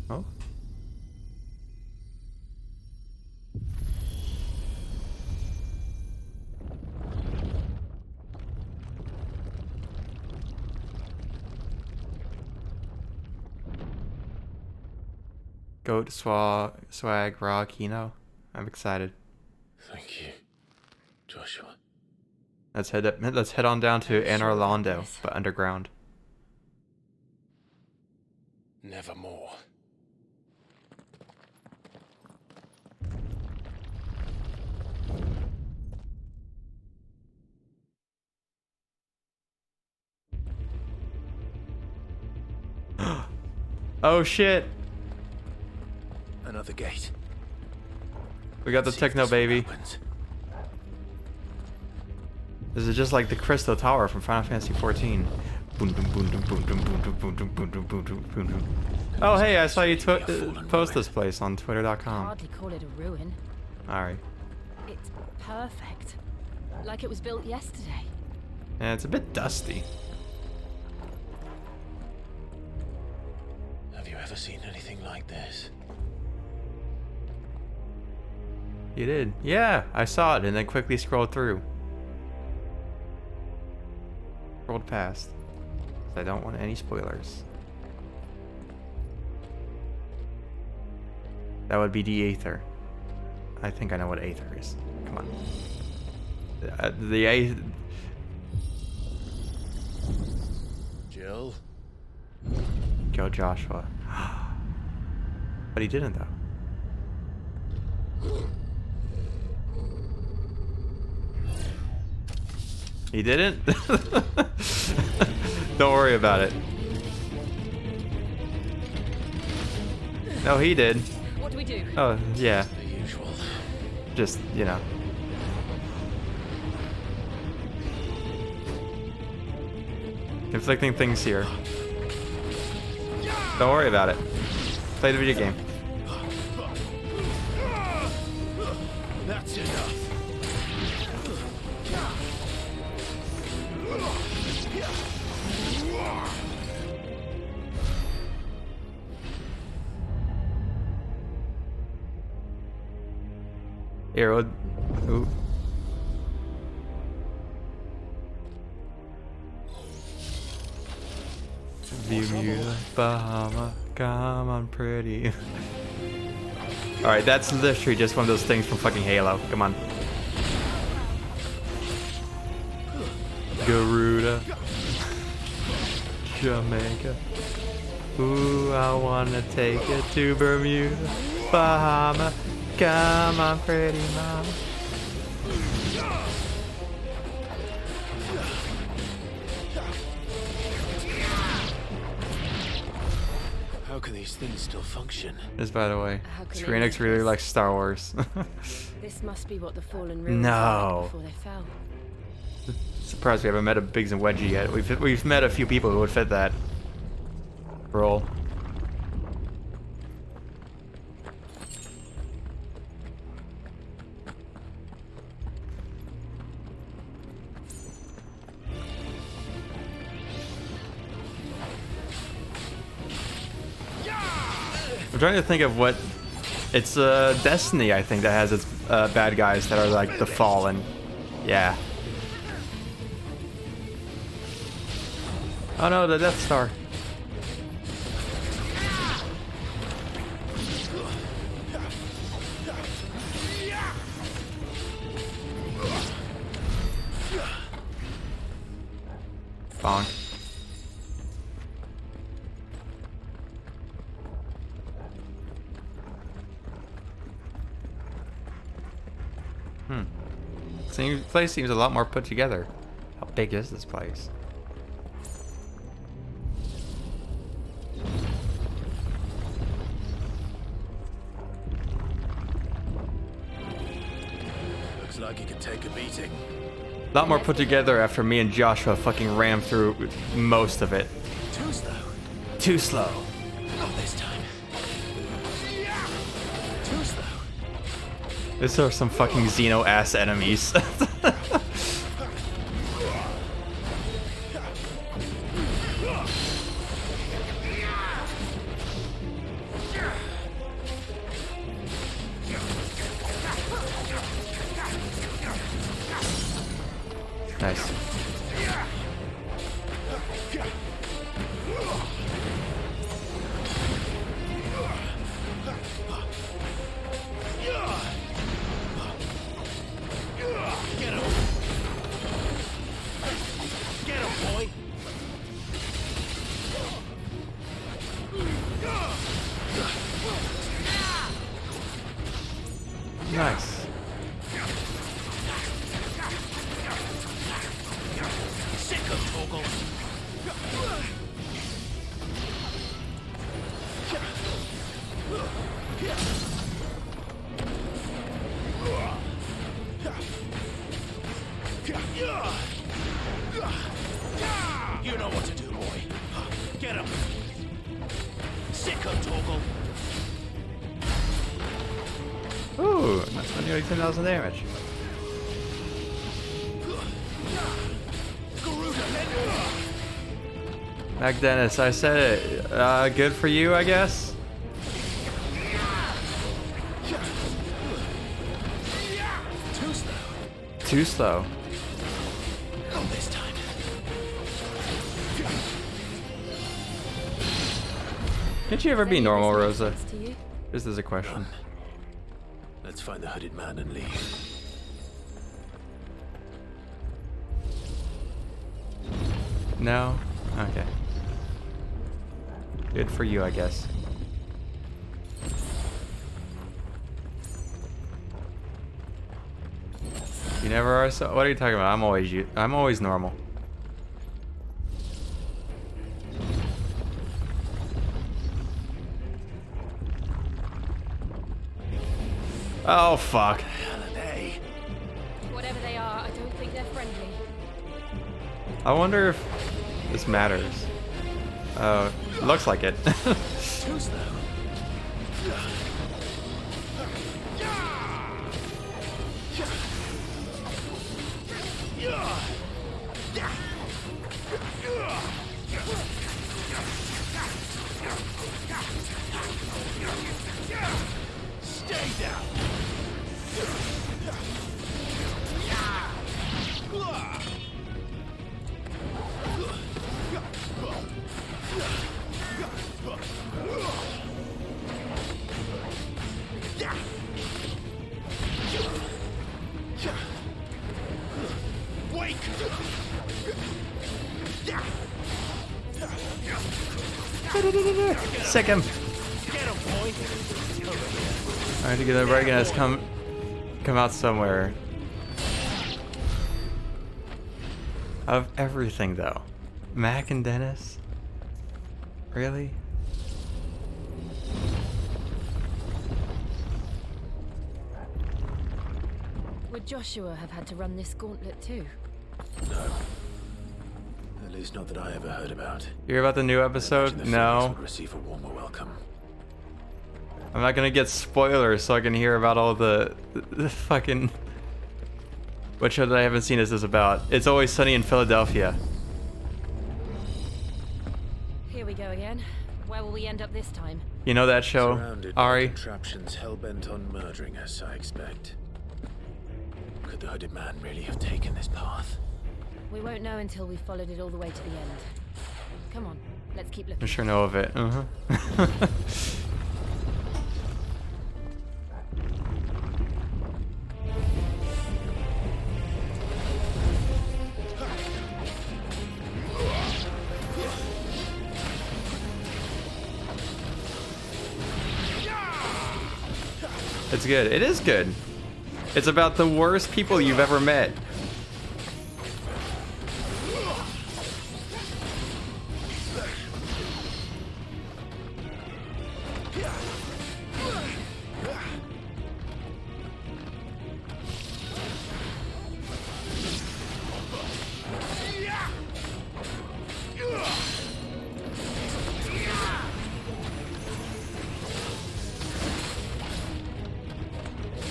Oh. Goat, swag, raw, Kino. I'm excited. Thank you, Joshua. Let's head on down to Anor Londo, but underground. Nevermore. Oh shit! Another gate. We got the techno baby. This is just like the Crystal Tower from Final Fantasy XIV. Oh hey, I saw you post this place on Twitter.com. Hardly call it a ruin. Alright. It's perfect. Like it was built yesterday. Yeah, it's a bit dusty. Have you ever seen anything like this? You did? Yeah, I saw it and then quickly scrolled through. Scrolled past. I don't want any spoilers. That would be the Aether. I think I know what Aether is. Come on. The Aether. Jill? Go Joshua. But he didn't though. He didn't? Don't worry about it. No, he did. What do we do? Oh, yeah. The usual. Just, you know. Conflicting things here. Don't worry about it. Play the video game. That's enough. Arrow. Ooh. Bermuda, Bahama, come on, pretty. Alright, that's literally just one of those things from fucking Halo. Come on. Garuda. Jamaica. Ooh, I wanna take it to Bermuda, Bahama. Come on, pretty mama. How can these things still function? Just by the way, How can Square Enix they really make likes Star Wars. This must be what the fallen ruins No. were like before they fell. Surprised we haven't met a Biggs and Wedgie yet. We've met a few people who would fit that role. I'm trying to think of what it's Destiny, I think, that has its bad guys that are like the Fallen. Yeah. Oh no, the Death Star. Place seems a lot more put together. How big is this place? Looks like you could take a beating. A lot more put together after me and Joshua fucking rammed through most of it. Too slow. Too slow. Not this time. Too slow. These are some fucking Xeno ass enemies. Nice. Nice. Sick of Torgal. You know what to do, boy. Get him. Sick of Torgal. Ooh, that's nearly 10,000 damage. Mac Dennis, I said it. Good for you, I guess. Too slow. Too slow. Not this time. Can't you ever be normal, Rosa? This is a question. Let's find the hooded man and leave. No? Okay. Good for you, I guess. You never are so. What are you talking about? I'm always normal. Oh fuck. Whatever they are, I don't think they're friendly. I wonder if this matters. Looks like it. Too slow. Stay down. Wake! Sick him. Alright, to get the Reagan has come out somewhere. Of everything though. Mac and Dennis? Really? Would Joshua have had to run this gauntlet too? No. At least not that I ever heard about. You hear about the new episode? The No. would receive a warmer welcome. I'm not gonna get spoilers so I can hear about all the fucking... What show that I haven't seen is this about? It's Always Sunny in Philadelphia. Here we go again. Where will we end up this time? You know that show, Surrounded by Ari? contraptions hell-bent on murdering us, I expect. Could the hooded man really have taken this path? We won't know until we've followed it all the way to the end. Come on, let's keep looking. I sure know of it. It's good. It is good. It's about the worst people you've ever met.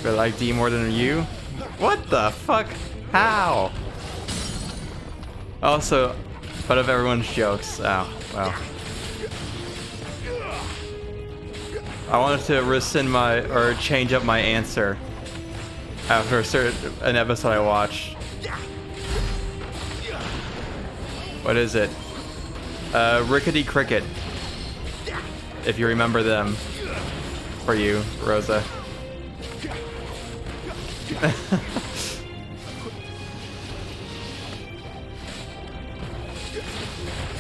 I like D more than you? What the fuck? How? Also, butt of everyone's jokes. Oh, wow. I wanted to rescind my, or change up my answer after an episode I watched. What is it? Rickety Cricket. If you remember them. For you, Rosa.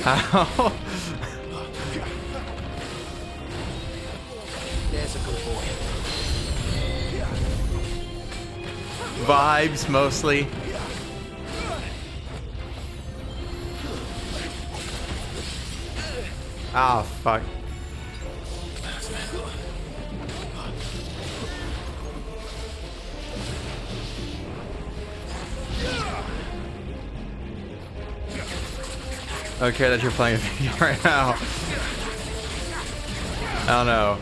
How? There's a good boy. Vibes mostly. Oh fuck. Okay, that you're playing a video right now. I don't know.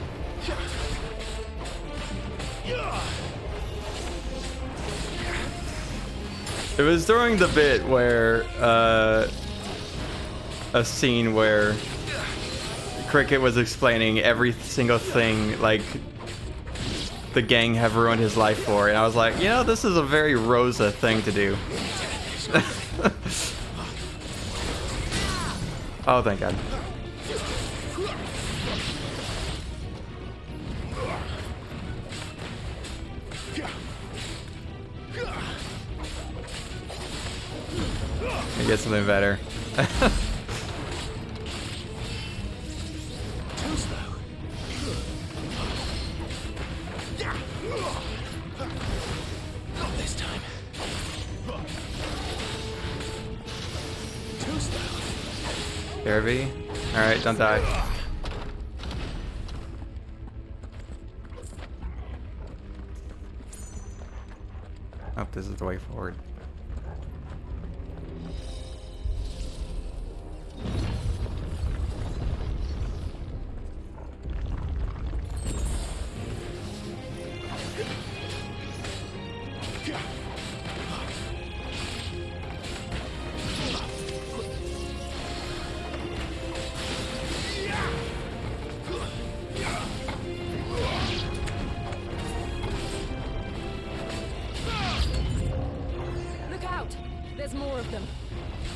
It was during the bit where, a scene where Cricket was explaining every single thing, like, the gang have ruined his life for, and I was like, you know, this is a very Rosa thing to do. Oh, thank God. I get something better. Not this time. Too slow. Derby? Alright, don't die. Oh, this is the way forward. Look out! There's more of them.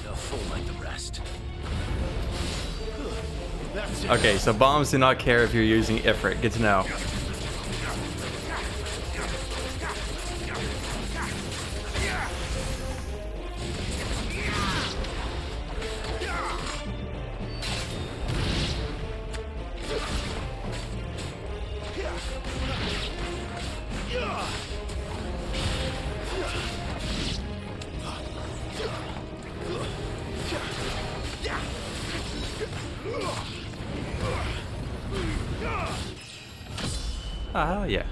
They'll fall like the rest. Okay, so bombs do not care if you're using Ifrit. Good to know. Oh, yeah.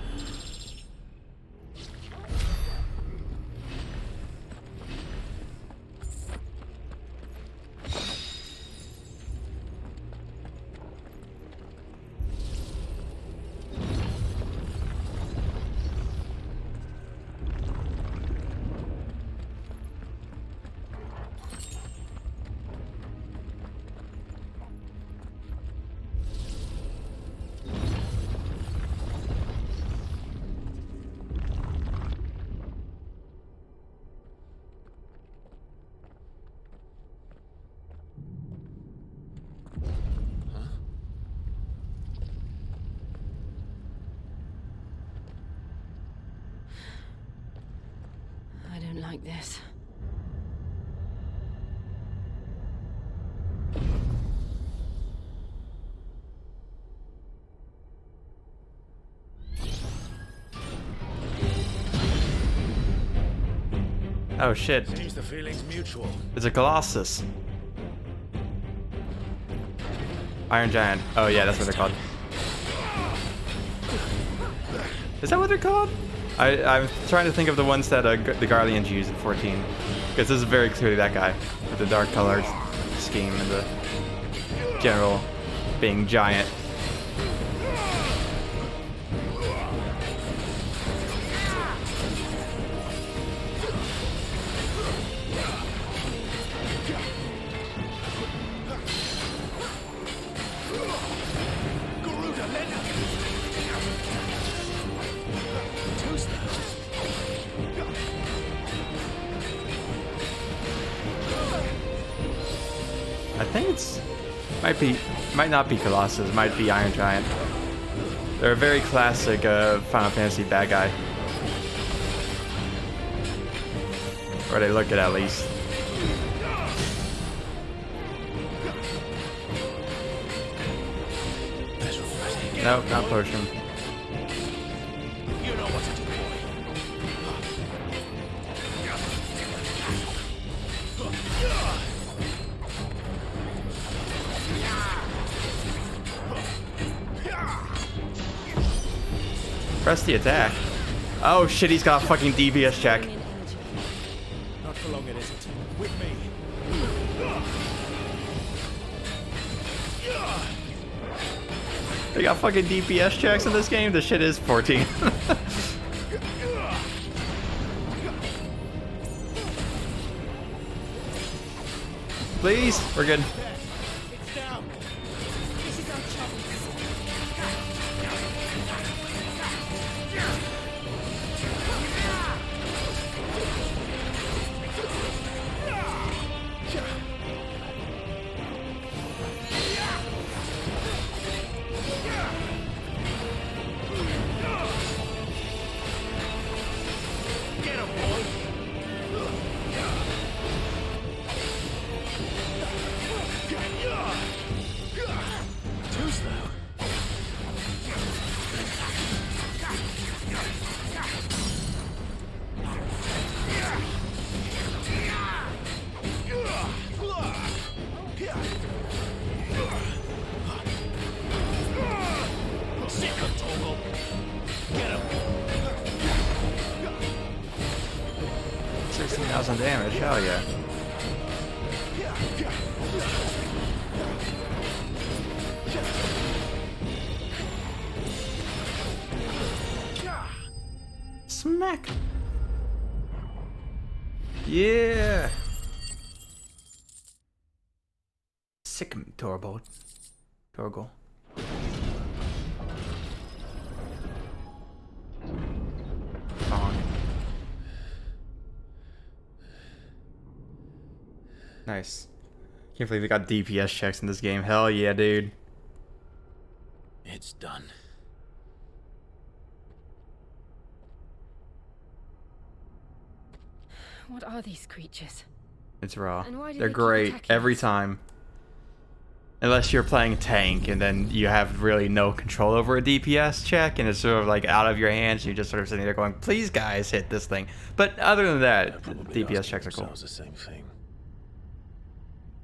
I don't like this. Oh shit. Seems the feeling's mutual. It's a Colossus. Iron Giant. Oh yeah, that's what they're called. Is that what they're called? I'm trying to think of the ones that the Guardians use in 14. Because this is very clearly that guy. With the dark colored scheme and the general being giant. I think it's might not be Colossus, might be Iron Giant. They're a very classic Final Fantasy bad guy. Or they look it at least. Nope, not potion. You know what to do, Press the attack. Oh shit, he's got a fucking DPS check. Not for long, it isn't. With me. They got fucking DPS checks in this game? This shit is 14. Please? We're good. Get him, boy. 16,000 damage, hell yeah. Smack! Yeah! Sick Torbold. Torgal. Nice. Can't believe we got DPS checks in this game. Hell yeah, dude. It's done. What are these creatures? It's raw. And why do They're they keep great attacking every us? time. Unless you're playing tank and then you have really no control over a DPS check and it's sort of like out of your hands and you're just sort of sitting there going, please guys, hit this thing. But other than that, DPS checks are cool. The same thing.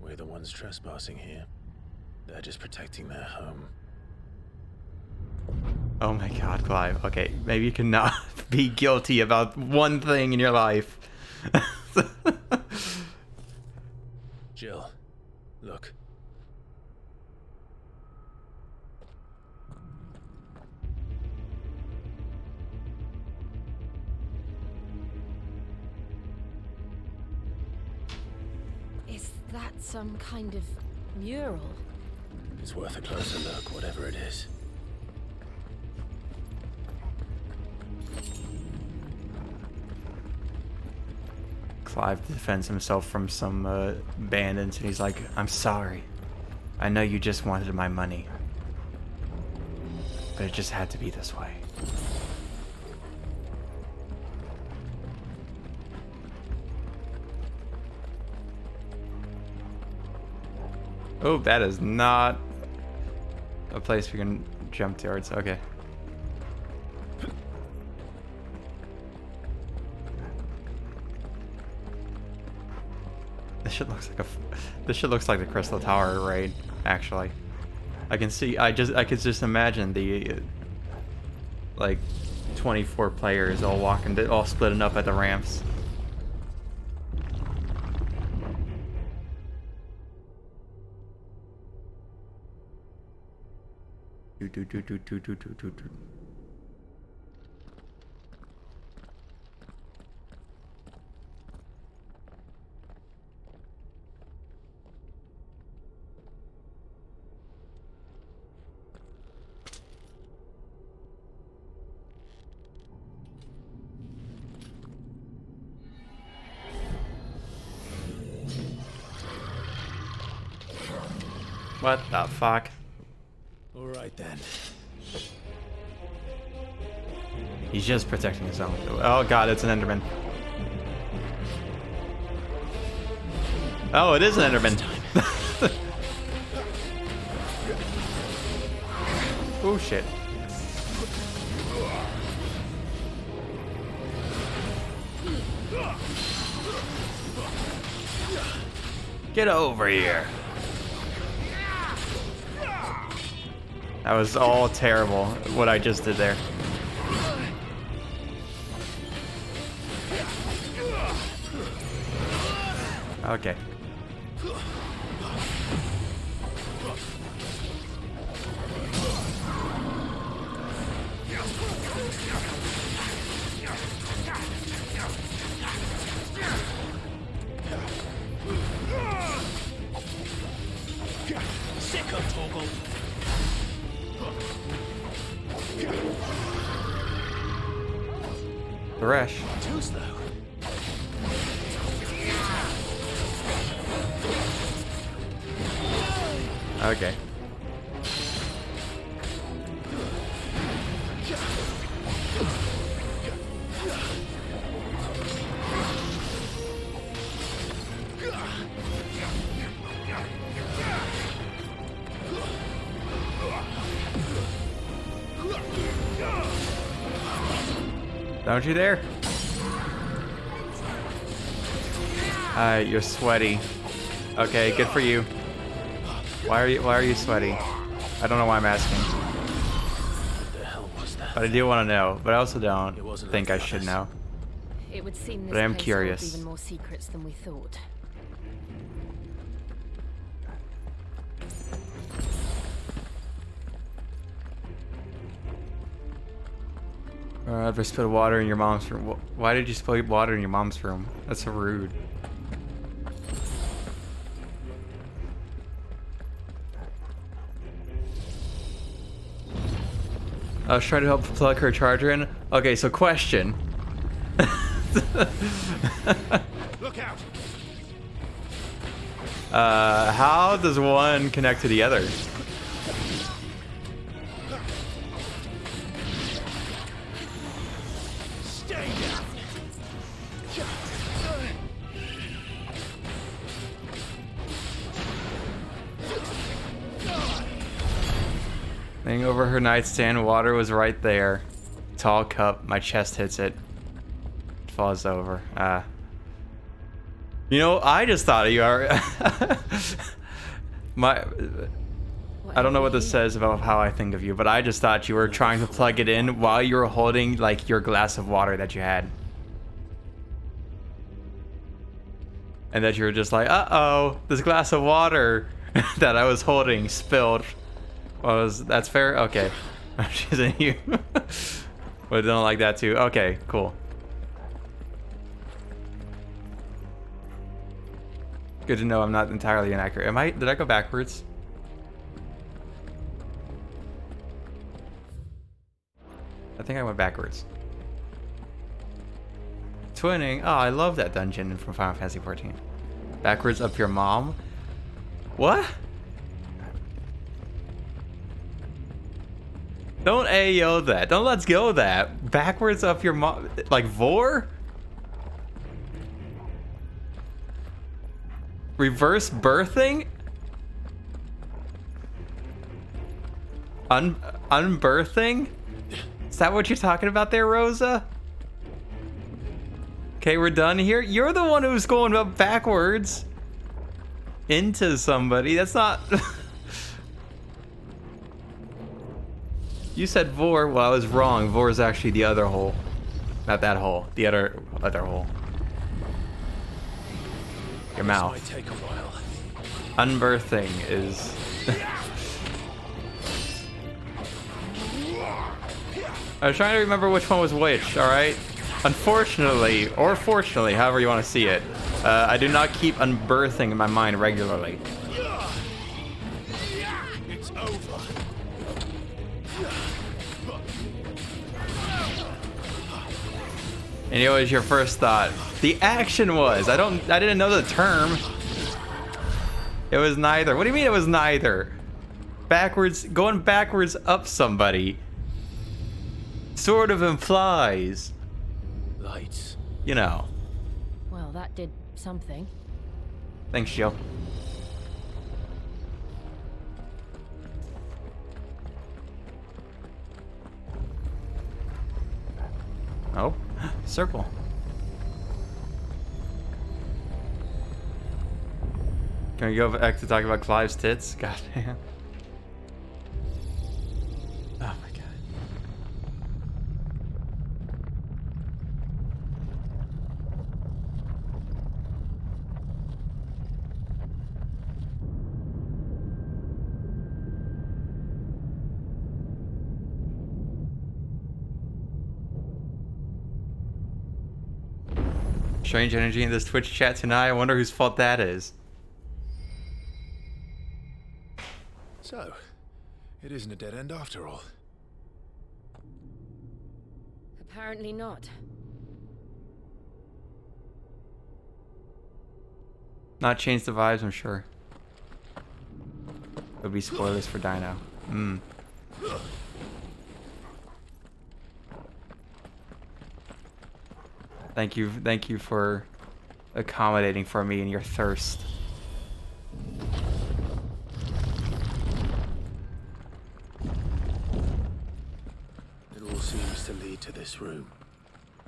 We're the ones trespassing here. They're just protecting their home. Oh my god, Clive. Okay, maybe you cannot be guilty about one thing in your life. Jill, look. Is that some kind of mural? It's worth a closer look, whatever it is. Clive defends himself from some bandits and he's like, I'm sorry. I know you just wanted my money. But it just had to be this way. Oh, that is not a place we can jump towards. Okay. shit looks like this shit looks like the Crystal Tower raid, actually. I can see, I could just imagine the, like, 24 players all walking, all splitting up at the ramps. What the fuck? All right then. He's just protecting his own. Oh god, it's an Enderman. Oh, it is an Enderman. Oh shit. Get over here. That was all terrible, what I just did there. Okay. Sick of Torgal. Thresh. Too slow. Okay. Don't you dare. You're sweaty. Okay, good for you. Why are you sweaty? I don't know why I'm asking. What the hell was that? But I do want to know, but I also don't think I should know. It would seem this But I am place curious. holds even more secrets than we thought. Ever spilled water in your mom's room? Why did you spill water in your mom's room? That's so rude. I was trying to help plug her charger in. Okay, so question. Look out! How does one connect to the other? Stay down. Laying over her nightstand, water was right there. Tall cup, my chest hits it. It falls over. You know, I just thought you are. I don't know what this says about how I think of you, but I just thought you were trying to plug it in while you were holding, like, your glass of water that you had. And that you were just like, uh-oh, this glass of water that I was holding spilled. That's fair? Okay. She's in you. But don't like that too. Okay, cool. Good to know I'm not entirely inaccurate. Did I go backwards? I think I went backwards. Twinning. Oh, I love that dungeon from Final Fantasy XIV. Backwards up your mom? What? Don't AO that. Don't let's go that. Backwards up your mom. Like Vor? Reverse birthing? Unbirthing? Is that what you're talking about there, Rosa? Okay, we're done here. You're the one who's going up backwards. into somebody. That's not... You said Vor. Well, I was wrong. Vor is actually the other hole. Not that hole. The other hole. Your mouth. This might take a while. Unbirthing is... I was trying to remember which one was which, alright? Unfortunately, or fortunately, however you want to see it, I do not keep unbirthing in my mind regularly. It's over. And what was your first thought? The action was. I didn't know the term. It was neither. What do you mean it was neither? Backwards, going backwards up somebody sort of implies, Lights. you know. Well, that did something. Thanks, Joe. Oh, circle. Can we go back to talk about Clive's tits? God damn. Oh my god. Strange energy in this Twitch chat tonight. I wonder whose fault that is. So, it isn't a dead end after all. Apparently not. Not change the vibes, I'm sure. Would be spoilers for Dino. Thank you for accommodating for me and your thirst. It all seems to lead to this room.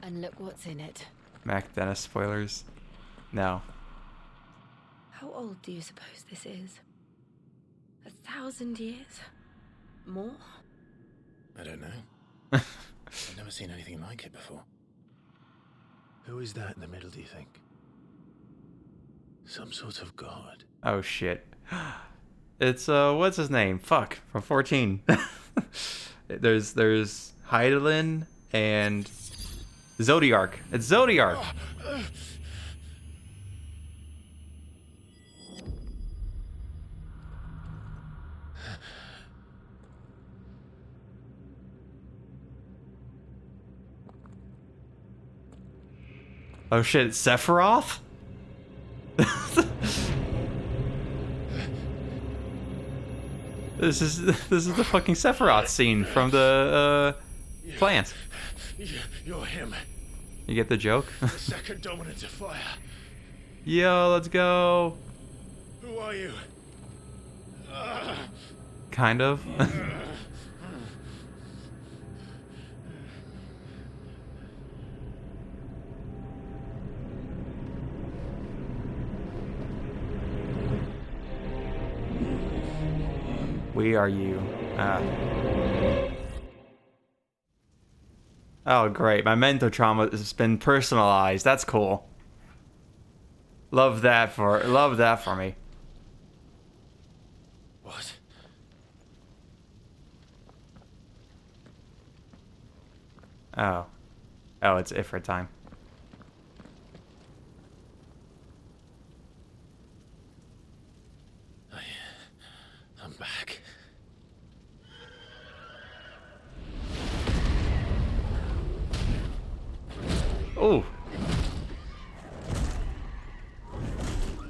And look what's in it. Mac Dennis spoilers? No. How old do you suppose this is? 1,000 years? More? I don't know. I've never seen anything like it before. Who is that in the middle, do you think? Some sort of god. Oh shit. It's what's his name? Fuck, from 14. there's Hydaelyn and Zodiark. It's Zodiark. Oh shit, Sephiroth? This is the fucking Sephiroth scene from the plant. You're him. You get the joke? The second dominant of fire. Yo, let's go. Who are you? Kind of. We are you. Oh, great. My mental trauma has been personalized. That's cool. Love that for me. What? Oh. Oh, it's Ifrit time. I'm back. Oh.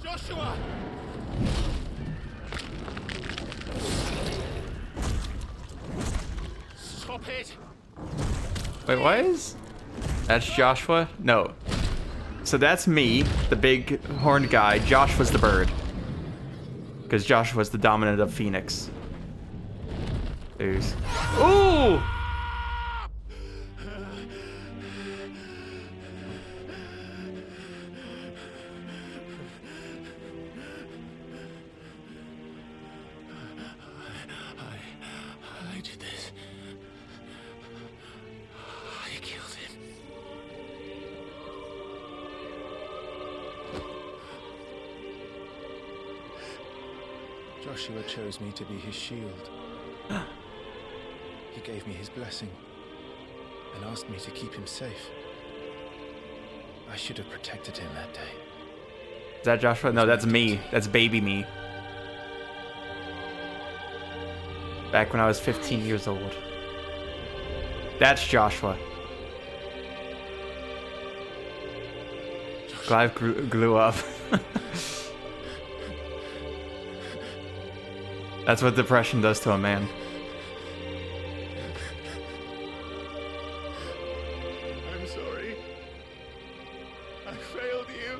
Joshua! Stop it! Wait, what is? That's Joshua? No. So that's me, the big horned guy. Joshua's the bird. Because Joshua's the dominant of Phoenix. Ooze. Ooh! Joshua chose me to be his shield. He gave me his blessing and asked me to keep him safe. I should have protected him that day. Is that Joshua? No, that's me. That's baby me. Back when I was 15 years old. That's Joshua. Clive grew up. That's what depression does to a man. I'm sorry. I failed you.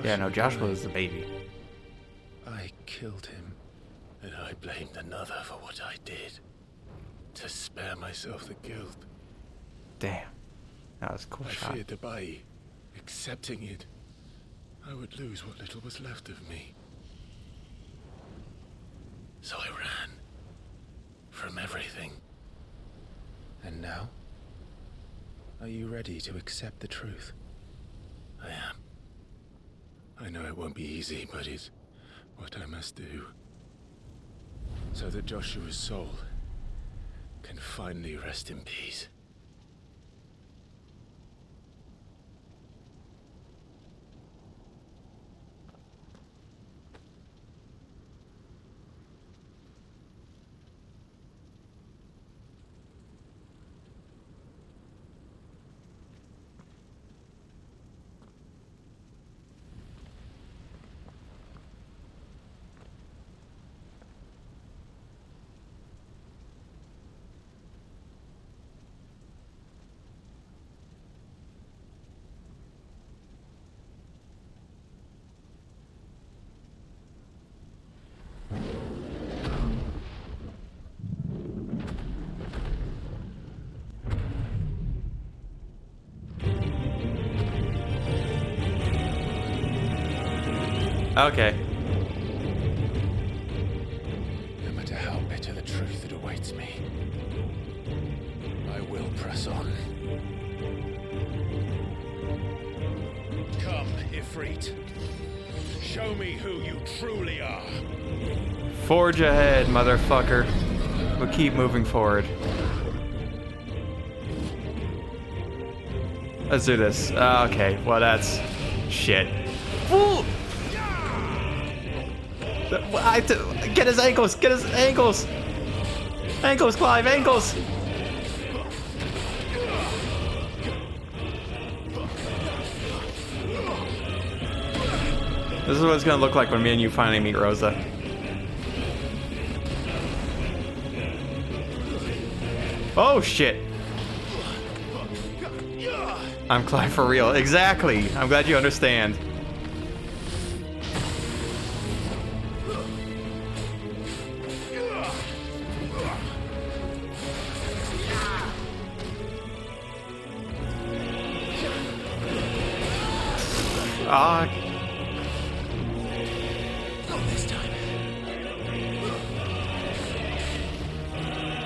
Yeah, no, Joshua was the baby. I killed him, and I blamed another for what I did. To spare myself the guilt. Damn. That was a cool I shot. feared that by accepting it, I would lose what little was left of me. So I ran. From everything. And now? Are you ready to accept the truth? I am. I know it won't be easy, but it's what I must do. So that Joshua's soul can finally rest in peace. Okay. No matter how bitter the truth that awaits me, I will press on. Come, Ifrit. Show me who you truly are. Forge ahead, motherfucker. We'll keep moving forward. Let's do this. Okay, well that's shit. Ooh! Get his ankles! Get his ankles! Ankles, Clive! Ankles! This is what it's gonna look like when me and you finally meet Rosa. Oh shit! I'm Clive for real. Exactly! I'm glad you understand. Ah.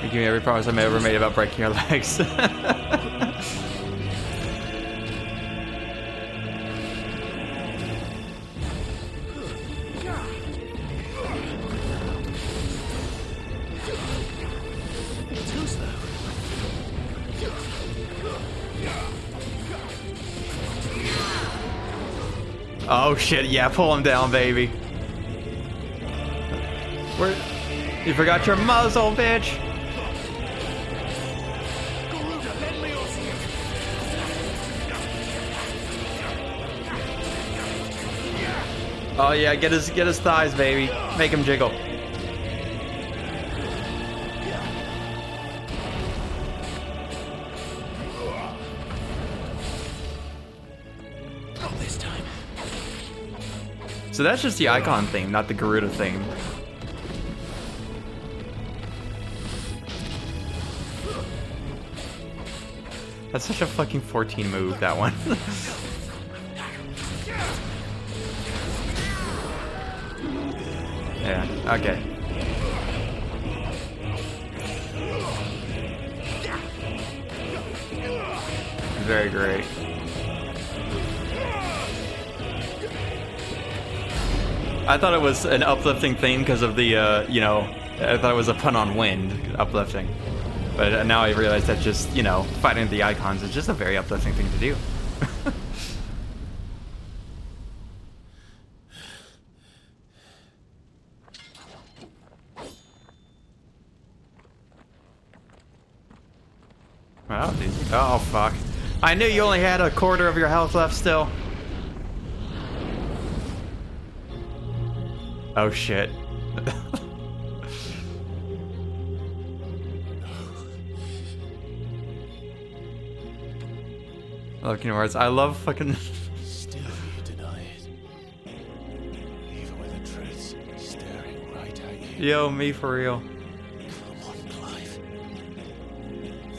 You give me every promise I've ever made about breaking your legs. Oh shit, yeah, pull him down, baby. Where? You forgot your muzzle, bitch! Oh yeah, get his thighs, baby. Make him jiggle. So that's just the icon theme, not the Garuda theme. That's such a fucking 14 move, that one. Yeah, okay. Very great. I thought it was an uplifting thing because of the, you know, I thought it was a pun on wind, uplifting. But now I realize that just, you know, fighting the icons is just a very uplifting thing to do. Oh, dude. Oh, fuck. I knew you only had a quarter of your health left still. Oh, shit. I love Kingdom Hearts. I love fucking... Still you deny it. Even with the truths staring right at you. Yo, me for real. Come on, Clive.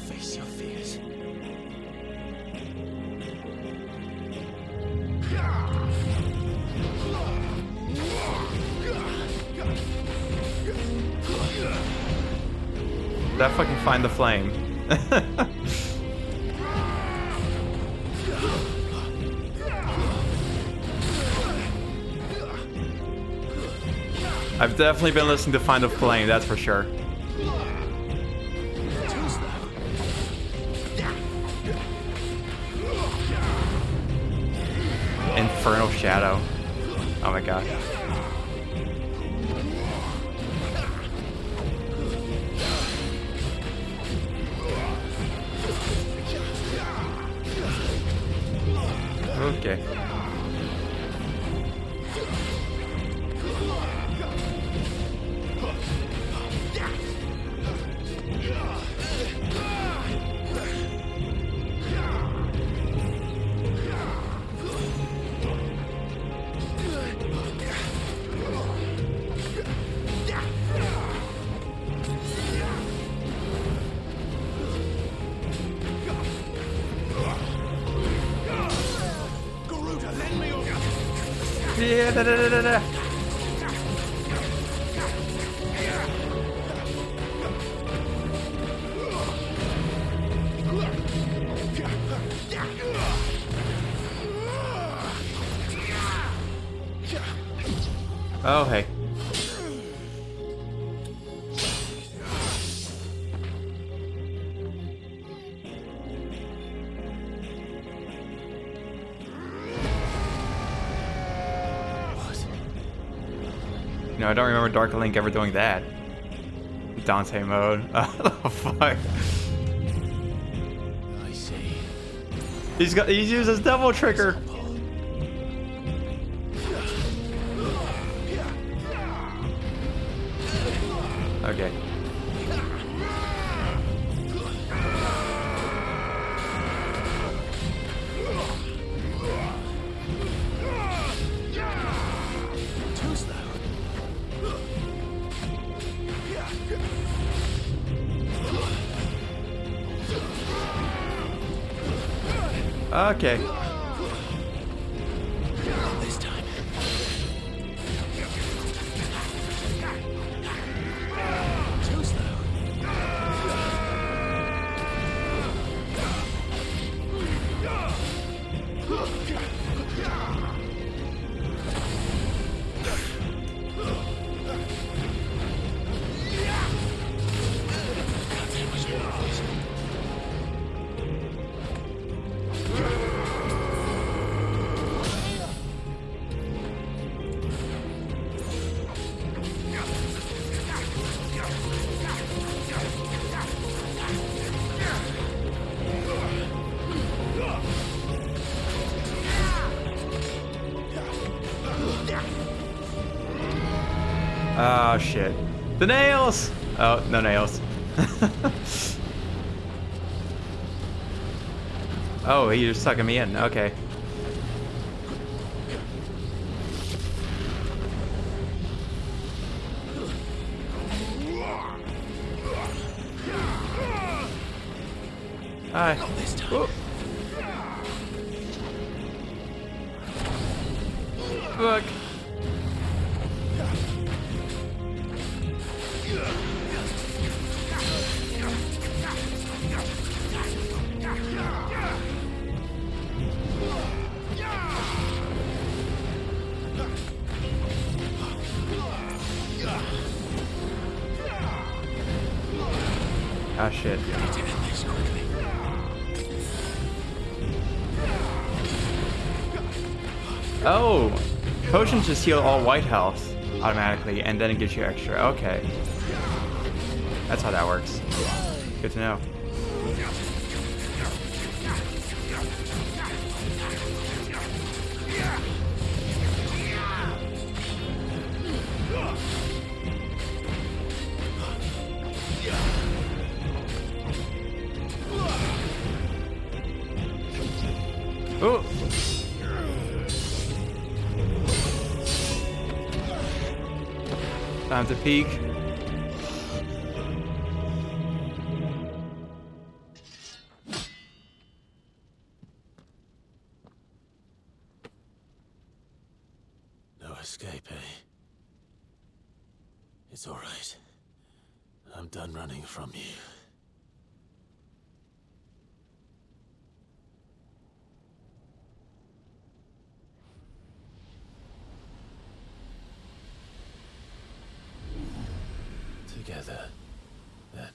Face your fears. That fucking find the flame. I've definitely been listening to Find the Flame, that's for sure. Infernal Shadow. Oh my god. Okay. Yeah, da, da, da, da, da. Oh, hey. No, I don't remember Dark Link ever doing that. Dante mode. Oh, fuck. I see. He's used his devil trigger. Okay. Okay. This time. Too slow. Oh shit. The nails! Oh, no nails. Oh, you're sucking me in. Okay. Hi. Oh. Fuck. shit. Oh, potions just heal all white health automatically, and then it gives you extra. Okay, that's how that works. Good to know. Oh. Time to peek. No escape, eh? It's all right. I'm done running from you. Together, then.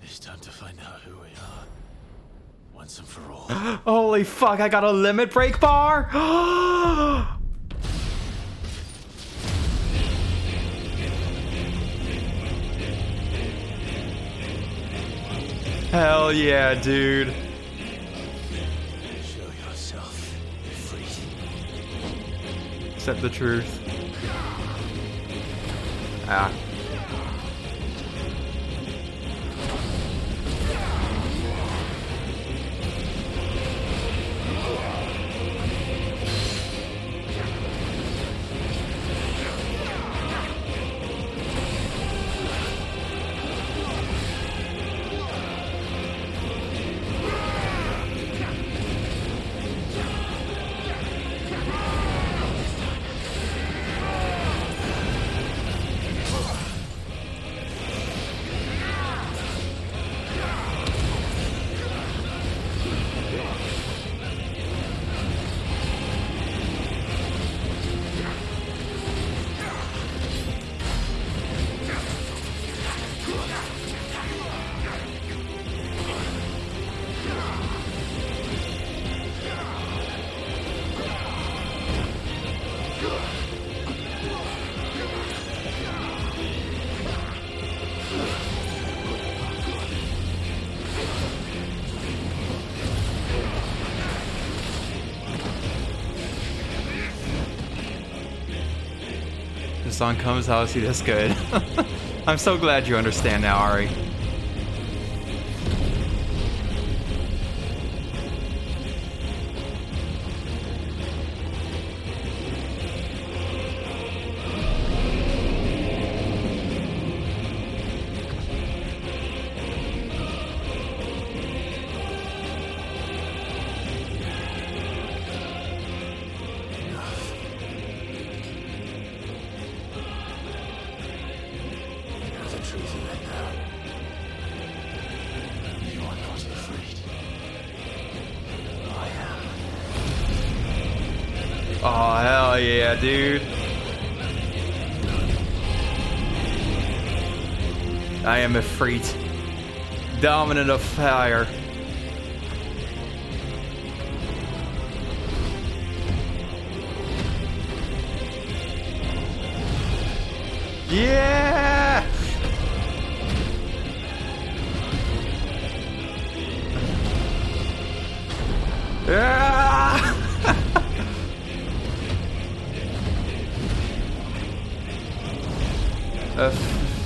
It's time to find out who we are. Once and for all. Holy fuck, I got a limit break bar? Hell yeah, dude. Show yourself free. Accept the truth. Ah. The song comes, how is he this good? I'm so glad you understand now, Ari. Oh, hell yeah, dude. I am Ifrit, dominant of fire. Yeah! Yeah!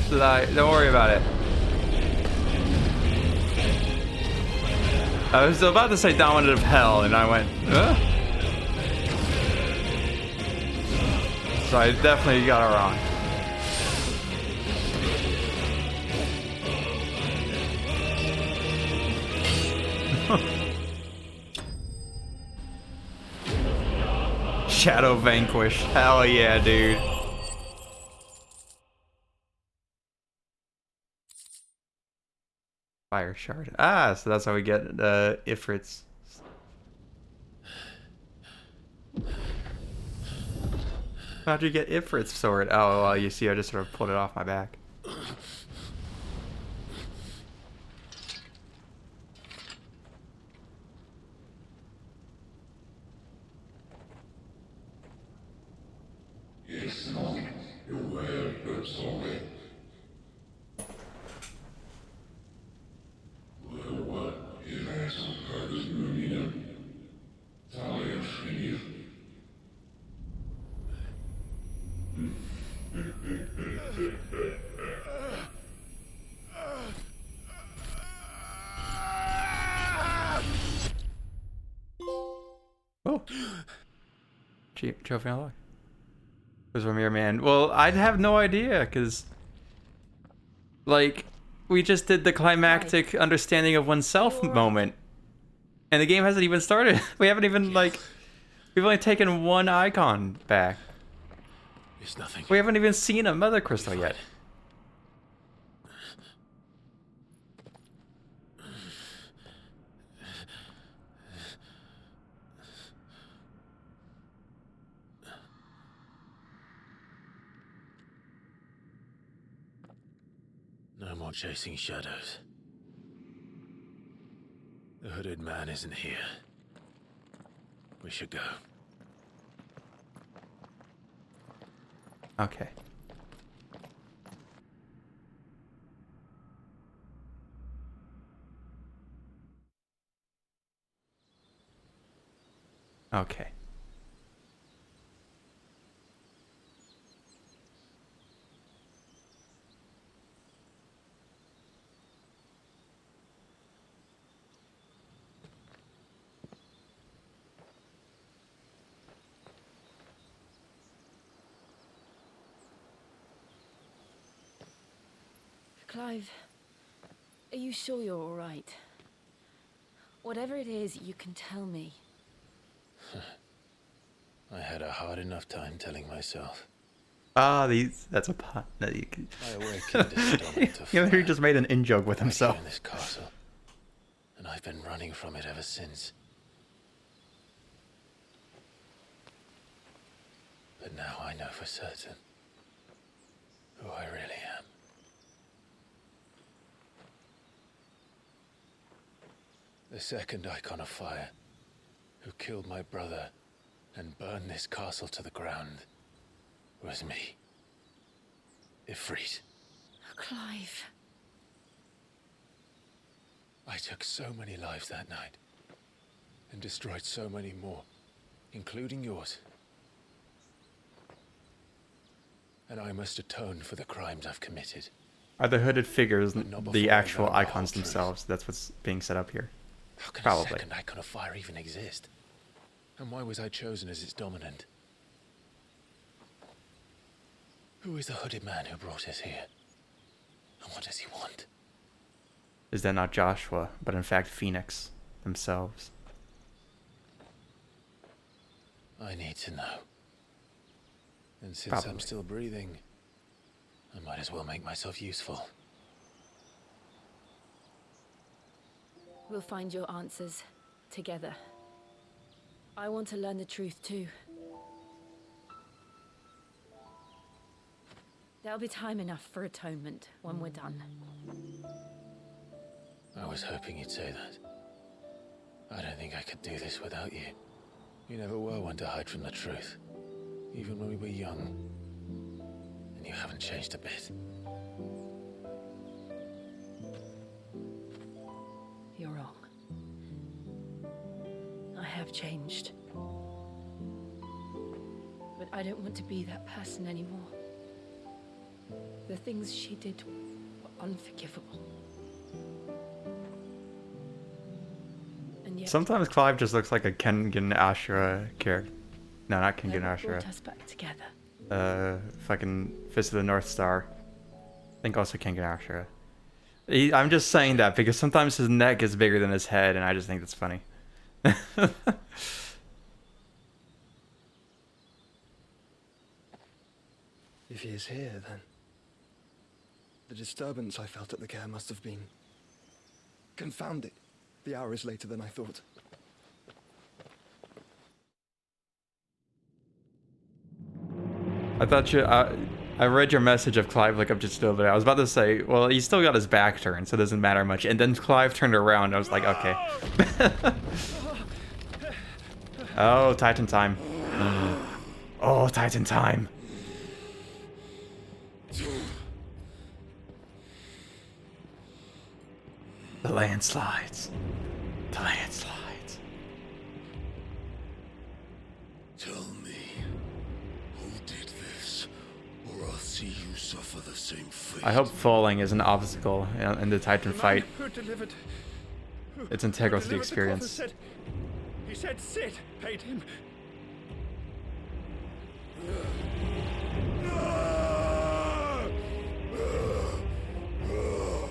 Fly. Don't worry about it. I was about to say dominant of hell, and I went, huh? So I definitely got it wrong. Shadow Vanquish. Hell yeah, dude. Fire shard. Ah, so that's how we get Ifrit's. How'd you get Ifrit's sword? Oh, well, you see, I just sort of pulled it off my back. Oh. Trophy unlocked. Who's Ramir Man? Well, I'd have no idea, because, like, we just did the climactic understanding of oneself moment. And the game hasn't even started. We haven't even, like, we've only taken one icon back. It's nothing. We haven't even seen a Mother Crystal yet. No more chasing shadows. The hooded man isn't here. We should go. Okay. Okay. Clive, are you sure you're all right? Whatever it is, you can tell me. I had a hard enough time telling myself. Ah, that's a pun. No, you I awakened as dominant of he fire, just made an in-joke with right himself. here in this castle, and I've been running from it ever since. But now I know for certain who I really am. The second Icon of Fire, who killed my brother and burned this castle to the ground, was me. Ifrit. Clive. I took so many lives that night, and destroyed so many more, including yours. And I must atone for the crimes I've committed. Are the hooded figures not the before I actual learn the whole icons truth. themselves? That's what's being set up here. How can a Probably. second Icon of Fire even exist? And why was I chosen as its dominant? Who is the hooded man who brought us here? And what does he want? Is that not Joshua, but in fact Phoenix themselves? I need to know. And since Probably. I'm still breathing, I might as well make myself useful. We'll find your answers together. I want to learn the truth too. There'll be time enough for atonement when we're done. I was hoping you'd say that. I don't think I could do this without you. You never were one to hide from the truth, even when we were young. And you haven't changed a bit. You're wrong. I have changed. But I don't want to be that person anymore. The things she did were unforgivable. And yet, Sometimes Clive just looks like a Kengan Ashura character. No, not Kengan Never Ashura. brought us back together. Fucking Fist of the North Star. I think also Kengan Ashura. I'm just saying that because sometimes his neck is bigger than his head, and I just think that's funny. If he is here, then the disturbance I felt at the care must have been confounded. The hour is later than I thought. I thought you. I read your message of Clive like up just a little bit. I was about to say, well, he still got his back turned, so it doesn't matter much. And then Clive turned around. I was like, okay. Oh, Titan time. Oh, Titan time. The landslides. The landslides. Tell me, who did this, or I'll see you suffer the same fate. I hope falling is an obstacle in the Titan fight. It's integral to the experience. He said Sid paid him.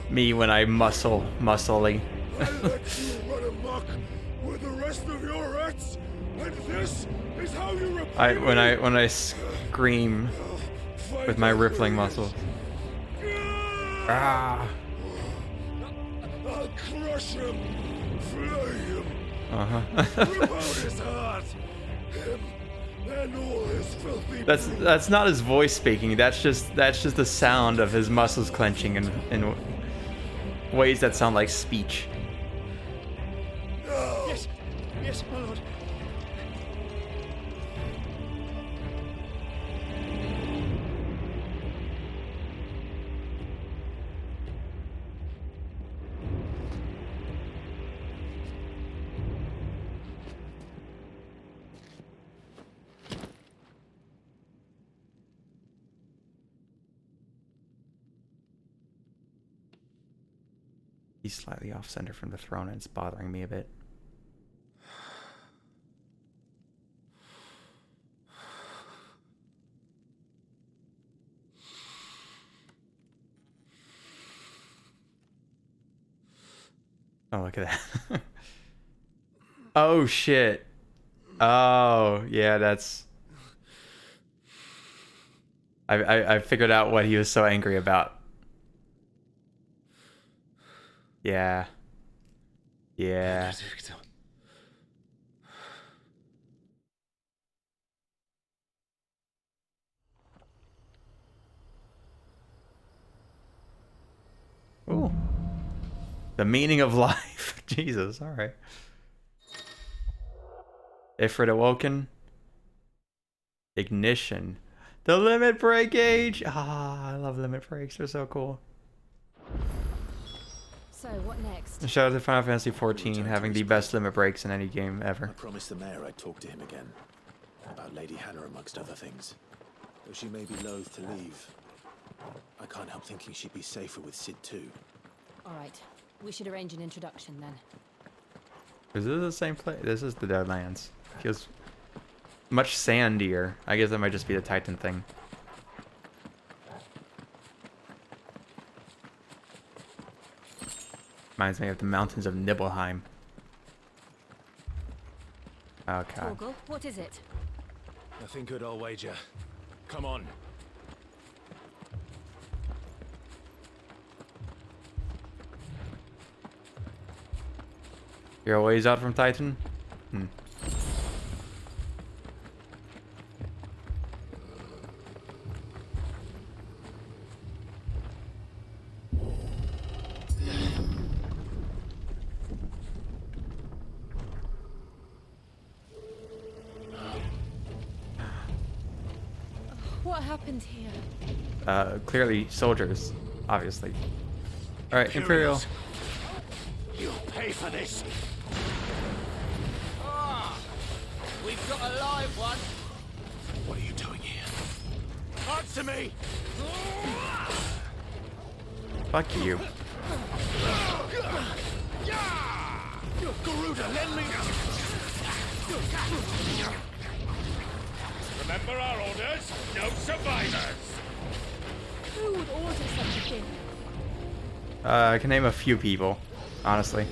Me when I muscly. I let you run amok with the rest of your rats, and this is how you repay when I scream with my rippling muscles. Ah. I'll crush him, flay him, Uh-huh. rip out his heart, him and all his filthy. That's not his voice speaking. That's just the sound of his muscles clenching in ways that sound like speech. Yes, yes, my lord. He's slightly off center from the throne and it's bothering me a bit. Oh, look at that. Oh, shit. Oh, yeah, that's... I figured out what he was so angry about. Yeah. Yeah. Ooh. The meaning of life. Jesus, alright. Ifrit awoken. Ignition. The limit break age. Ah, I love limit breaks. They're so cool. So, what next? Shout out to Final Fantasy XIV having the best limit breaks in any game ever. I promised the mayor I'd talk to him again. About Lady Hannah amongst other things. Though she may be loath to leave, I can't help thinking she'd be safer with Sid too. Alright, we should arrange an introduction then. Is this the same place? This is the Deadlands. Feels much sandier. I guess that might just be the Titan thing. Reminds me of the mountains of Nibelheim. Okay. Torgal, what is it? Nothing good, I'll wager. Come on. You're a ways out from Titan? Hmm. What happened here? Clearly soldiers, obviously. Alright, Imperial. You'll pay for this. We've got a live one. What are you doing here? Answer me! Fuck you. Garuda, lend me... Remember our orders? No survivors! Who would order such a thing? I can name a few people, honestly.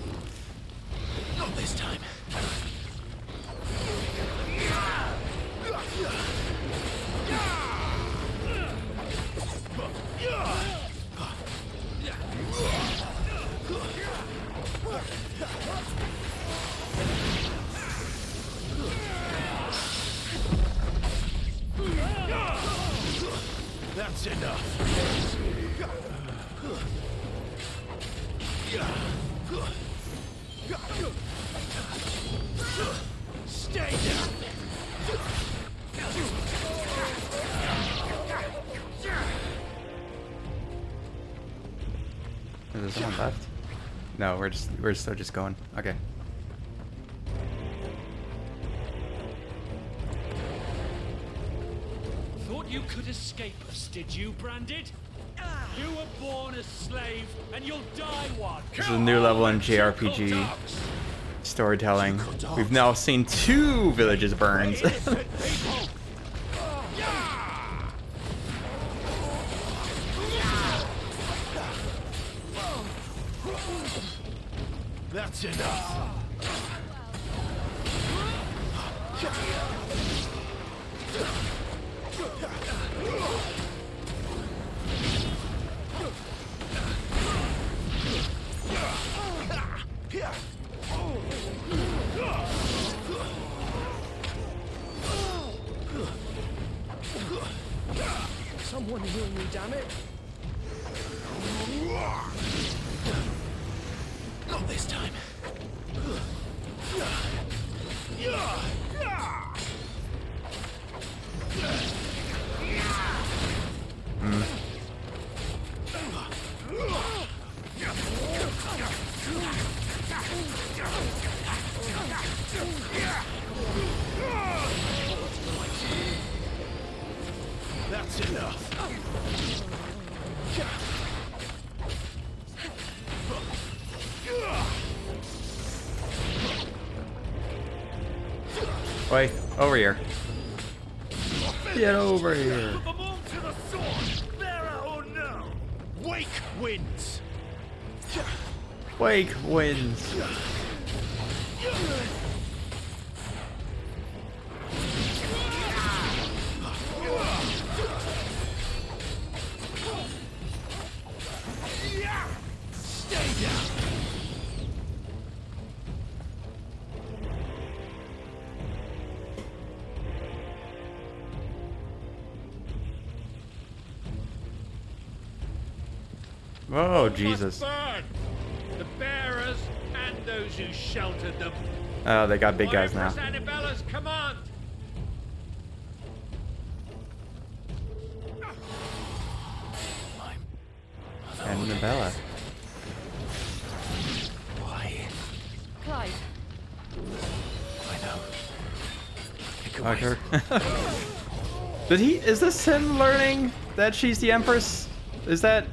Not this time. Stay down. Is there someone left? No, we're still just going. Okay. Thought you could escape us, did you, Branded? You were born a slave, and you'll die one. This is a new level in JRPG storytelling. We've now seen 2 villages burned. That's enough. Someone heal me, damn it! Not this time. That's enough. Wait, over here. Get over here. Put them all to the sword, bearer or no. Wake wins. Wake wins. Stay down. Oh, Jesus. Burn the bearers and those who sheltered them. Oh, they got big guys now. Empress Annabella's command. Annabella. Why? Clive. I know. Fuck her. Is this him learning that she's the Empress? Is that...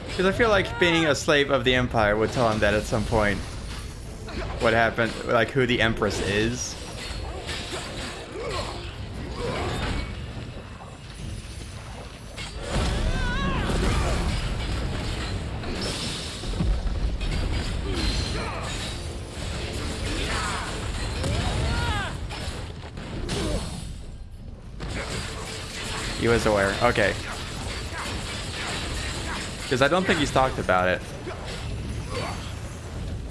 Because I feel like being a slave of the Empire would tell him that at some point. What happened, like who the Empress is. He was aware. Okay. Because I don't think he's talked about it.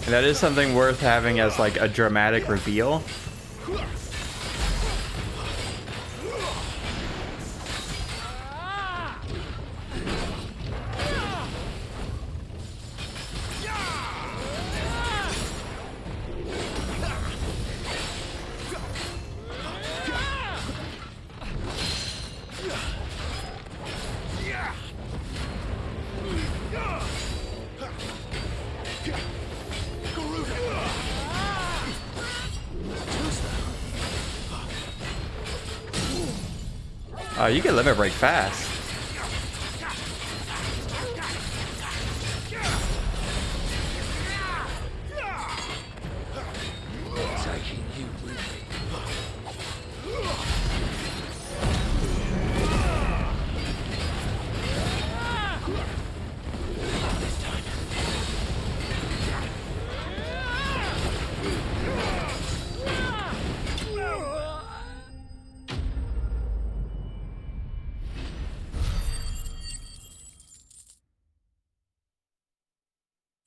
And that is something worth having as like a dramatic reveal. Oh, you can limit break fast. Taking you with me.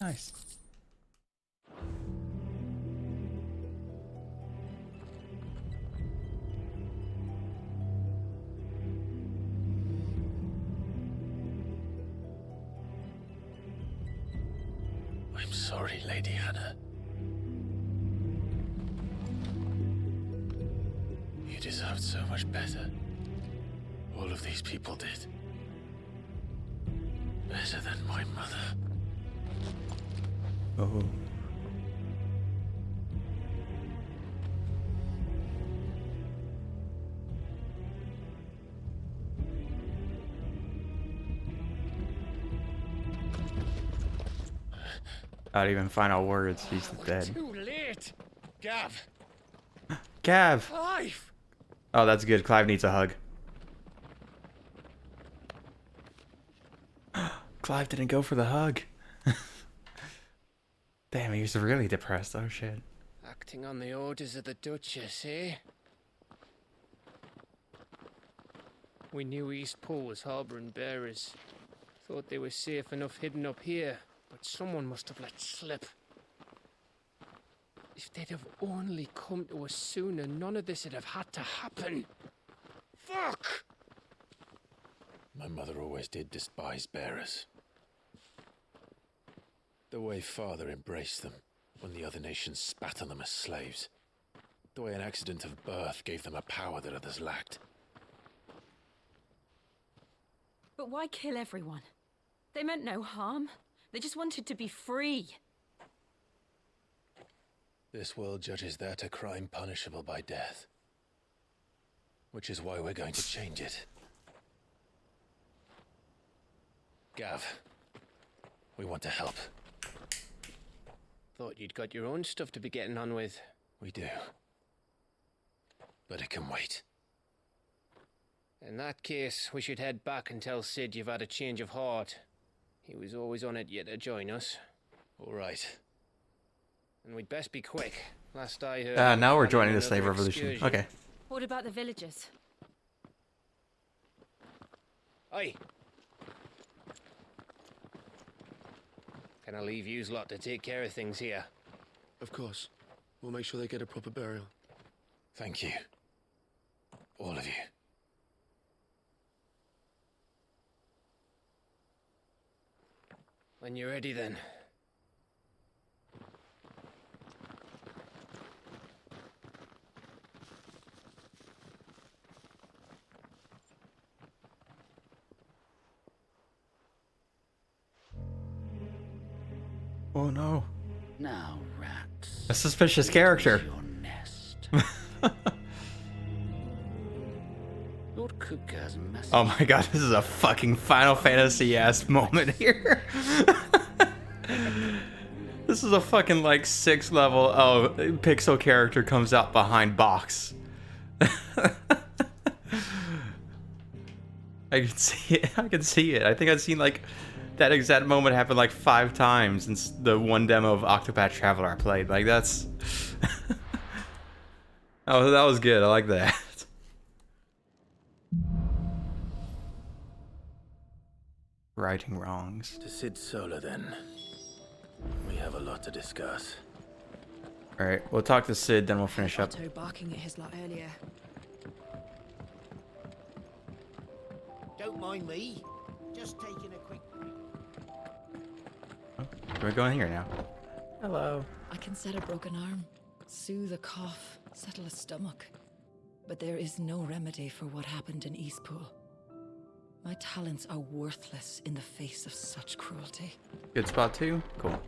Nice. I I'm sorry, Lady Hannah. You deserved so much better. All of these people did. Better than my mother. Oh. Not even final words. He's dead. Too late. Gav. Gav. Clive. Oh, that's good. Clive needs a hug. Clive didn't go for the hug. Damn, he was really depressed. Oh shit. Acting on the orders of the Duchess, eh? We knew Eastpool was harbouring bearers. Thought they were safe enough hidden up here, but someone must have let slip. If they'd have only come to us sooner, none of this would have had to happen. Fuck! My mother always did despise bearers. The way Father embraced them when the other nations spat on them as slaves. The way an accident of birth gave them a power that others lacked. But why kill everyone? They meant no harm. They just wanted to be free. This world judges that a crime punishable by death. Which is why we're going to change it. Gav, we want to help. Thought you'd got your own stuff to be getting on with. We do. But it can wait. In that case, we should head back and tell Sid you've had a change of heart. He was always on it yet to join us. All right. And we'd best be quick. Last I heard... Now we're joining the slave revolution. Excursion. Okay. What about the villagers? Aye. Can I leave yous lot to take care of things here? Of course. We'll make sure they get a proper burial. Thank you. All of you. When you're ready, then. Oh no. Now, rats. A suspicious character. Your nest. Lord Kupka's message. Oh my god, this is a fucking Final Fantasy ass moment here. This is a fucking like 6th level. Oh, pixel character comes out behind box. I can see it. I can see it. I think I've seen like that exact moment happen like 5 times since the one demo of Octopath Traveler I played. Like that's. Oh, that was good. I like that. Righting wrongs. To Sid Solar, then. We have a lot to discuss. Alright, we'll talk to Sid, then we'll finish up. Otto barking at his lot earlier. Don't mind me. Just taking a quick break. We're going here now. Hello. I can set a broken arm, soothe a cough, settle a stomach. But there is no remedy for what happened in Eastpool. My talents are worthless in the face of such cruelty. Good spot too? Cool.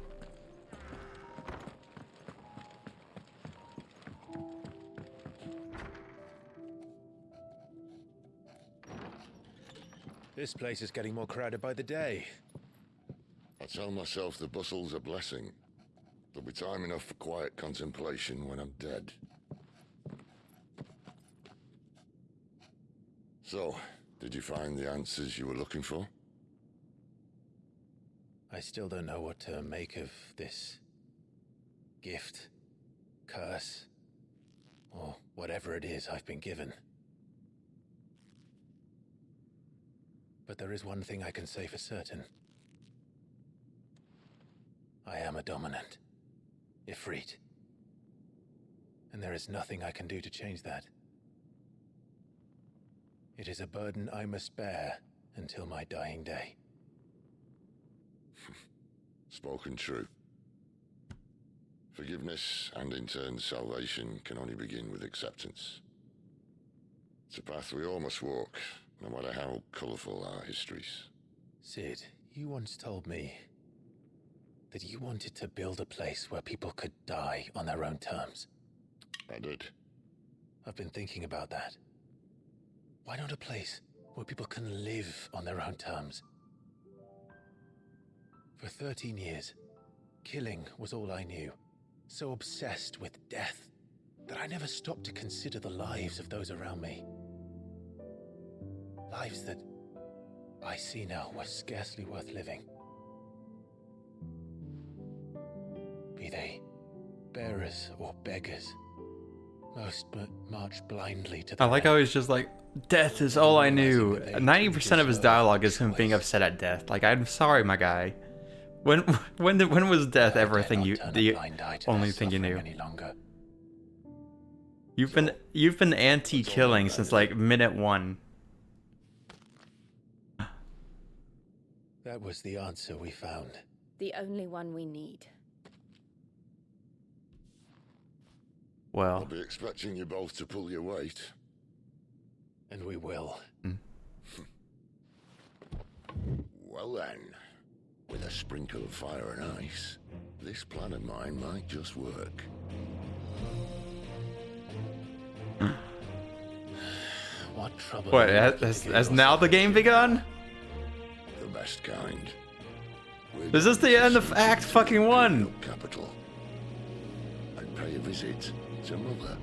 This place is getting more crowded by the day. I tell myself the bustle's a blessing. There'll be time enough for quiet contemplation when I'm dead. So, did you find the answers you were looking for? I still don't know what to make of this gift, curse, or whatever it is I've been given. But there is one thing I can say for certain. I am a dominant, Ifrit. And there is nothing I can do to change that. It is a burden I must bear until my dying day. Spoken true. Forgiveness and in turn salvation can only begin with acceptance. It's a path we all must walk, no matter how colourful our histories. Sid, you once told me that you wanted to build a place where people could die on their own terms. I did. I've been thinking about that. Why not a place where people can live on their own terms? For 13 years, killing was all I knew. So obsessed with death that I never stopped to consider the lives of those around me. Lives that I see now were scarcely worth living. Be they bearers or beggars, most march blindly to the I like how he's just like, death is all I knew. 90% of his dialogue is him being upset at death. Like, I'm sorry, my guy. When was death ever a thing the only thing you knew? You've been anti-killing since like minute 1. That was the answer we found. The only one we need. Well, I'll be expecting you both to pull your weight. And we will. Well then, with a sprinkle of fire and ice, this plan of mine might just work. What trouble? What, has now the game begun? The best kind. Is this the end of Act fucking 1? Capital. And pay a visit to Mother.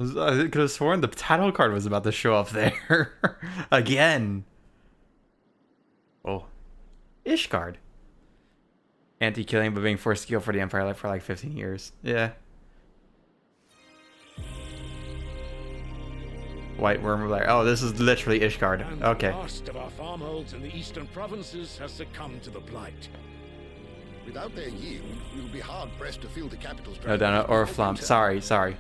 I could have sworn the title card was about to show up there. Again. Oh. Ishgard. Anti-killing but being forced to kill for the Empire for like 15 years. Yeah. White Worm like, oh, this is literally Ishgard. And Okay. the last of our farmholds in the eastern provinces has succumbed to the blight. Without their yield, we will be hard-pressed to fill the capital's... No, no, Oriflamme. Sorry.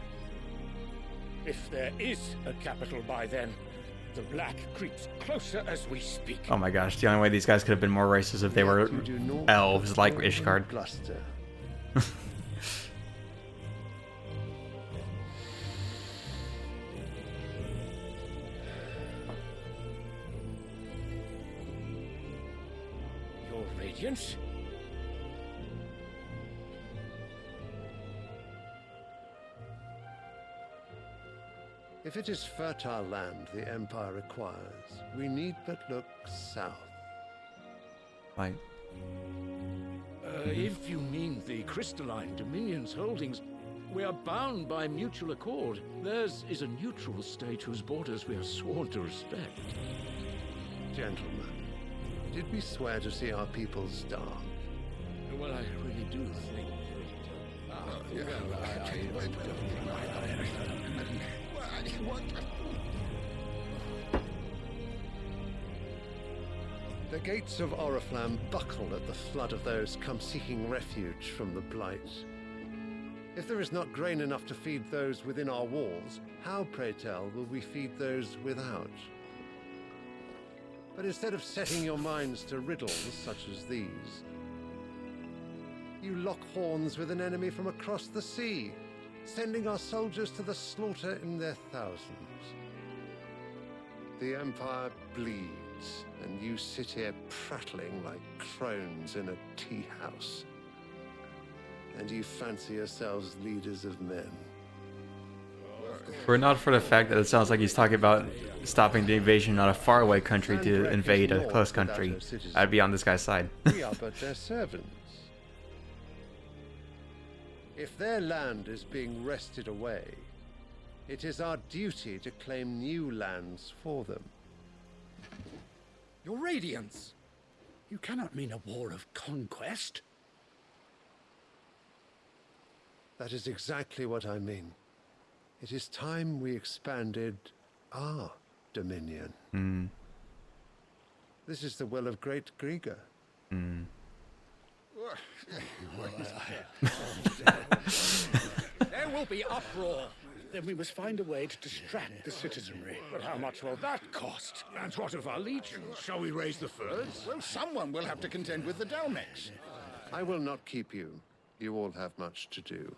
If there is a capital by then, the black creeps closer as we speak. Oh my gosh, the only way these guys could have been more racist if they were elves like Ishgard. Your radiance? If it is fertile land the Empire requires, we need but look south. Right. If you mean the crystalline Dominion's holdings, we are bound by mutual accord. Theirs is a neutral state whose borders we are sworn to respect. Gentlemen, did we swear to see our people starve? Well, I really do think The gates of Oriflamme buckle at the flood of those come seeking refuge from the Blight. If there is not grain enough to feed those within our walls, how, pray tell, will we feed those without? But instead of setting your minds to riddles such as these, you lock horns with an enemy from across the sea, sending our soldiers to the slaughter in their thousands. The Empire bleeds, and you sit here prattling like crones in a tea house. And you fancy yourselves leaders of men. We're not for the fact that it sounds like he's talking about stopping the invasion on a faraway country to invade a close country. I'd be on this guy's side. We are but their servants. If their land is being wrested away, it is our duty to claim new lands for them. Your Radiance! You cannot mean a war of conquest. That is exactly what I mean. It is time we expanded our dominion. This is the will of great Grieger. There will be uproar. Then we must find a way to distract the citizenry. But how much will that cost? And what of our legions? Shall we raise the furs? Well, someone will have to contend with the Dalmex. I will not keep you. You all have much to do.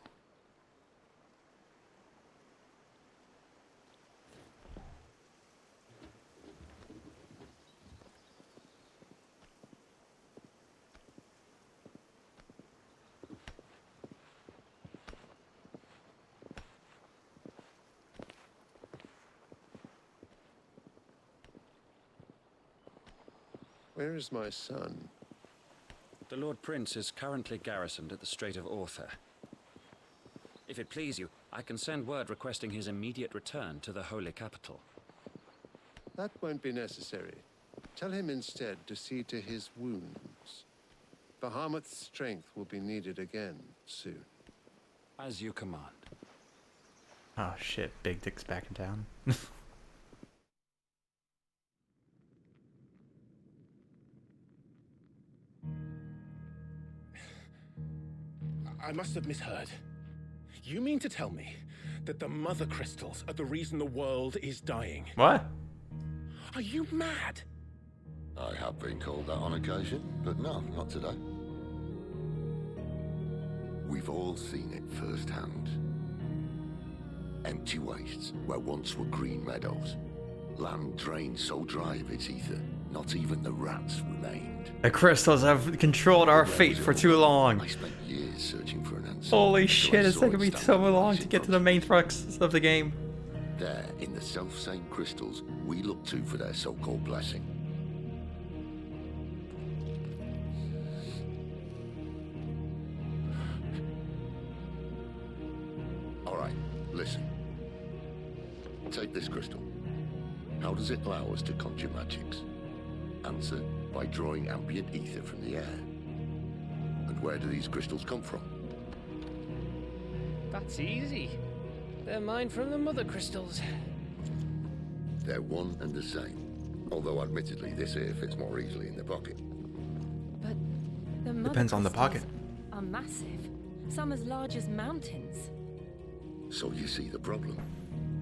Where is my son? The Lord Prince is currently garrisoned at the Strait of Orther. If it please you, I can send word requesting his immediate return to the Holy Capital. That won't be necessary. Tell him instead to see to his wounds. Bahamut's strength will be needed again soon. As you command. Oh shit, Big Dick's back in town. I must have misheard. You mean to tell me that the mother crystals are the reason the world is dying? What? Are you mad? I have been called that on occasion, but no, not today. We've all seen it firsthand. Empty wastes where once were green meadows. Land drained so dry of its ether, not even the rats remained. The crystals have controlled our fate for too long. I spent years searching for an answer. Holy shit, it's taken me so long to get to the main crux of the game. There, in the self-same crystals, we look to for their so-called blessing. Alright, listen. Take this crystal. How does it allow us to conjure magics? Answer, by drawing ambient ether from the air. And where do these crystals come from? That's easy. They're mine from the mother crystals. They're one and the same. Although admittedly this here fits more easily in the pocket. But the mother Depends on the crystals pocket. Are massive. Some as large as mountains. So you see the problem.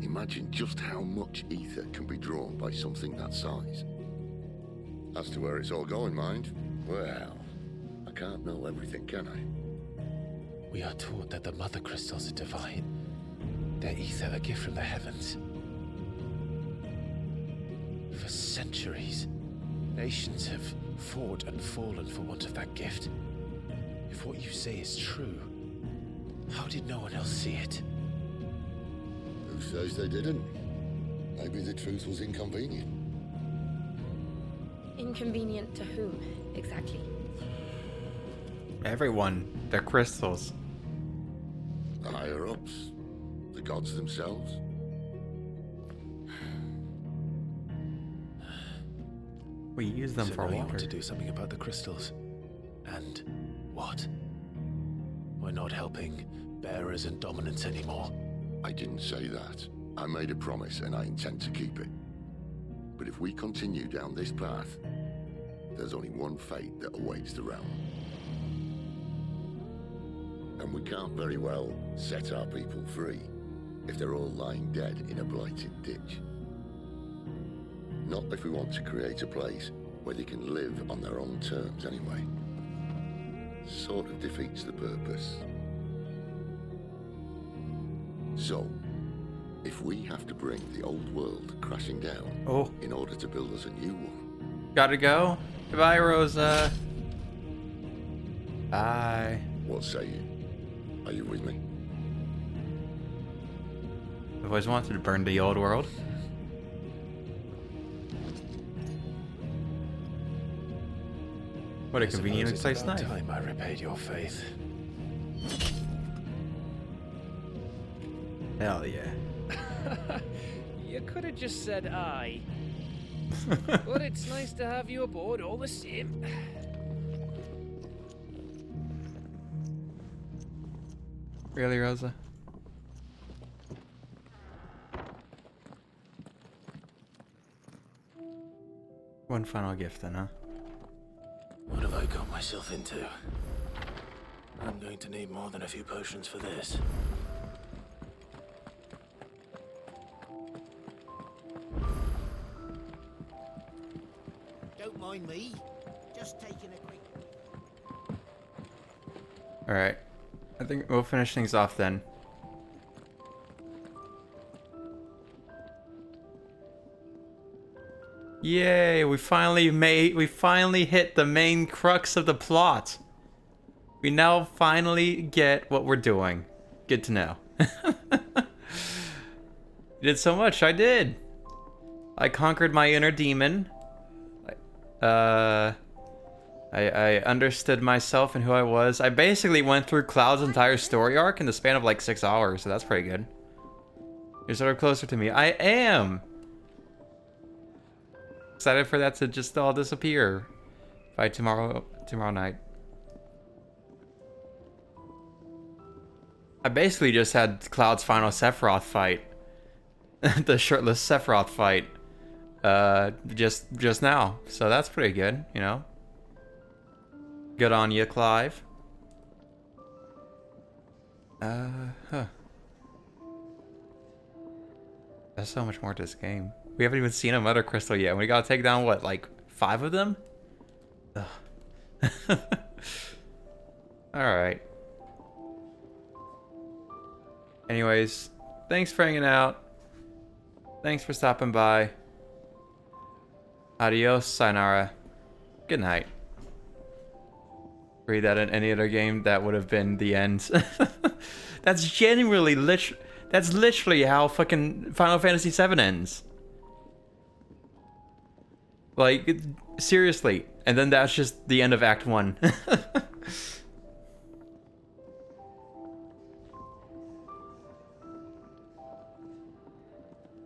Imagine just how much ether can be drawn by something that size. As to where it's all going, mind, well, I can't know everything, can I? We are taught that the mother crystals are divine. Their ether a gift from the heavens. For centuries, nations have fought and fallen for want of that gift. If what you say is true, how did no one else see it? Who says they didn't? Maybe the truth was inconvenient. Inconvenient to whom, exactly? Everyone. They're crystals. The higher-ups. The gods themselves. We use them So for now you water. want to do something about the crystals. And what? We're not helping bearers and dominants anymore. I didn't say that. I made a promise and I intend to keep it. But if we continue down this path, there's only one fate that awaits the realm. And we can't very well set our people free if they're all lying dead in a blighted ditch. Not if we want to create a place where they can live on their own terms anyway. Sort of defeats the purpose. So, if we have to bring the old world crashing down in order to build us a new one. Gotta go. Goodbye, Rosa. Bye. What say you? Are you with me? I've always wanted to burn the old world. What a convenient place knife. Time I repaid your faith. Hell yeah. You could have just said aye. But it's nice to have you aboard all the same. Really, Rosa? One final gift then, huh? What have I got myself into? I'm going to need more than a few potions for this. mind me. Just taking a quick... Alright. I think we'll finish things off then. Yay, we finally hit the main crux of the plot. We now finally get what we're doing. Good to know. You did so much, I did. I conquered my inner demon. I understood myself and who I was. I basically went through Cloud's entire story arc in the span of like 6 hours, so that's pretty good. You're sort of closer to me. I am! Excited for that to just all disappear by tomorrow night. I basically just had Cloud's final Sephiroth fight. The shirtless Sephiroth fight. Just now. So that's pretty good, you know? Good on you, Clive. Huh. There's so much more to this game. We haven't even seen a Mother Crystal yet. We gotta take down, what, like 5 of them? Ugh. Alright. Anyways, thanks for hanging out. Thanks for stopping by. Adios, sayonara. Good night. Read that in any other game, that would have been the end. That's genuinely that's literally how fucking Final Fantasy VII ends. Like, seriously. And then that's just the end of Act 1.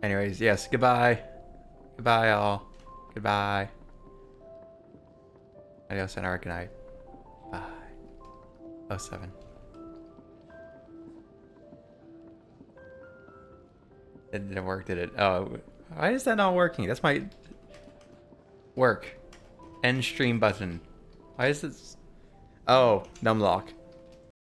Anyways, yes, goodbye. Goodbye, all. Goodbye. Adios and good night. Bye. 07. It didn't work, did it? Oh, why is that not working? That's my... Work. End stream button. Why is this... Oh, numlock.